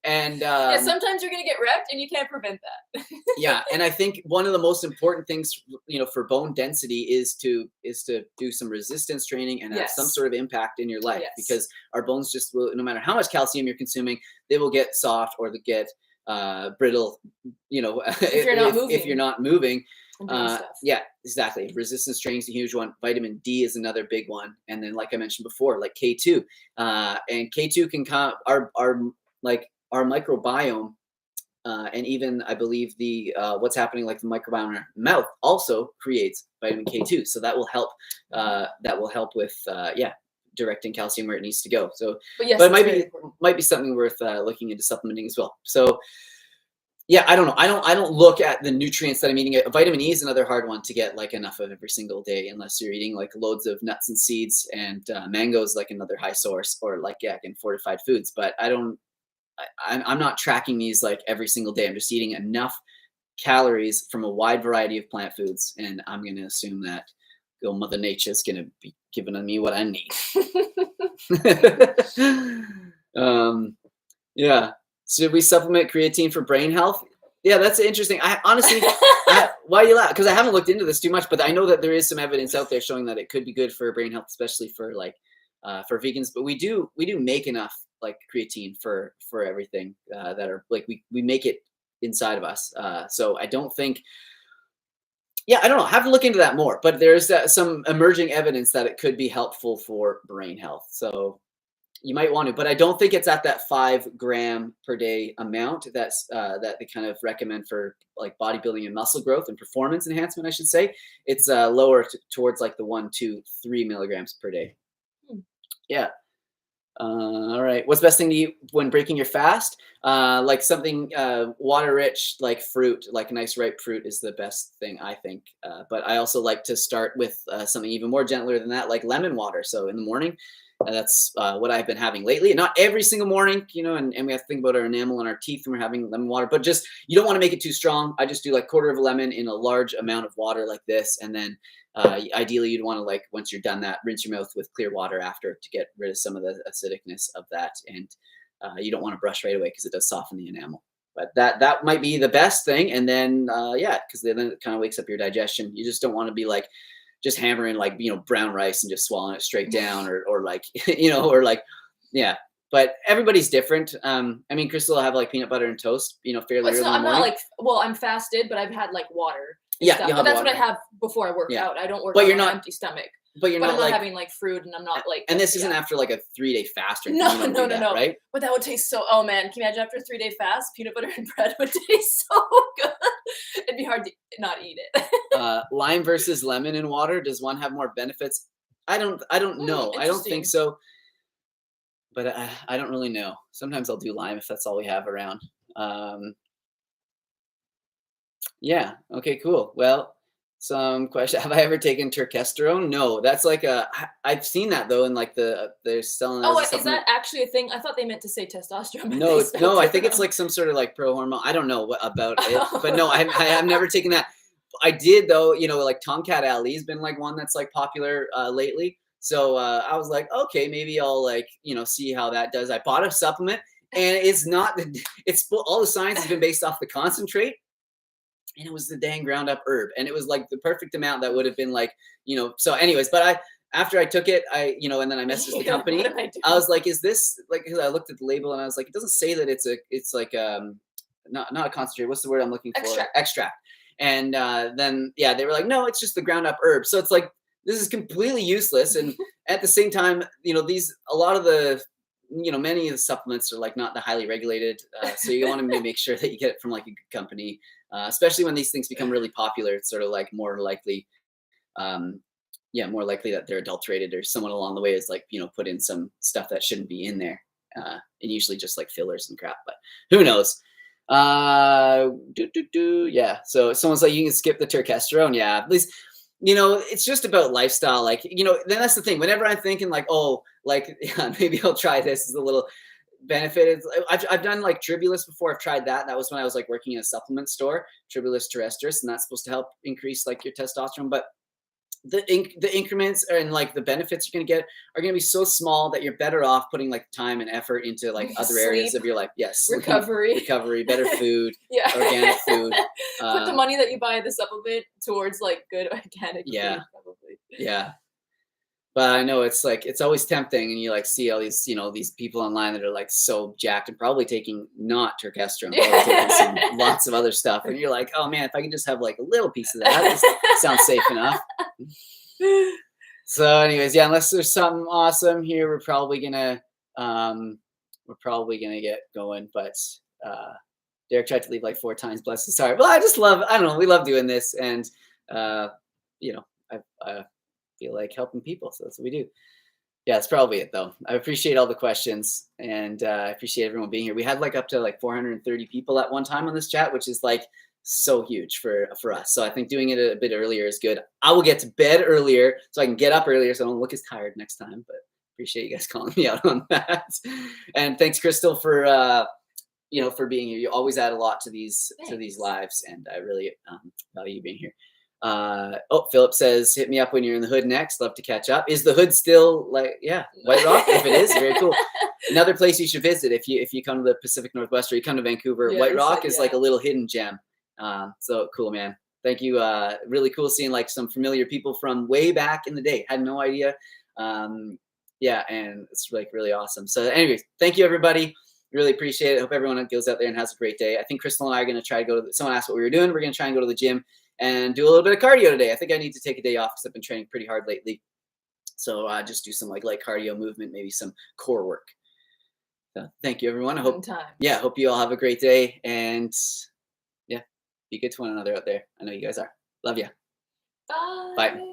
Speaker 1: And
Speaker 2: sometimes you're gonna get wrecked, and you can't prevent that.
Speaker 1: Yeah, and I think one of the most important things, for bone density is to do some resistance training and have some sort of impact in your life, because our bones just will, no matter how much calcium you're consuming, they will get soft or they get brittle. If you're not moving. Yeah, exactly. Resistance training is a huge one. Vitamin D is another big one, and then like I mentioned before, like K2, and K2 can come our microbiome, and even I believe the what's happening like the microbiome in our mouth also creates vitamin K2. So that will help. With directing calcium where it needs to go. So, but it might be something worth looking into supplementing as well. So, yeah, I don't know. I don't look at the nutrients that I'm eating. Vitamin E is another hard one to get like enough of every single day, unless you're eating like loads of nuts and seeds, and mangoes like another high source, or like again fortified foods. But I'm not tracking these like every single day. I'm just eating enough calories from a wide variety of plant foods, and I'm going to assume that Mother Nature is going to be giving me what I need. Yeah. Should we supplement creatine for brain health? Yeah, that's interesting. I honestly, why you laugh? Because I haven't looked into this too much, but I know that there is some evidence out there showing that it could be good for brain health, especially for like for vegans. But we do make enough like creatine for everything that are like we make it inside of us. So I don't think. Yeah, I don't know. I have to look into that more. But there's some emerging evidence that it could be helpful for brain health. So you might want to, but I don't think it's at that 5 gram per day amount that they kind of recommend for like bodybuilding and muscle growth and performance enhancement, I should say. It's lower towards like the 1, 2, 3 milligrams per day. Yeah. All right. What's the best thing to eat when breaking your fast? Like something water-rich, like fruit, like a nice ripe fruit is the best thing, I think. But I also like to start with something even more gentler than that, like lemon water. So in the morning, that's what I've been having lately. Not every single morning, and we have to think about our enamel and our teeth when we're having lemon water, but just, you don't want to make it too strong. I just do like 1/4 of a lemon in a large amount of water like this. And then ideally you'd want to, like, once you're done that, rinse your mouth with clear water after to get rid of some of the acidicness of that. And you don't want to brush right away because it does soften the enamel. But that might be the best thing. And then, because then it kind of wakes up your digestion. You just don't want to be like, just hammering like, brown rice and just swallowing it straight down or like, yeah, but everybody's different. I mean, Crystal will have like peanut butter and toast, fairly early in the morning.
Speaker 2: I'm not like, I'm fasted, but I've had like water.
Speaker 1: Yeah.
Speaker 2: But that's what I have before I work out. I don't work out on an empty stomach.
Speaker 1: But I'm
Speaker 2: not having like fruit, and I'm not like.
Speaker 1: And this isn't after like a 3-day fast or
Speaker 2: anything. No.
Speaker 1: Right?
Speaker 2: But that would taste so. Oh man, can you imagine after a 3-day fast, peanut butter and bread would taste so good? It'd be hard to not eat it.
Speaker 1: Lime versus lemon in water. Does one have more benefits? I don't know. I don't think so. But I don't really know. Sometimes I'll do lime if that's all we have around. Yeah. Okay. Cool. Well. Some question: have I ever taken testosterone? No, that's like I've seen that though, in like they're selling.
Speaker 2: Oh, is that actually a thing? I thought they meant to say testosterone.
Speaker 1: No, I think it's like some sort of like pro hormone. I don't know about it, but no, I've never taken that. I did though, like Tomcat Ali's been like one that's like popular lately. So I was like, okay, maybe I'll like see how that does. I bought a supplement, and it's not. It's all the science has been based off the concentrate. And it was the dang ground up herb. And it was like the perfect amount that would have been like, so anyways, but after I took it, and then I messaged the company. I was like, is this like, because I looked at the label and I was like, it doesn't say that it's like, not a concentrate. What's the word I'm looking for? Extract. And then, yeah, they were like, no, it's just the ground up herb. So it's like, this is completely useless. And at the same time, you know, a lot of the, you know, many of the supplements are like not the highly regulated. So you want to make sure that you get it from like a good company, especially when these things become really popular. It's sort of like more likely, more likely that they're adulterated, or someone along the way is like, you know, put in some stuff that shouldn't be in there. And usually just like fillers and crap, but who knows? Yeah. So someone's like, you can skip the testosterone. Yeah. At least, you know, it's just about lifestyle. Like, you know, then that's the thing. Whenever I'm thinking like, oh, like, yeah, maybe I'll try this as a little benefit. I've done like tribulus before. I've tried that. That was when I was like working in a supplement store, tribulus terrestris, and that's supposed to help increase like your testosterone. But the increments and like the benefits you're going to get are going to be so small that you're better off putting like time and effort into like other areas of your life. Yes.
Speaker 2: Recovery,
Speaker 1: better food,
Speaker 2: yeah,
Speaker 1: organic food.
Speaker 2: Put the money that you buy the supplement towards like good organic food, probably.
Speaker 1: Yeah. But I know it's like, it's always tempting, and you like see all these, you know, these people online that are like so jacked and probably taking not testosterone, probably taking lots of other stuff. And you're like, oh man, if I can just have like a little piece of that, this sounds safe enough. So anyways, yeah, unless there's something awesome here, we're probably gonna get going. But Derek tried to leave like 4 times, bless his heart. Well, I don't know, we love doing this, and you know, I feel like helping people, so that's what we do. Yeah, that's probably it though. I appreciate all the questions, and I appreciate everyone being here. We had like up to like 430 people at one time on this chat, which is like so huge for us. So I think doing it a bit earlier is good. I will get to bed earlier so I can get up earlier so I don't look as tired next time. But appreciate you guys calling me out on that. And thanks, Crystal, for you know, for being here. You always add a lot to these lives, and I really value you being here. Philip says, hit me up when you're in the hood next. Love to catch up. Is the hood still like, yeah, White Rock? If it is, very cool. Another place you should visit if you come to the Pacific Northwest or you come to Vancouver, White Rock is like a little hidden gem. So cool, man. Thank you. Really cool seeing like some familiar people from way back in the day. Had no idea. Yeah, and it's like really awesome. So anyways, thank you everybody. Really appreciate it. Hope everyone goes out there and has a great day. I think Crystal and I are going to try to go to someone asked what we were doing. We're going to try and go to the gym and do a little bit of cardio today. I think I need to take a day off because I've been training pretty hard lately. So just do some like light cardio movement, maybe some core work. So thank you, everyone. I hope you all have a great day, and yeah, be good to one another out there. I know you guys are. Love you.
Speaker 2: Bye.
Speaker 1: Bye.